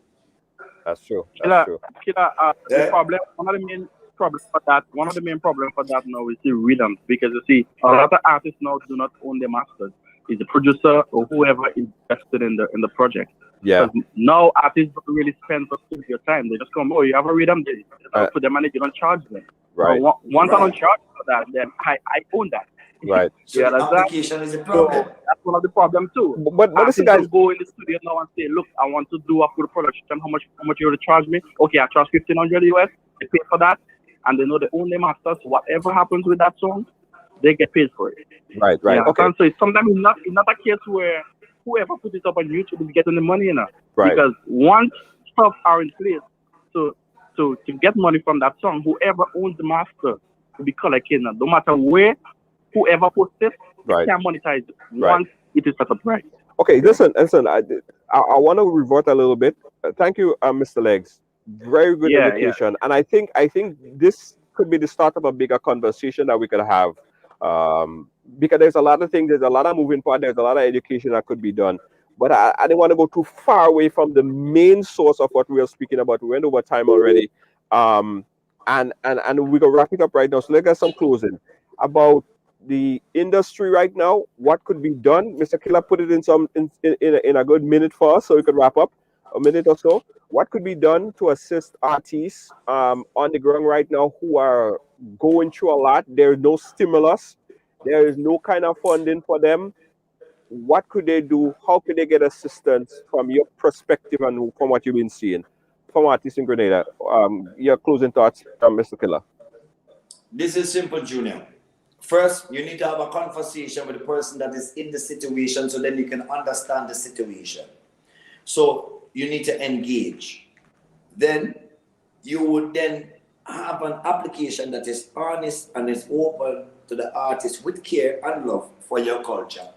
That's true. The problem, one of the main problems for that now is the rhythm, because you see, a lot of artists now do not own the masters. It's the producer or whoever invested in the project. Yeah. Because now artists don't really spend for studio time. They just come, oh, you have a rhythm, they put them and you don't charge them. Right. So once I don't charge for that, then I own that. Right. So the application is a problem. So that's one of the problems too. But listen, guys, go in the studio now and say, look, I want to do a full production. How much you will charge me? Okay, I charge $1,500 US. They pay for that, and they know they own the masters. Whatever happens with that song, they get paid for it. Right. Yeah, Okay. So sometimes it's not a case where whoever put it up on YouTube is getting the money enough. Right. Because once stuff are in place to get money from that song, whoever owns the master will be collecting it. No matter where, whoever posts it, right, can monetize it once it is set up right. Okay, listen. I want to revert a little bit. Thank you, Mr. Legs. Very good education, and I think this could be the start of a bigger conversation that we could have. Because there's a lot of things, there's a lot of moving parts, there's a lot of education that could be done. But I didn't want to go too far away from the main source of what we are speaking about. We went over time already, and we can wrap it up right now. So let's get some closing about the industry right now. What could be done? Mr. Killa put it in a good minute for us, so we could wrap up a minute or so. What could be done to assist artists on the ground right now who are going through a lot? There is no stimulus. There is no kind of funding for them. What could they do? How could they get assistance from your perspective and from what you've been seeing from artists in Grenada? Your closing thoughts, Mr. Killa. This is simple, Junior. First, you need to have a conversation with the person that is in the situation, so then you can understand the situation. So you need to engage. Then you would then have an application that is honest and is open to the artist with care and love for your culture.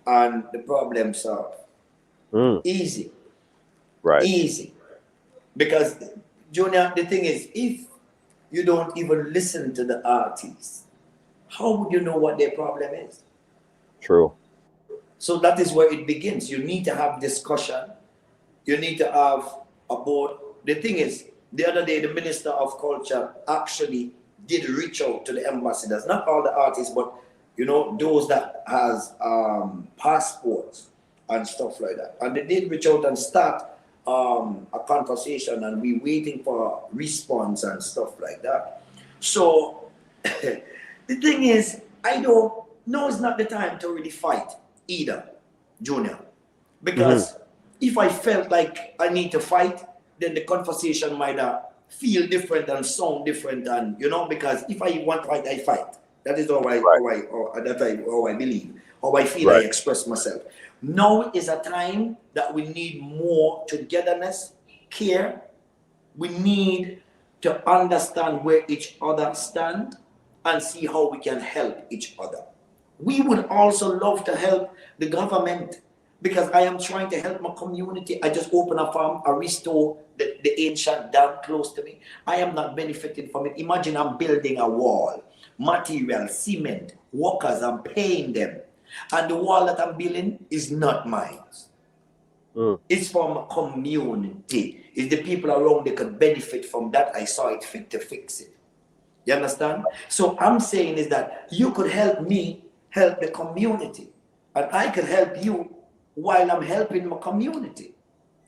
And the problem solved. Easy. Right. Easy. Because, Junior, the thing is, if you don't even listen to the artist, how would you know what their problem is? True. So that is where it begins. You need to have discussion. You need to have a board. The thing is, the other day, the Minister of Culture actually did reach out to the ambassadors, not all the artists, but those that has passports and stuff like that. And they did reach out and start a conversation and we waiting for a response and stuff like that. So the thing is, I don't know, it's not the time to really fight either, Junior, because if I felt like I need to fight, then the conversation might feel different and sound different, and because if I want to fight, I fight. That is how I believe, how I feel. I express myself. Now is a time that we need more togetherness, care. We need to understand where each other stand and see how we can help each other. We would also love to help the government, because I am trying to help my community. I just open a farm, I restore the ancient dam close to me. I am not benefiting from it. Imagine I'm building a wall, material, cement, workers, I'm paying them. And the wall that I'm building is not mine. It's from a community. It's the people around that could benefit from that. I saw it fit to fix it. You understand? So I'm saying is that you could help me help the community, and I could help you while I'm helping my community.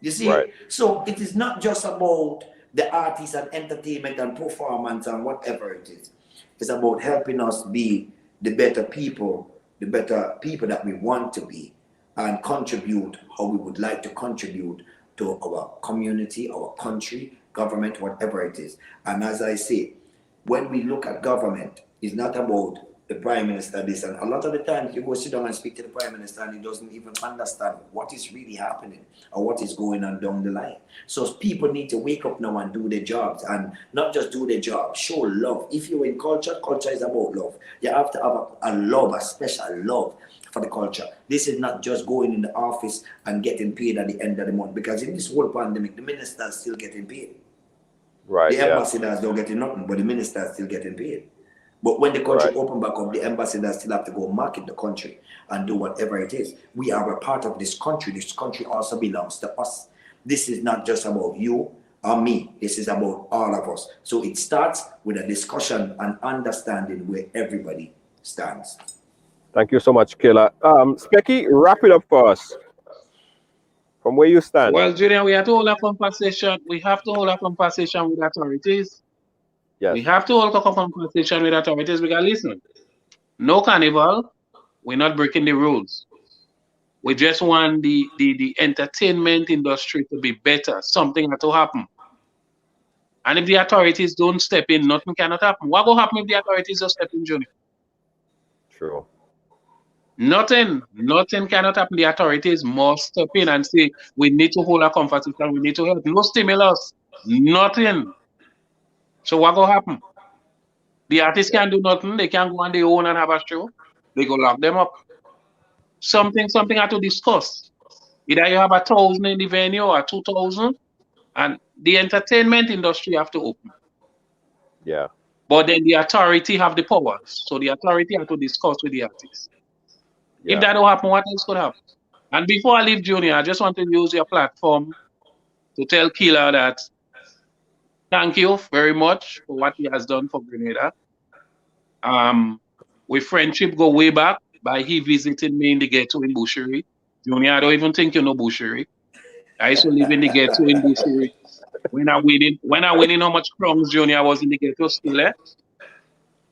You see? So it is not just about the artists and entertainment and performance and whatever it is. It's about helping us be the better people that we want to be, and contribute how we would like to contribute to our community, our country, government, whatever it is. And as I say, when we look at government, it's not about the Prime Minister this, and a lot of the times you go sit down and speak to the Prime Minister and he doesn't even understand what is really happening or what is going on down the line. So people need to wake up now and do their jobs, and not just do their job, show love. If you're in culture, culture is about love. You have to have a love, a special love for the culture. This is not just going in the office and getting paid at the end of the month, because in this whole pandemic, the ministers still getting paid. The ambassadors don't get nothing, but the ministers still getting paid. But when the country open back up, the ambassadors still have to go market the country and do whatever it is. We are a part of this country. This country also belongs to us. This is not just about you or me. This is about all of us. So it starts with a discussion and understanding where everybody stands. Thank you so much, Killa. Specky, wrap it up for us. From where you stand. Well, Junior, we have to hold a conversation. We have to hold a conversation with authorities. Yes. We have to hold a conversation with authorities, because listen, no carnival, we're not breaking the rules. We just want the entertainment industry to be better. Something has to happen. And if the authorities don't step in, nothing cannot happen. What will happen if the authorities don't step in, Junior? True. Nothing cannot happen. The authorities must step in and say, we need to hold a conversation, we need to help. No stimulus, nothing. So what will happen? The artists can't do nothing. They can't go on their own and have a show. They go lock them up. Something had to discuss. Either you have 1,000 in the venue or 2,000, and the entertainment industry have to open. Yeah. But then the authority have the powers. So the authority have to discuss with the artists. If that don't happen, what else could happen? And before I leave, Junior, I just want to use your platform to tell Killa that thank you very much for what he has done for Grenada. We friendship go way back by he visiting me in the ghetto in Bushery. Junior, I don't even think you know Bushery. I used to live in the ghetto in Bushery. When I winning how much crumbs, Junior, I was in the ghetto still.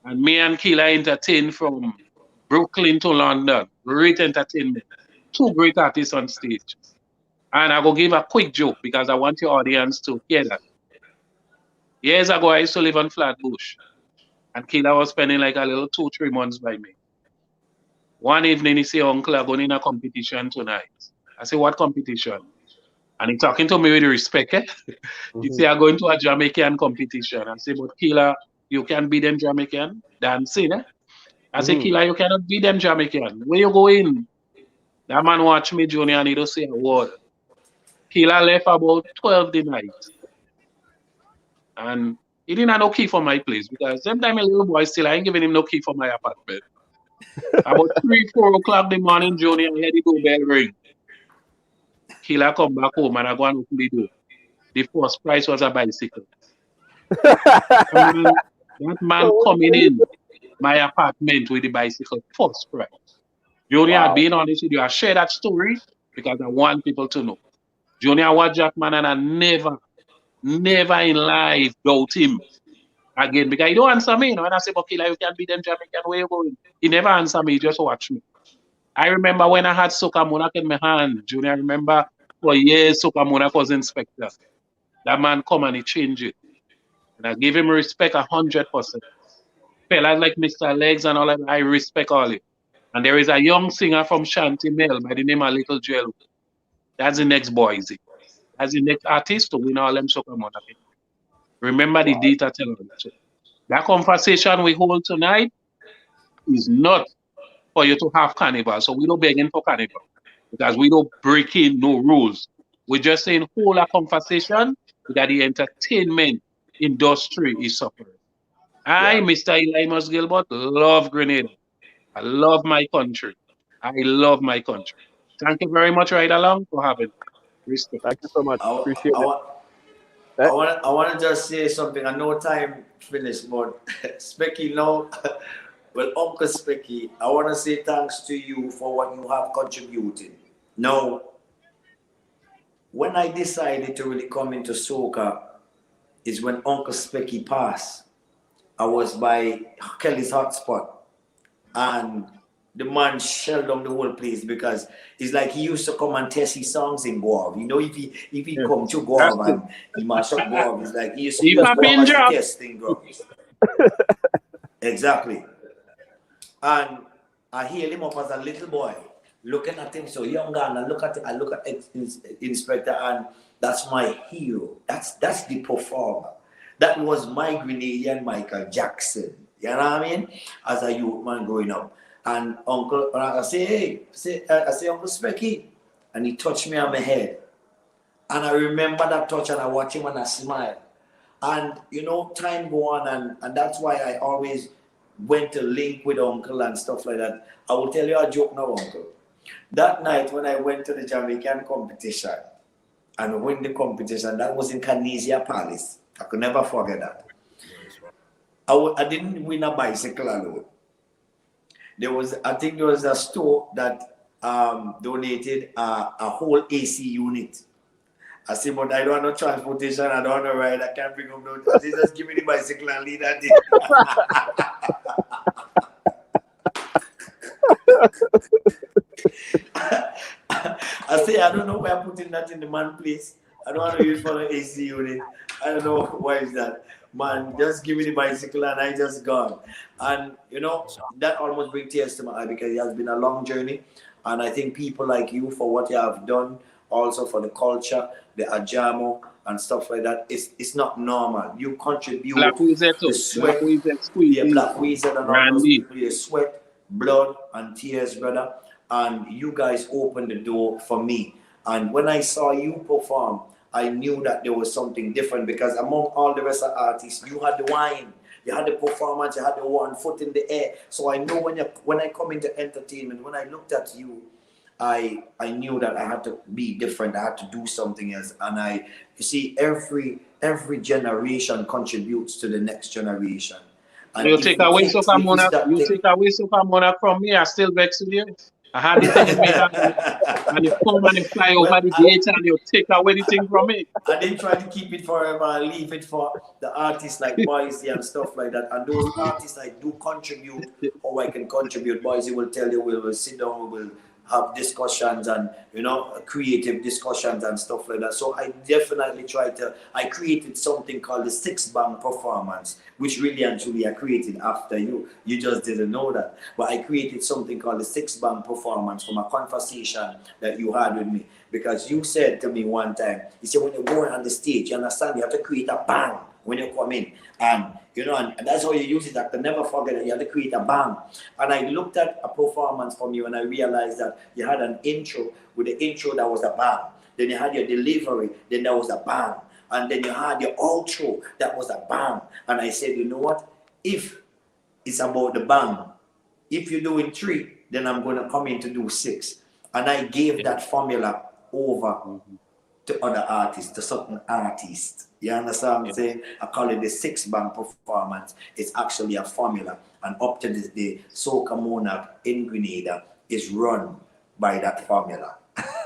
And me and Killa entertained from Brooklyn to London. Great entertainment. 2 great artists on stage. And I will give a quick joke because I want your audience to hear that. Years ago, I used to live on Flatbush. And Killa was spending like a little 2-3 months by me. One evening, he said, Uncle, I'm going in a competition tonight. I said, what competition? And he talking to me with respect. He said, I'm going to a Jamaican competition. I said, but Killa, you can beat them Jamaican dancing. I said, Killa, you cannot beat them Jamaican. Where you going? That man watch me, Junior, and he don't say a word. Killa left about 12 the night. And he didn't have no key for my place, because them time a little boy still, I ain't giving him no key for my apartment. About 3-4 o'clock the morning, Junior, I hear the doorbell ring. Killa come back home and I go and open the door. The first prize was a bicycle. That man coming in my apartment with the bicycle, first prize. Junior, I've been honest with you. I share that story because I want people to know. Junior Wajak, man, and I never in life doubt him again because he don't answer me. You know, when I say, but Killa, you can beat them Jamaican, where you going? He never answer me, he just watch me. I remember when I had Soca Monarch in my hand, Junior, I remember for years Soca Monarch was inspector. That man come and he changed it. And I give him respect 100%. Fellas like Mr. Legs and all that, I respect all it. And there is a young singer from Shanty Mill by the name of Little Jello. That's the next boy, is it? That's the next artist to win all them Soca Monarch. Remember the data tell us that. That conversation we hold tonight is not for you to have carnival. So we don't begging for carnival because we don't break in no rules. We're just saying hold a conversation that the entertainment industry is suffering. I, Mr. Elimus Gilbert, love Grenada. I love my country. I love my country. Thank you very much, Right Along, for having respect. Thank you so much. Appreciate it. I want to just say something. I know time finished, but Specky, no. Well, Uncle Specky, I want to say thanks to you for what you have contributed. Now, when I decided to really come into soca is when Uncle Specky passed. I was by Kelly's hotspot, and the man shelled down the whole place because it's like he used to come and test his songs in Guav. You know, if he come to Guav and he mash up Guav, it's like he used to use Guav as a testing ground. Exactly. And I hear him up as a little boy, looking at him so young, and I look at Inspector, and that's my hero. That's the performer. That was my Grenadian Michael Jackson. You know what I mean? As a youth man growing up. And Uncle, I say, Uncle Specky. And he touched me on my head. And I remember that touch, and I watch him and I smile. And, you know, time go on, and that's why I always went to link with Uncle and stuff like that. I will tell you a joke now, Uncle. That night when I went to the Jamaican competition and win the competition, that was in Canizia Palace. I could never forget that. I didn't win a bicycle alone. I think there was a store that donated a whole AC unit. I said, but I don't have no transportation, I don't want to ride, I can't bring up no. I said, just give me the bicycle and leave that day. I say, I don't know why I'm putting that in the man place. I don't want to use for the AC unit. I don't know why is that. Man, just give me the bicycle and I just gone. And, you know, that almost brings tears to my eye because it has been a long journey. And I think people like you, for what you have done, also for the culture, the Ajamo and stuff like that, it's not normal. You contribute the sweat, the Black Wizard and all those people, the sweat, blood and tears, brother. And you guys opened the door for me. And when I saw you perform, I knew that there was something different because among all the rest of the artists, you had the wine, you had the performance, you had the 1 foot in the air. So I know when I come into entertainment, when I looked at you, I knew that I had to be different. I had to do something else. And you see, every generation contributes to the next generation. And you take away Soca Monarch from me, I still vex with you. I had the thing in me and you come and you fly over the gate and you take away the thing from me. I didn't try to keep it forever and leave it for the artists like Boise and stuff like that. And those artists I do contribute, or I can contribute. Boise will tell you, we will sit down, we will have discussions and, you know, creative discussions and stuff like that. So I definitely I created something called the 6-bang performance, which really and truly I created after you. You just didn't know that. But I created something called the 6-bang performance from a conversation that you had with me. Because you said to me one time, you said when you're going on the stage, you understand, you have to create a bang when you come in. And, you know, and that's how you use it. I can never forget it. You have to create a bang. And I looked at a performance from you and I realized that you had an intro. With the intro, that was a bang. Then you had your delivery, then that was a bang. And then you had your outro, that was a bang. And I said, you know what? If it's about the bang, if you're doing 3, then I'm going to come in to do 6. And I gave that formula over to other artists, to certain artists. You understand what I'm saying? I call it the 6-bang performance. It's actually a formula. And up to this day, Soca Monarch in Grenada is run by that formula.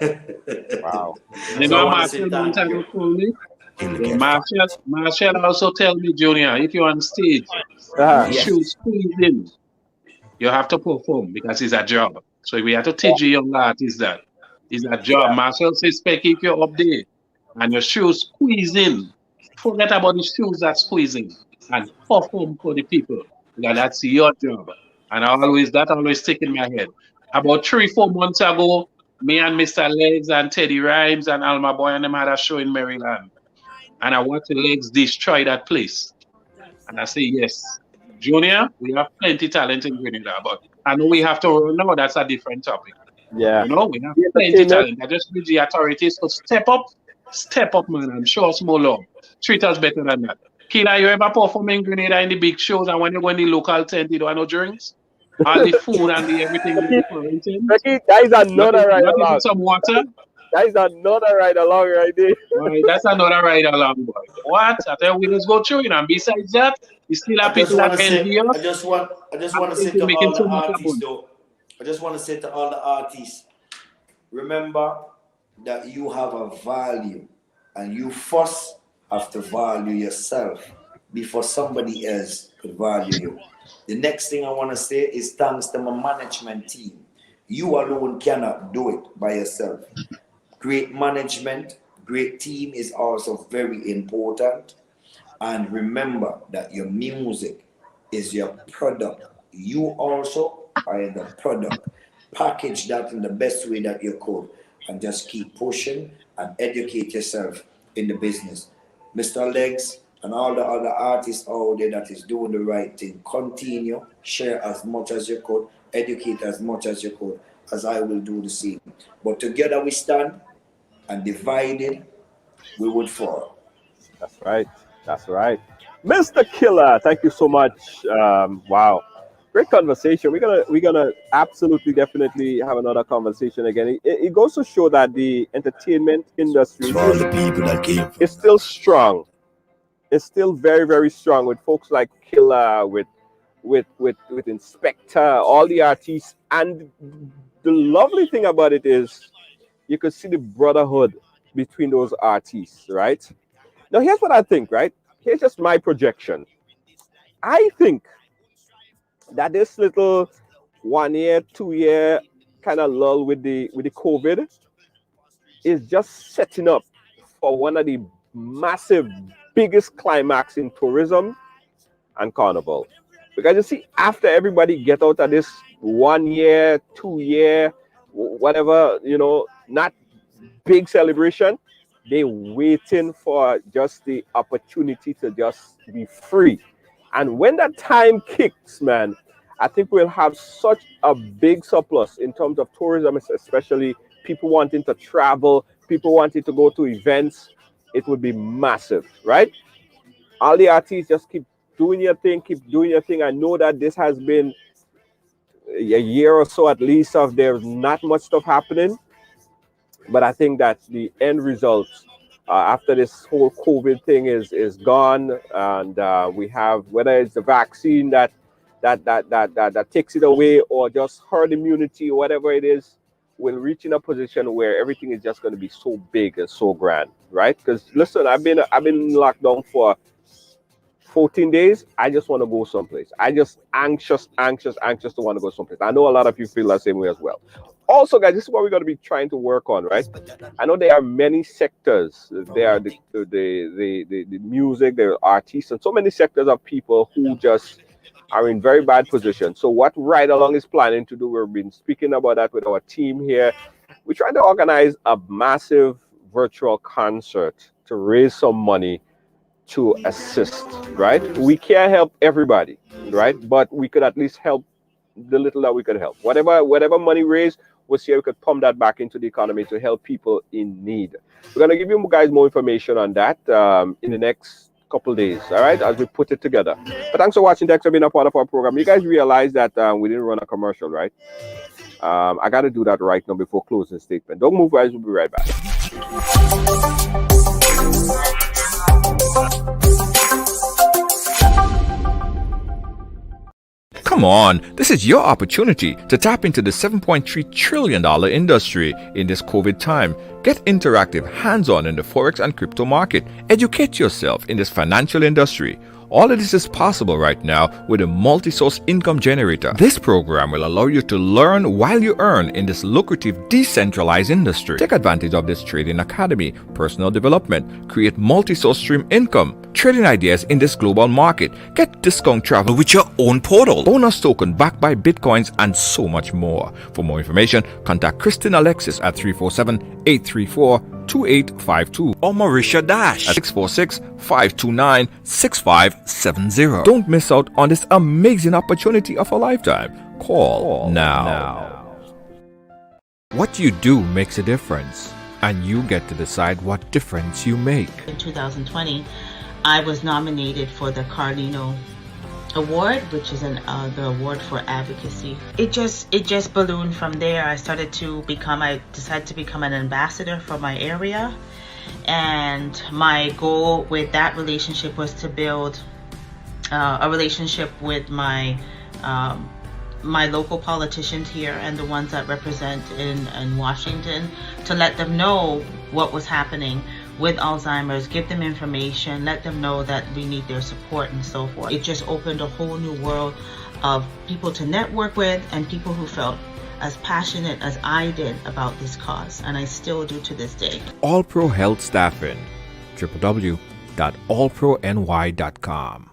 Wow. You So I know, want to say Marshall one thank time you. told me. Yeah, Marshall also tell me, Junior, if you're on stage, your Yes. shoes squeeze in, you have to perform because it's a job. So we have to teach you young artists that it's a job. Marshall says, Specky, if you're up there and your shoes squeeze in, forget about the shoes that squeeze in and perform for the people. Because that's your job. And that always stick in my head. About 3-4 months ago, me and Mr. Legs and Teddy Rhymes and Alma Boy and them had a show in Maryland. And I watched the Legs destroy that place. And I say, yes, Junior, we have plenty talent in Grenada, but I know we have to know that's a different topic. Yeah. You know, we have The plenty entertainment. talent. I just need the authorities to step up, man, and show us more love. Treat us better than that. Killa, you ever perform in Grenada in the big shows and when you go in the local tent, you don't have no drinks? All the food and the everything in the quarantine? Becky, that is another ride Not even along. some water? That is another ride along right there. Right, that's another ride along, boy. What? I tell you, we just go through it. And besides that, you still have I just people want that to say, envy us. I just want to say People to making all the so much artists money. though, I just want to say to all the artists, remember that you have a value and you first have to value yourself before somebody else could value you. The next thing I want to say is thanks to my management team. You alone cannot do it by yourself. Great management, great team is also very important. And remember that your music is your product. You also are the product. Package that in the best way that you could and just keep pushing and educate yourself in the business. Mr. Legs and all the other artists out there that is doing the right thing, continue, share as much as you could, educate as much as you could, as I will do the same. But together we stand, and divided we would fall. That's right. That's right. Mr. Killa, thank you so much. Wow. Great conversation. We're gonna absolutely definitely have another conversation again. It goes to show that the entertainment industry For all the people that came. is still strong. It's still very, very strong with folks like Killa, with Inspector, all the artists. And the lovely thing about it is you could see the brotherhood between those artists, right? Now, here's what I think, right? Here's just my projection. I think that this little 1 year, 2 year kind of lull with the COVID is just setting up for one of the massive, biggest climax in tourism and Carnival. Because you see, after everybody get out of this 1 year, 2 year, whatever, not big celebration, they waiting for just the opportunity to just be free. And when that time kicks, man, I think we'll have such a big surplus in terms of tourism, especially people wanting to travel, people wanting to go to events. It would be massive, right? All the artists just keep doing your thing, I know that this has been a year or so at least of there's not much stuff happening. But I think that the end result after this whole COVID thing is gone, and we have, whether it's the vaccine that takes it away or just herd immunity, whatever it is, we'll reach in a position where everything is just going to be so big and so grand, right? Because listen, I've been locked down for 14 days. I just want to go someplace. I just anxious to want to go someplace. I know a lot of you feel the same way as well. Also, guys, this is what we're going to be trying to work on, right? I know there are many sectors. There are the music, there are artists, and so many sectors of people who just are in very bad positions. So what Ride Along is planning to do, we've been speaking about that with our team here. We're trying to organize a massive virtual concert to raise some money to assist, right? We can't help everybody, right? But we could at least help the little that we could help. Whatever money raised, we'll see how we could pump that back into the economy to help people in need. We're going to give you guys more information on that in the next couple days, all right, as we put it together. But thanks for watching. Thanks for being a part of our program. You guys realize that we didn't run a commercial, right? I got to do that right now before closing statement. Don't move, guys. We'll be right back. Come on, this is your opportunity to tap into the $7.3 trillion industry in this COVID time. Get interactive, hands-on in the Forex and crypto market. Educate yourself in this financial industry. All of this is possible right now with a multi-source income generator. This program will allow you to learn while you earn in this lucrative decentralized industry. Take advantage of this trading academy, personal development, create multi-source stream income, trading ideas in this global market, get discount travel with your own portal, bonus token backed by bitcoins, and so much more. For more information, contact Kristen Alexis at 347-834-2852 or Marisha Dash at 646-529-6570. Don't miss out on this amazing opportunity of a lifetime. Call now. What you do makes a difference, and you get to decide what difference you make. In 2020, I was nominated for the Carnival Award, which is the award for advocacy. It just ballooned from there. I decided to become an ambassador for my area, and my goal with that relationship was to build a relationship with my local politicians here and the ones that represent in Washington, to let them know what was happening with Alzheimer's, give them information, let them know that we need their support and so forth. It just opened a whole new world of people to network with and people who felt as passionate as I did about this cause, and I still do to this day. All Pro Health Staffing, www.allprony.com.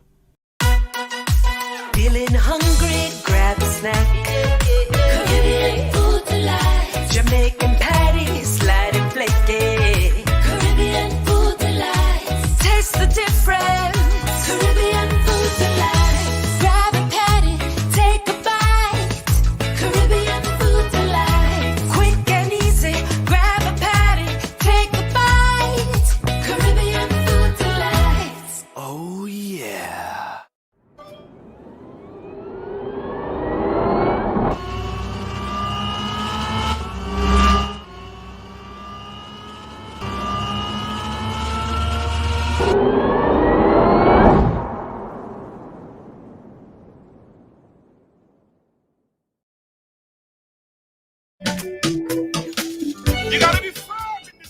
Feeling hungry, grab a snack. Caribbean food delight. Jamaican patties, slide and flaky. Caribbean food delight. Taste the difference. Caribbean food delight. Grab a patty, take a bite. Caribbean food delight. Quick and easy, grab a patty, take a bite. Caribbean food delight. Oh yeah.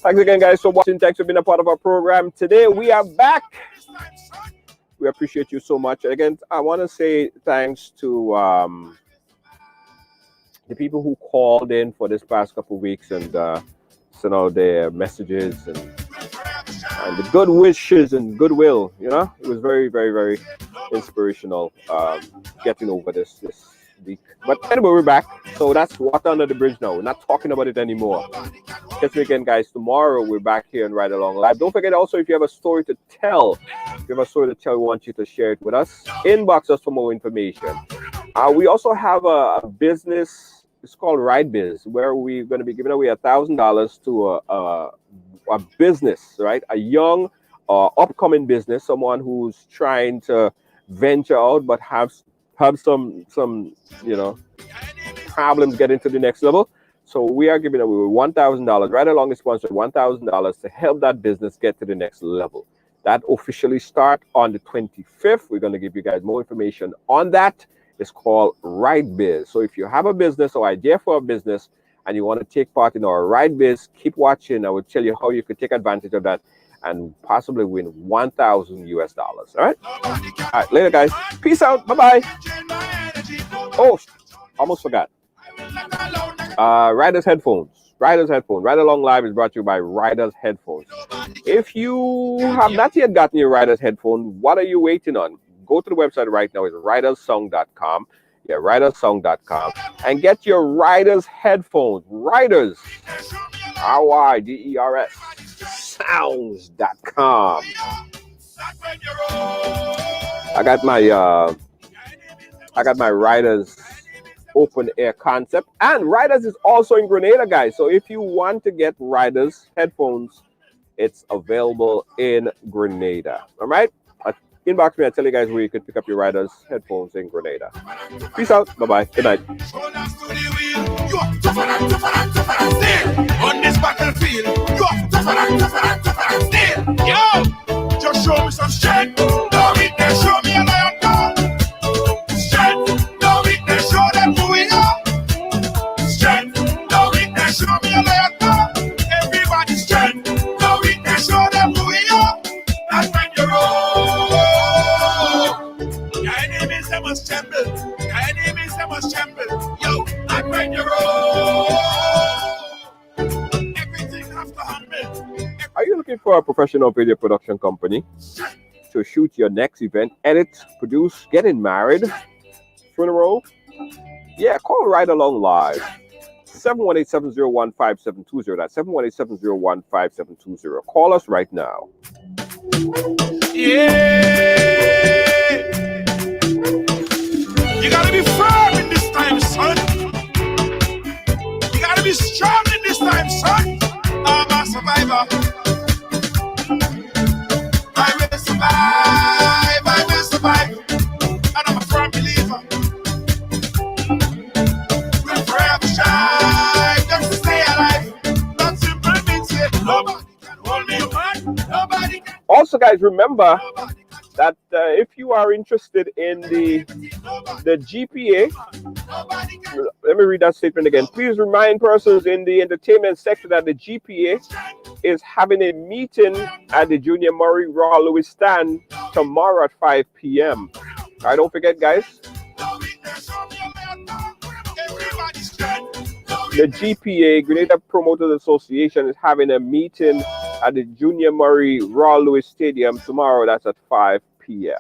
Thanks again, guys, for watching. Thanks for being a part of our program. Today, we are back. We appreciate you so much. Again, I want to say thanks to the people who called in for this past couple of weeks and sent out their messages and the good wishes and goodwill. You know, it was very, very, very inspirational getting over this week. But anyway, we're back. So that's water under the bridge now. We're not talking about it anymore. Catch me again, guys. Tomorrow we're back here and Ride Along Live. Don't forget also, if you have a story to tell, we want you to share it with us. Inbox us for more information. We also have a business. It's called Ride Biz, where we're going to be giving away $1,000 to a business, right? A young upcoming business, someone who's trying to venture out but have some problems getting to the next level. So we are giving away $1,000. Right Along is sponsored $1,000 to help that business get to the next level. That officially start on the 25th. We're going to give you guys more information on that. It's called Ride Biz. So if you have a business or idea for a business and you want to take part in our Ride Biz, keep watching. I will tell you how you could take advantage of that and possibly win $1,000 US. All right? All right, later, guys. Peace out. Bye-bye. Oh, almost forgot. Riders Headphones. Ride Along Live is brought to you by Riders Headphones. If you have not yet gotten your Riders Headphone, what are you waiting on? Go to the website right now. It's ridersong.com. Yeah, ridersong.com. And get your Riders Headphones. Riders. RYDERS. Sounds.com. I got my Riders open air concept, and Riders is also in Grenada, guys. So if you want to get Riders headphones, it's available in Grenada. All right, inbox me. I tell you guys where you can pick up your Riders headphones in Grenada. Peace out. Bye-bye. Good night. On this battlefield, you have tougher and still. Yo, just show me some strength. Show me a lion down. Strength, professional video production company to shoot your next event, edit, produce, getting married, funeral, yeah, call Ride Along Live. 718-701-5720. That's 718-701-5720. Call us right now. Yeah. You gotta be firm in this time, son. You gotta be strong in this time, son. I'm a survivor. I will survive. I will survive. And I'm a firm believer. We'll forever shine just to stay alive. That simple means it. Nobody can hold me apart. Nobody can. Also, guys, remember that if you are interested in the GPA, let me read that statement again. Please remind persons in the entertainment sector that the GPA is having a meeting at the Junior Murray Raw Lewis stand tomorrow at 5 p.m. All right, don't forget, guys. The GPA, Grenada Promoters Association, is having a meeting at the Junior Murray Raw Lewis Stadium tomorrow. That's at 5 p.m.